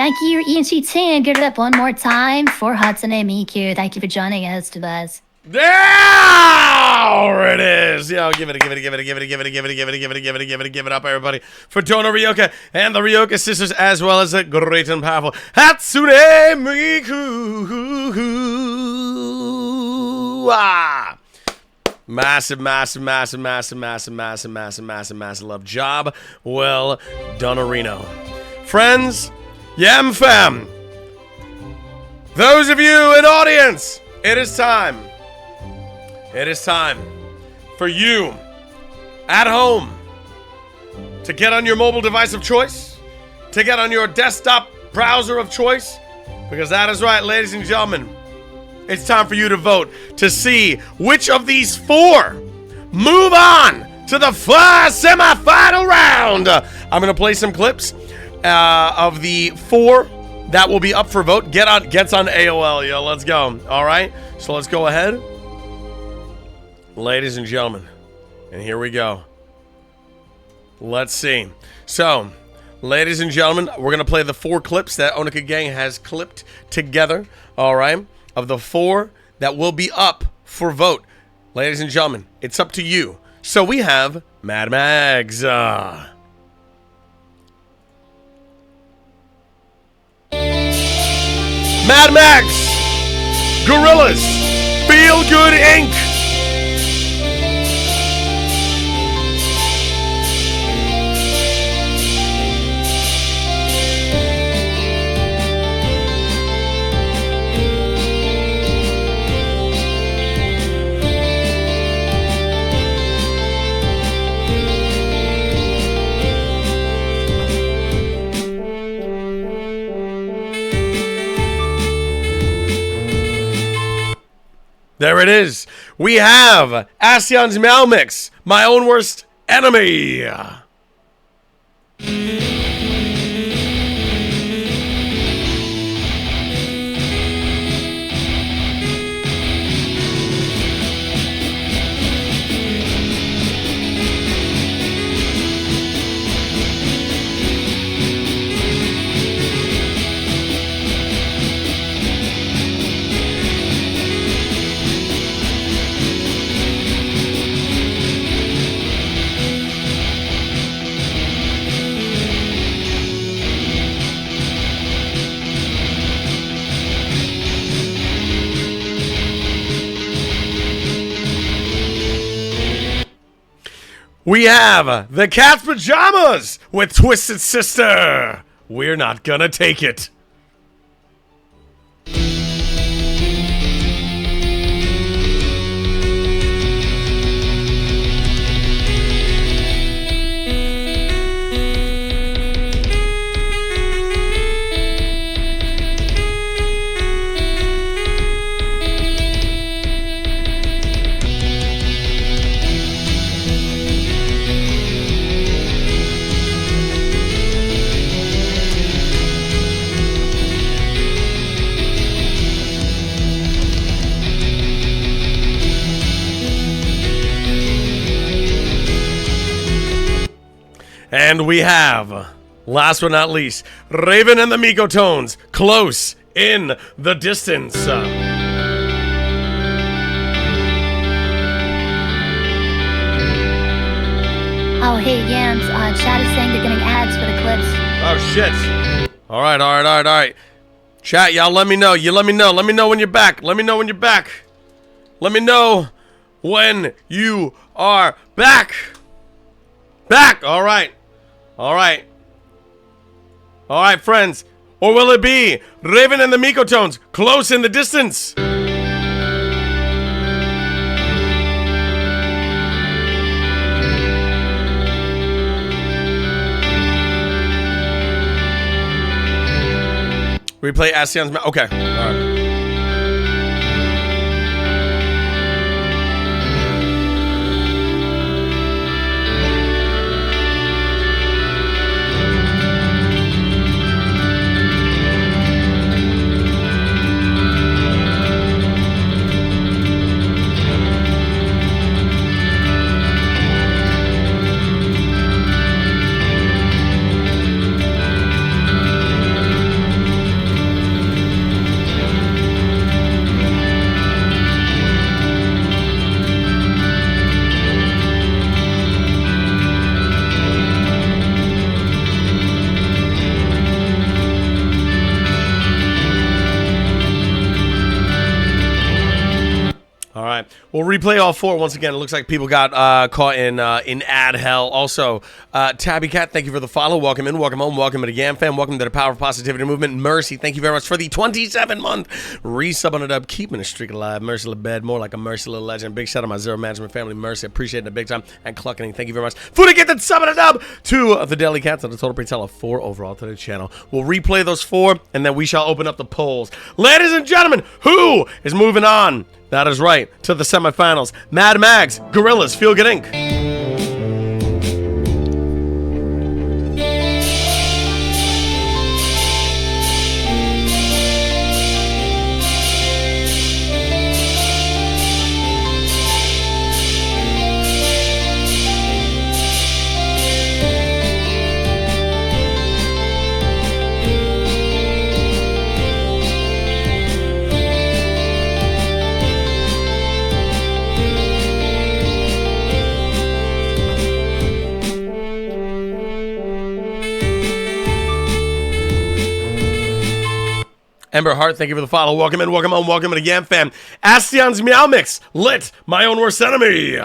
Thank you, ENT, and give it up one more time for Hudson and Miku. Thank you for joining us, Tavaz. There it is. Yo, give it up, everybody, for Dona Ryoka and the Ryoka sisters, as well as the great and powerful Hatsune Miku. Ah. Massive love. Job well done, Reno. Friends, Yam Fam, those of you in audience, it is time. It is time for you at home to get on your mobile device of choice, to get on your desktop browser of choice, because that is right, ladies and gentlemen. It's time for you to vote to see which of these four move on to the first semifinal round. I'm going to play some clips of the four that will be up for vote. Gets on AOL, yo. Let's go. All right. So let's go ahead. Ladies and gentlemen, and here we go. Let's see. So, ladies and gentlemen, we're going to play the four clips that Onika Gang has clipped together. All right. Of the four that will be up for vote. Ladies and gentlemen, it's up to you. So we have Mad Mags. Mad Max. Gorillas. Feel Good Inc. There it is. We have Asyan's Meow Mix, My Own Worst Enemy. We have the Cat's Pajamas with Twisted Sister. We're not gonna take it. And we have, last but not least, Raven and the Miko Tones, Close in the Distance. Oh, hey, Yams. Chat is saying they're getting ads for the clips. Oh, shit. All right. Chat, y'all let me know. Let me know when you're back. Let me know when you're back. Let me know when you are back. All right, friends. Or will it be Raven and the Miko Tones, Close in the Distance? Replay Asyan's... Okay, all right. We'll replay all 4 once again. It looks like people got caught in ad hell. Also, Tabby Cat, thank you for the follow. Welcome in, welcome home, welcome to the YAM fam, welcome to the Power of Positivity Movement. Mercy, thank you very much for the 27-month resub on it up, keeping the streak alive. Mercy LeBed, more like a Mercy little legend. Big shout out to my Zero Management family, Mercy. Appreciate it big time. And Cluckening, thank you very much for the gifted sub on it up to the Deli Cats and the total pre-tell of 4 overall to the channel. We'll replay those 4, and then we shall open up the polls. Ladies and gentlemen, who is moving on? That is right, to the semifinals. Mad Mags, Gorillas, Feel Good Inc. Ember Hart, thank you for the follow. Welcome in, welcome home, welcome to the YAM fam. Astion's Meow Mix, lit, my own worst enemy.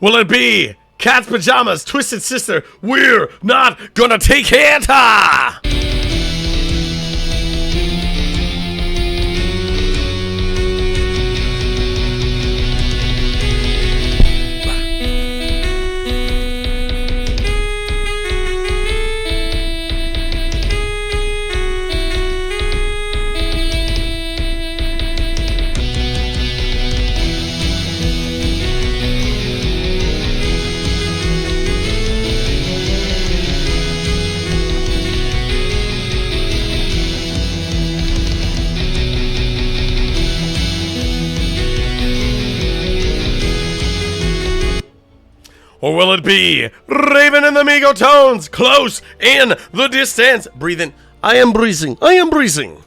Will it be Cat's Pajamas, Twisted Sister, We're Not Gonna Take It? Or will it be Raven and the Migo Tones, close in the distance? Breathing. I am breathing. I am breathing.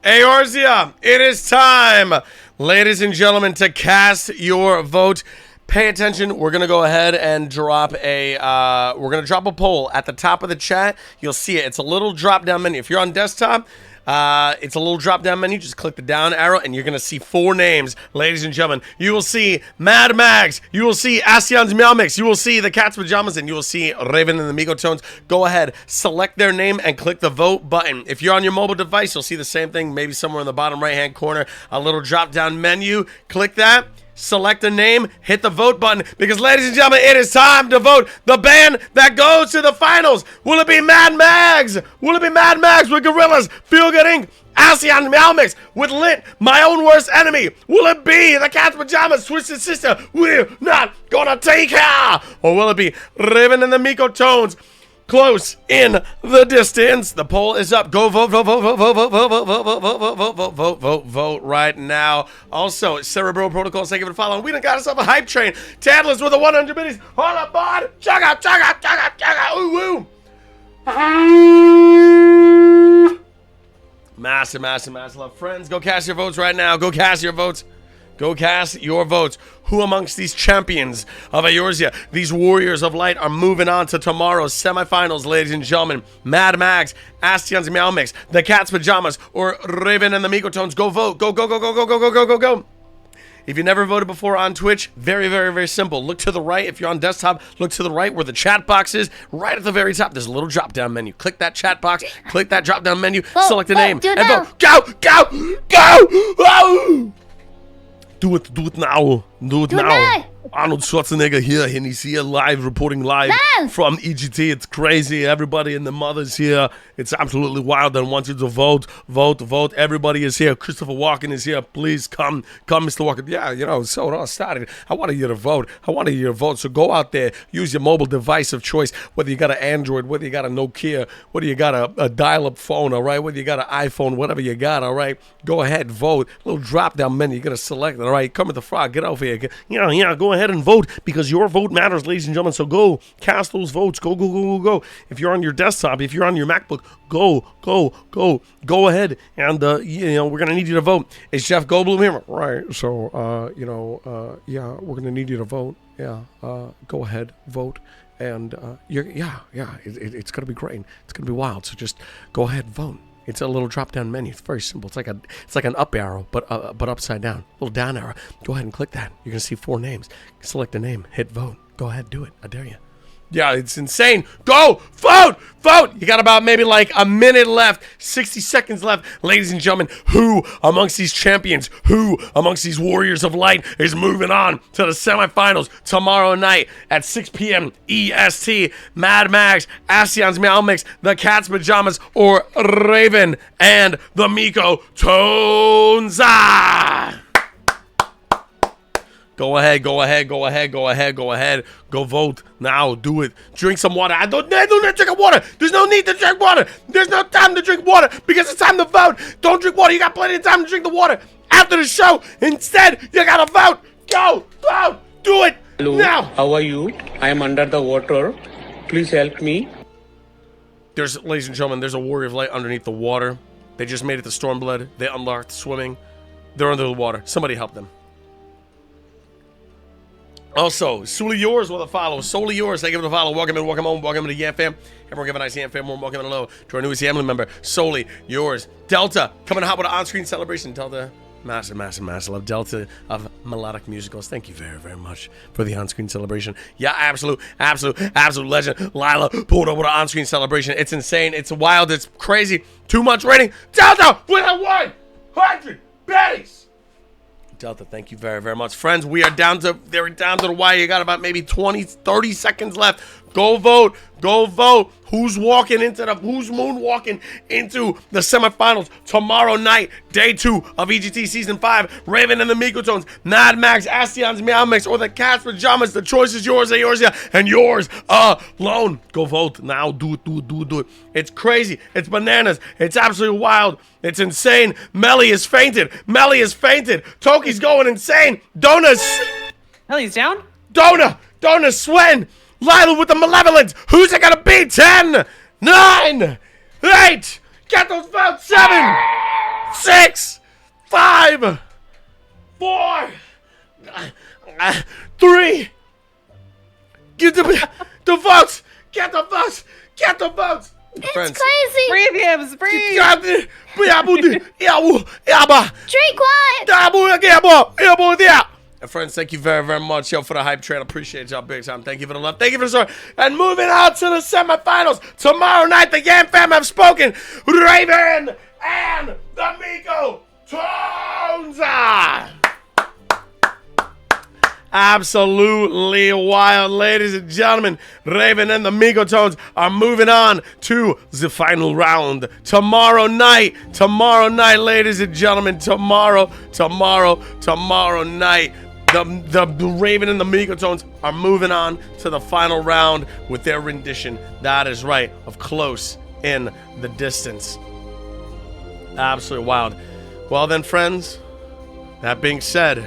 Eorzea, it is time, ladies and gentlemen, to cast your vote. Pay attention. We're gonna go ahead and drop a poll at the top of the chat. You'll see it. It's a little drop down menu. If you're on desktop, it's a little drop down menu. Just click the down arrow and you're gonna see 4 names, ladies and gentlemen. You will see Mad Mags, you will see Astion's Meow Mix, you will see the Cat's Pajamas, and you will see Raven and the Migo Tones. Go ahead, select their name and click the vote button. If you're on your mobile device, you'll see the same thing, maybe somewhere in the bottom right hand corner, a little drop down menu. Click that. Select a name, hit the vote button, because ladies and gentlemen, it is time to vote the band that goes to the finals. Will it be Mad Mags? Will it be Mad Mags with Gorillas, Feel Good Inc., Ascian Meow Mix with Lit, My Own Worst Enemy? Will it be the Cat's Pajamas, Twisted Sister, We're Not Gonna Take Her? Or will it be Raven and the Migo Tones, close in the distance. The poll is up. Go vote, vote, vote, vote, vote, vote, vote, vote, vote, vote, vote, vote, vote, vote, vote, vote right now. Also, Cerebral Protocols, thank you for following. We done got ourselves a hype train. Tadless with the 100 biddies. Hold up, bud. Chug out, chug out, chug out, chug out. Ooh, woo. Massive, massive, massive love. Friends, go cast your votes right now. Go cast your votes. Go cast your votes. Who amongst these champions of Eorzea, these warriors of light, are moving on to tomorrow's semifinals, ladies and gentlemen? Mad Max, Astion's Meow Mix, The Cat's Pajamas, or Raven and the Mikotones? Go vote. Go, go, go, go, go, go, go, go, go, go. If you never voted before on Twitch, very, very, very simple. Look to the right. If you're on desktop, look to the right where the chat box is. Right at the very top, there's a little drop-down menu. Click that chat box. Click that drop-down menu. Select a name. And vote. Go, go, go. Oh! Do it now. Do it now. Arnold Schwarzenegger here, and he's here live, reporting live from EGT. It's crazy. Everybody and the mothers here. It's absolutely wild. I want you to vote, vote, vote. Everybody is here. Christopher Walken is here. Please come, Mr. Walken. Yeah, you know, so it all started. I wanted you to vote. So go out there, use your mobile device of choice, whether you got an Android, whether you got a Nokia, whether you got a dial-up phone, all right, whether you got an iPhone, whatever you got, all right. Go ahead, vote. Little drop-down menu. You got to select it, all right. Come with the frog. Get over here. Yeah, go ahead and vote, because your vote matters, ladies and gentlemen. So go cast those votes. Go, go, go, go, go. If you're on your desktop, if you're on your MacBook, go ahead, and we're gonna need you to vote. Is Jeff Goldblum here? Right. So yeah, we're gonna need you to vote. Yeah. Go ahead, vote, and it's gonna be great. It's gonna be wild. So just go ahead, vote. It's a little drop-down menu. It's very simple. It's like an up arrow, but upside down. A little down arrow. Go ahead and click that. You're gonna see 4 names. Select a name. Hit vote. Go ahead, do it. I dare you. Yeah, it's insane. Go vote. You got about maybe like a minute left, 60 seconds left, ladies and gentlemen. Who amongst these champions, who amongst these warriors of light is moving on to the semifinals tomorrow night at 6 p.m. EST? Mad Max, Astion's Meow Mix, The Cat's Pajamas, or Raven and the Miko Tones? Go ahead. Go vote now. Do it. Drink some water. I don't need to drink water. There's no need to drink water. There's no time to drink water because it's time to vote. Don't drink water. You got plenty of time to drink the water after the show. Instead, you gotta vote. Go vote. Do it. Hello, now. How are you? I am under the water. Please help me. Ladies and gentlemen, there's a warrior of light underneath the water. They just made it to Stormblood. They unlocked swimming. They're under the water. Somebody help them. Also, Solely Yours with a follow. Solely Yours, thank you for the follow. Welcome in, welcome home, welcome to Yam Fam. Everyone give a nice Yam Fam warm welcome and hello to our newest Yamly member, Solely Yours. Delta, coming hot with an on-screen celebration. Delta, massive love. Delta of Melodic Musicals. Thank you very, very much for the on-screen celebration. Yeah, absolute legend. Lila pulled up with an on-screen celebration. It's insane, it's wild, it's crazy. Too much rating. Delta with a 100 biddies. Delta, thank you very, very much. Friends, they're down to the wire. You got about maybe 20, 30 seconds left. Go vote. Who's moonwalking into the semifinals tomorrow night, day 2 of EGT Season 5. Raven and the Mikotones, Mad Max, Astion's Meow Mix, or the Cat's Pajamas. The choice is yours, Eorzea, and yours alone. Go vote now. Do it. It's crazy. It's bananas. It's absolutely wild. It's insane. Melly has fainted. Toki's going insane. Melly's down? Dona, Swen. Lila with the malevolence. Who's it gonna be? 10, 9, 8. Get those votes. 7, 6, 5, 4, 3. Get the votes. Get the votes. It's Friends. crazy. Breathe, Yams, breathe. Drink wine. And friends, thank you very, very much, for the hype train. I appreciate y'all big time. Thank you for the love. Thank you for the support. And moving on to the semifinals. Tomorrow night, the Yam Fam have spoken. Raven and the Miko Tones. Absolutely wild, ladies and gentlemen. Raven and the Mikotones are moving on to the final round tomorrow night, ladies and gentlemen. Tomorrow night. The Raven and the Megatonnes are moving on to the final round with their rendition. That is right, of Close in the Distance. Absolutely wild. Well then, friends, that being said,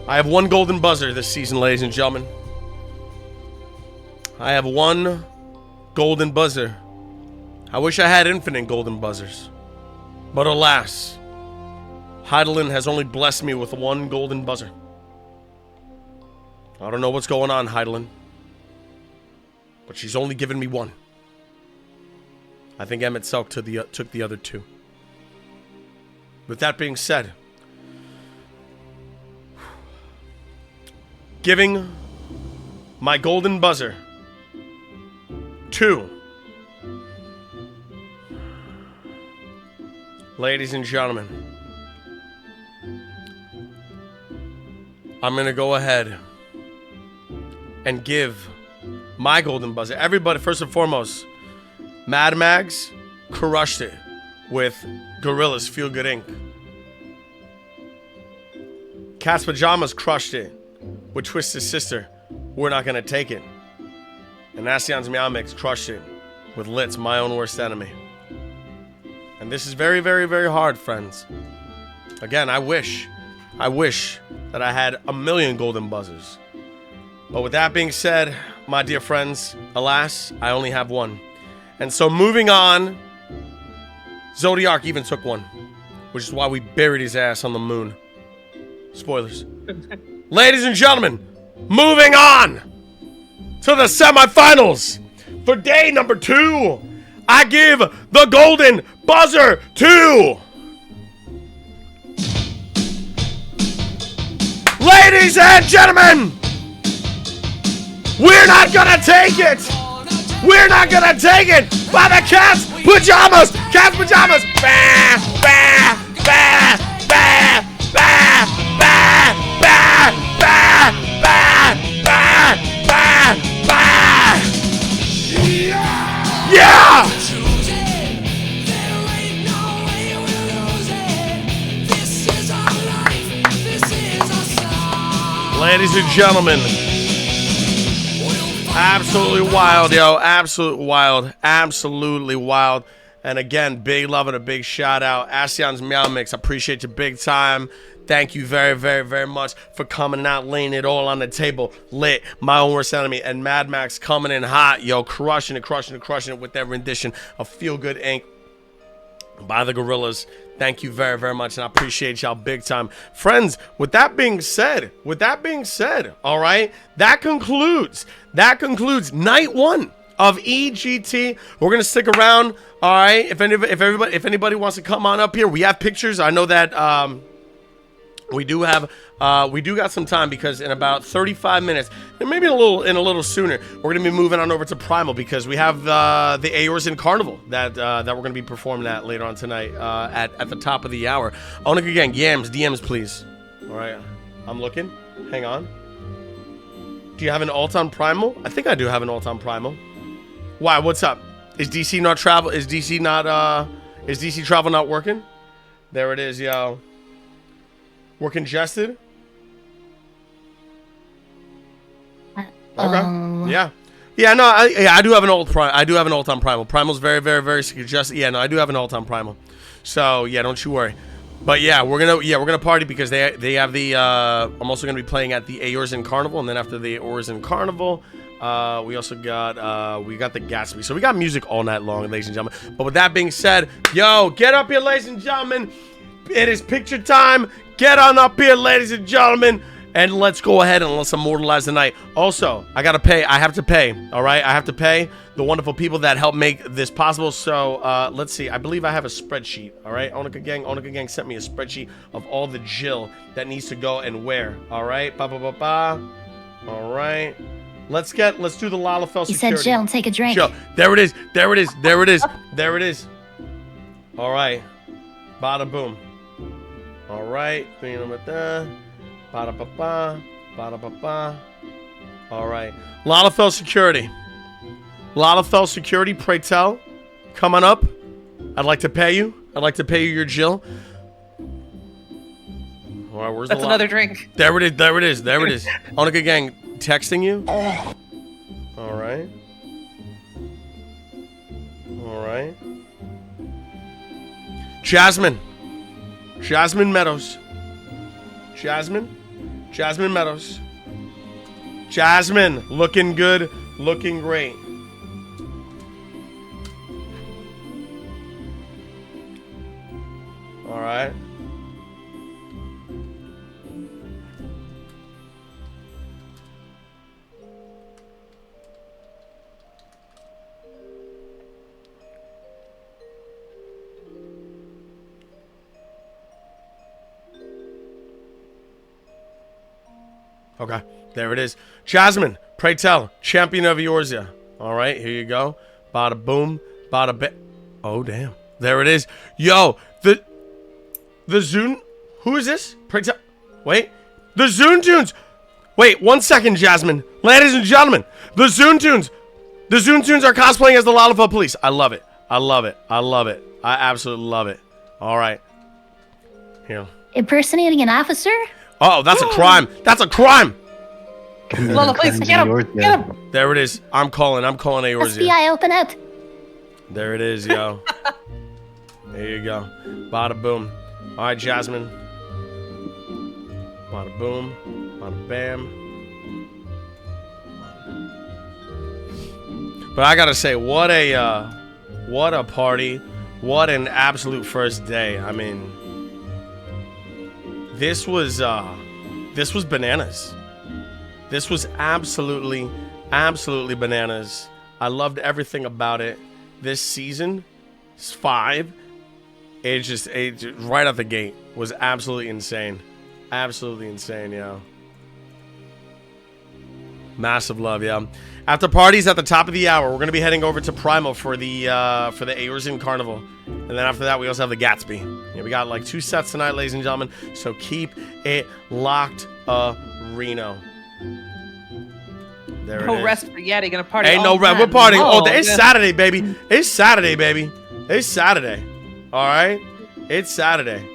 I have one golden buzzer this season, ladies and gentlemen. I have one golden buzzer. I wish I had infinite golden buzzers. But alas, Heidelin has only blessed me with one golden buzzer. I don't know what's going on, Heidelin, but she's only given me one. I think Emmett Selk took the other two. With that being said, giving my golden buzzer to, ladies and gentlemen, I'm going to go ahead and give my golden buzzer. Everybody, first and foremost, Mad Mags crushed it with Gorillaz Feel Good Inc. Cat's Pajamas crushed it with Twisted Sister, We're Not Gonna Take It. And Asyan's Meow Mix crushed it with Lit's My Own Worst Enemy. And this is very, very, very hard, friends. Again, I wish that I had a million golden buzzers. But with that being said, my dear friends, alas, I only have one. And so moving on, Zodiac even took one, which is why we buried his ass on the moon. Spoilers. Ladies and gentlemen, moving on to the semifinals. For day number 2, I give the golden buzzer to... Ladies and gentlemen, we're not gonna take it. We're not gonna take it by the Cat's Pajamas. Cat's Pajamas. Bah, bah, bah, bah, bah, bah, bah, bah, bah, bah, bah, bah. Yeah! Ladies and gentlemen, absolutely wild, yo. Absolutely wild. Absolutely wild. And again, big love and a big shout out. Asyan's Meow Mix, I appreciate you big time. Thank you very, very, very much for coming out, laying it all on the table. Lit, My Own Worst Enemy, and Mad Max coming in hot, yo. Crushing it with their rendition of Feel Good Inc. by the Gorillaz. Thank you very, very much, and I appreciate y'all big time. Friends, with that being said, all right, that concludes night 1 of EGT. We're gonna stick around, all right. If anybody wants to come on up here, we have pictures. I know that we do got some time, because in about 35 minutes, and maybe a little sooner, we're gonna be moving on over to Primal, because we have the Eorzea Carnival that we're gonna be performing at later on tonight at the top of the hour. Onika Gang, Yams, DMs please. All right, I'm looking. Hang on. Do you have an alt on Primal? I think I do have an alt on Primal. Why? What's up? Is DC not travel? Is DC travel not working? There it is, yo. We're congested. Okay. Yeah. No. I do have an alt. I do have an alt on Primal. Primal's very, very, very congested. Yeah. No, I do have an alt on Primal. So yeah, don't you worry. But yeah, we're gonna party, because they have the. I'm also gonna be playing at the Eorzea Carnival, and then after the Eorzea Carnival, we also got the Gatsby. So we got music all night long, ladies and gentlemen. But with that being said, yo, get up here, ladies and gentlemen. It is picture time. Get on up here, ladies and gentlemen, and let's go ahead and let's immortalize the night. Also, I have to pay, all right? I have to pay the wonderful people that help make this possible. So, let's see. I believe I have a spreadsheet, all right? Onika Gang sent me a spreadsheet of all the Jill that needs to go and where, all right? All right. Let's do the Lalafell security. You said Jill, take a drink. Jill. There it is. All right. Bada boom. All right, bada ba. All right, Lalafell security, pray tell, come on up. I'd like to pay you your Jill. All right, where's That's the another drink. There it is. There it is. There it is. Onika Gang texting you. All right. All right. Jasmine. Jasmine Meadows. Jasmine. Jasmine Meadows. Jasmine, looking good, looking great. All right. Okay, there it is. Jasmine, pray tell, champion of Eorzea. All right, here you go. Bada boom, bada bing. Oh, damn. There it is. Yo, the Zune. Who is this? Pray tell. Wait. The Zune Tunes. Wait, 1 second, Jasmine. Ladies and gentlemen, the Zune Tunes. The Zune Tunes are cosplaying as the Lollipop Police. I love it. I love it. I love it. I absolutely love it. All right. Here. Impersonating an officer? Oh, that's a crime. That's a crime. Lola, please get him. Get him. There it is. I'm calling Eorzea. FBI, open up. There it is, yo. There you go. Bada boom. All right, Jasmine. Bada boom. Bada bam. But I gotta say, what a party. What an absolute first day. I mean, this was bananas. This was absolutely bananas. I loved everything about it. This season, 5, it just right out the gate was absolutely insane. Absolutely insane, yo. Massive love, yeah. After parties at the top of the hour, we're gonna be heading over to Primal for the Eorzea Carnival, and then after that, we also have the Gatsby. Yeah, we got like 2 sets tonight, ladies and gentlemen. So keep it locked, Reno. There it No is. rest for Yeti. Gonna party. Ain't all no rest. time. We're partying all day. It's yeah. Saturday, baby. It's Saturday, baby. It's Saturday. All right. It's Saturday.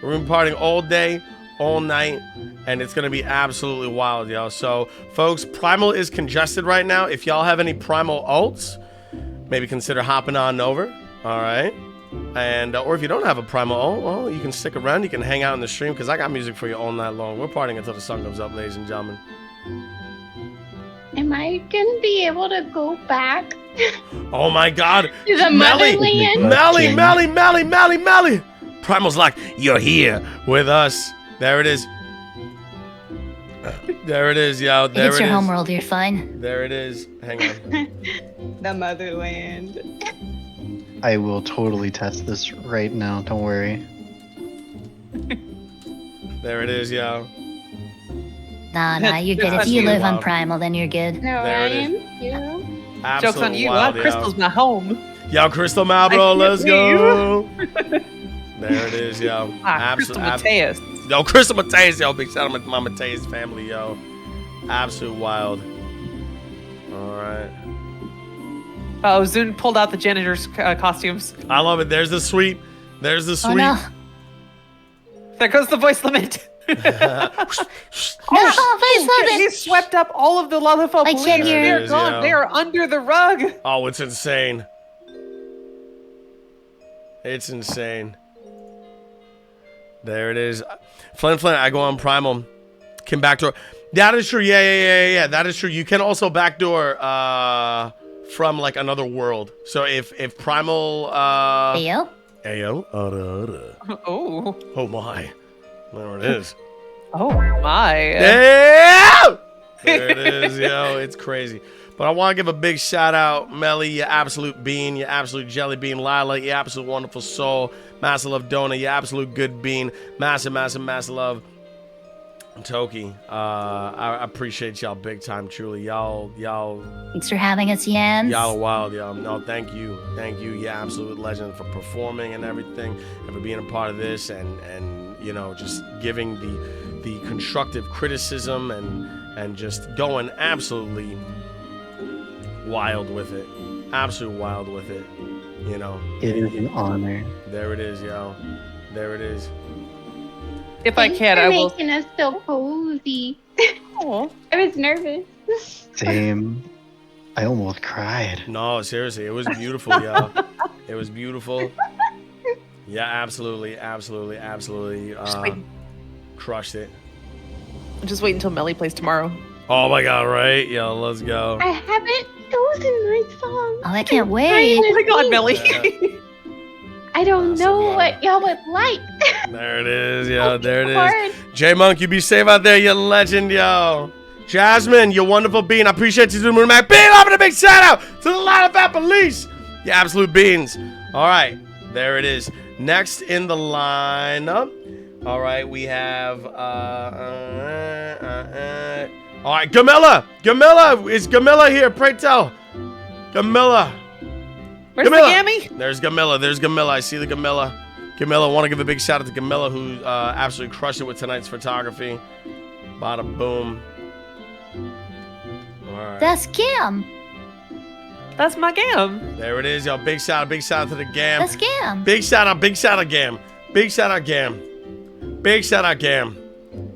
We're gonna be partying all day, all night, and it's gonna be absolutely wild, y'all. So, folks, Primal is congested right now. If y'all have any Primal alts, maybe consider hopping on over. All right. And or if you don't have a Primal alt, well, you can stick around. You can hang out in the stream because I got music for you all night long. We're partying until the sun comes up, ladies and gentlemen. Am I gonna be able to go back Oh my God. to the Melly. motherland? Melly. Primal's like, you're here with us. There it is. There it is, yo. There It's it your is. homeworld, you're fine. There it is. Hang on. The motherland. I will totally test this right now. Don't worry. There it is, yo. Nah, you're good. If That's you you, live on wild. Primal, then you're good. No, There I it is. am you. Joke's Absolute on you. wild, Huh? Crystal's my home. Yo, Crystal Malbro, I let's can't go. There it is, yo. Crystal Mateus. Yo, Crystal Mateus, yo. Big shout out to my Mateus family, yo. Absolute wild. All right. Oh, Zune pulled out the janitor's costumes. I love it. There's the sweep. There's the Oh sweep. no. There goes the voice limit. No, please love He it. swept up all of the Lollipop I police. can't hear. They're There it is, gone. yo. They are under the rug. Oh, it's insane. It's insane. There it is. Flint, I go on Primal. Can backdoor. That is true. Yeah. That is true. You can also backdoor from like another world. So if Primal Theo? Ayo. Oh. Oh my. There it is. Oh my. Yeah! There it is, yo. It's crazy. But I want to give a big shout out, Melly, you absolute bean, you absolute jelly bean, Lila, you absolute wonderful soul, massive love, Dona, you absolute good bean, massive love, Toki. I appreciate y'all big time, truly. Y'all, Thanks for having us, Yams. y'all are wild, y'all. No, thank you, you absolute legend for performing and everything, and for being a part of this, and you know, just giving the constructive criticism and just going absolutely wild with it. Absolute wild with it. You know. It is an honor. There it is, yo. There it is. If I Thanks can, for I will. making us so cozy. Aw. I was nervous. Same. I almost cried. No, seriously, it was beautiful, yo. It was beautiful. Yeah, absolutely. wait. Crushed it. Just wait until Melly plays tomorrow. Oh my god, right? Yo, let's go. I haven't chosen my song. Oh, I can't wait. Oh my god, Melly. I don't Awesome, know wow. what y'all would like. There it is, yo. Oh, There it Lord. is. J-Monk, you be safe out there, you legend, yo. Jasmine, you wonderful bean. I appreciate you doing my big love and a big shout out to the line of police. You absolute beans. All right, there it is. Next in the lineup. All right, we have all right, Gamilla. Is Gamilla here? Pray tell. Gamilla. Where's the Gamilla. Gammy? There's Gamilla. I see the Gamilla. Gamilla, want to give a big shout out to Gamilla, who absolutely crushed it with tonight's photography. Bada boom. All right. That's Gam. That's my Gam. There it is, yo. Big shout out to the Gam. That's Gam. Big shout out, Gam. Big shout out, Gam.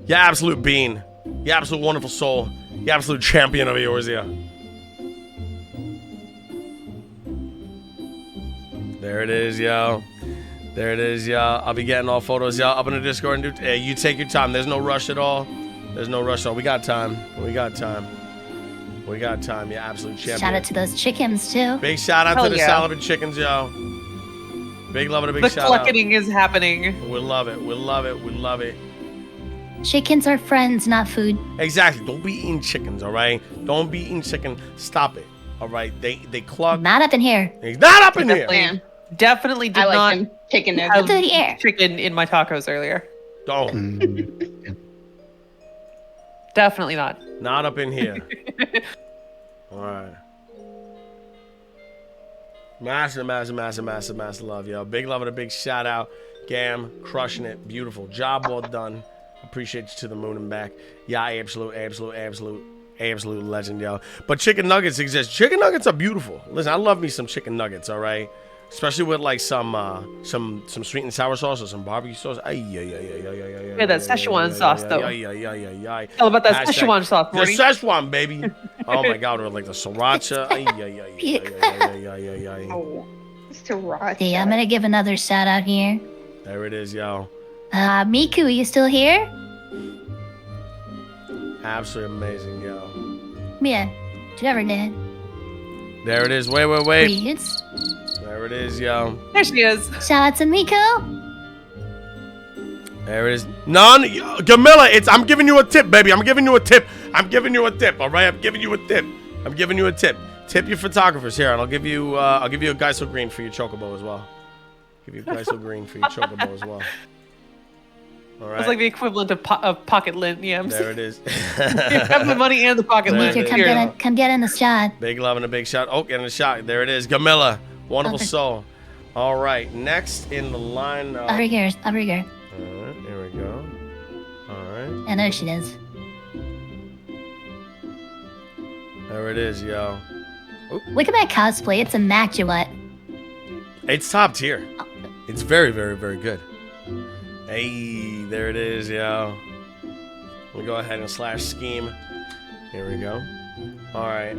You absolute bean. You absolute wonderful soul. You absolute champion of Eorzea. There it is, yo. I'll be getting all photos, yo, up in the Discord. And hey, you take your time. There's no rush at all. We got time. You absolute champion. Shout out to those chickens too. Big shout out Hell to the yeah. salad and chickens, yo. Big love and a big The shout out. clucking is happening. We love it. Chickens are friends, not food. Exactly. Don't be eating chickens, all right? Don't be eating chicken. Stop it, all right? They cluck. Not up in here. He's not up in here. Definitely, definitely did I like not them chicken nuggets. have Up in the air. chicken in my tacos earlier. Don't. Definitely not. Not up in here. All right. Massive love, yo. Big love and a big shout out. Gam, crushing it. Beautiful. Job well done. Appreciate you to the moon and back. Yeah, absolute legend, yo. But chicken nuggets exist. Chicken nuggets are beautiful. Listen, I love me some chicken nuggets, all right? Especially with like some sweet and sour sauce or some barbecue sauce. Yeah, that Szechuan sauce, though. Tell about that Hashtag- Szechuan sauce, The Morty. Szechuan, baby. Oh my god, or like the sriracha. Oh, sriracha. Yeah, I'm gonna give another shout out here. There it is, yo. Miku, are you still here? Absolutely amazing, yo. Yeah, she never did. There it is. Wait. Please. There it is, yo. There she is. Shout out to Miku. There it is. None. Gamilla, I'm giving you a tip, baby. I'm giving you a tip. All right? I'm giving you a tip. Tip your photographers here, and I'll give you a Geisel green for your chocobo as well. All right. It's like the equivalent of pocket lint yams. There it is. You have the money and the pocket There lint. it Miku, is. come get in the shot. Big love and a big shot. Oh, getting a shot. There it is. Gamilla. Wonderful Okay. soul. All right. Next in the line. Over here. All right. Here we go. All right. I know she does. There it is, yo. Look at that cosplay. It's immaculate. It's top tier. It's very, very, very good. Hey, there it is, yo. We'll go ahead and slash scheme. Here we go. All right.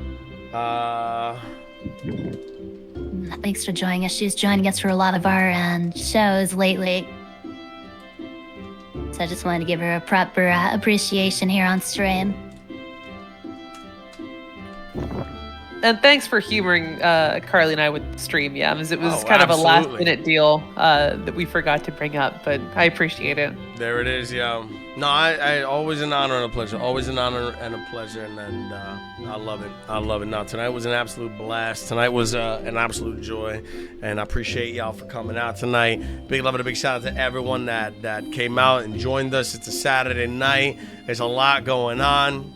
Thanks for joining us. She's joining us for a lot of our shows lately. So I just wanted to give her a proper appreciation here on stream. And thanks for humoring Carly and I with stream yams. It was Oh, kind of a last absolutely. minute deal that we forgot to bring up, but I appreciate it. There it is, yo. No, I always an honor and a pleasure. Always an honor and a pleasure, and I love it. No, tonight was an absolute blast. Tonight was an absolute joy, and I appreciate y'all for coming out tonight. Big love and a big shout out to everyone that came out and joined us. It's a Saturday night. There's a lot going on.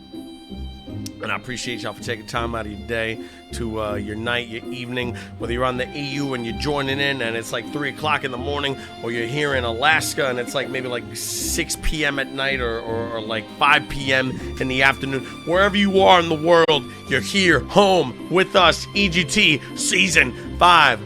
And I appreciate y'all for taking time out of your day to your night, your evening, whether you're on the EU and you're joining in and it's like 3 o'clock in the morning, or you're here in Alaska and it's like maybe like 6 p.m. at night or like 5 p.m. in the afternoon. Wherever you are in the world, you're here, home with us, EGT Season 5.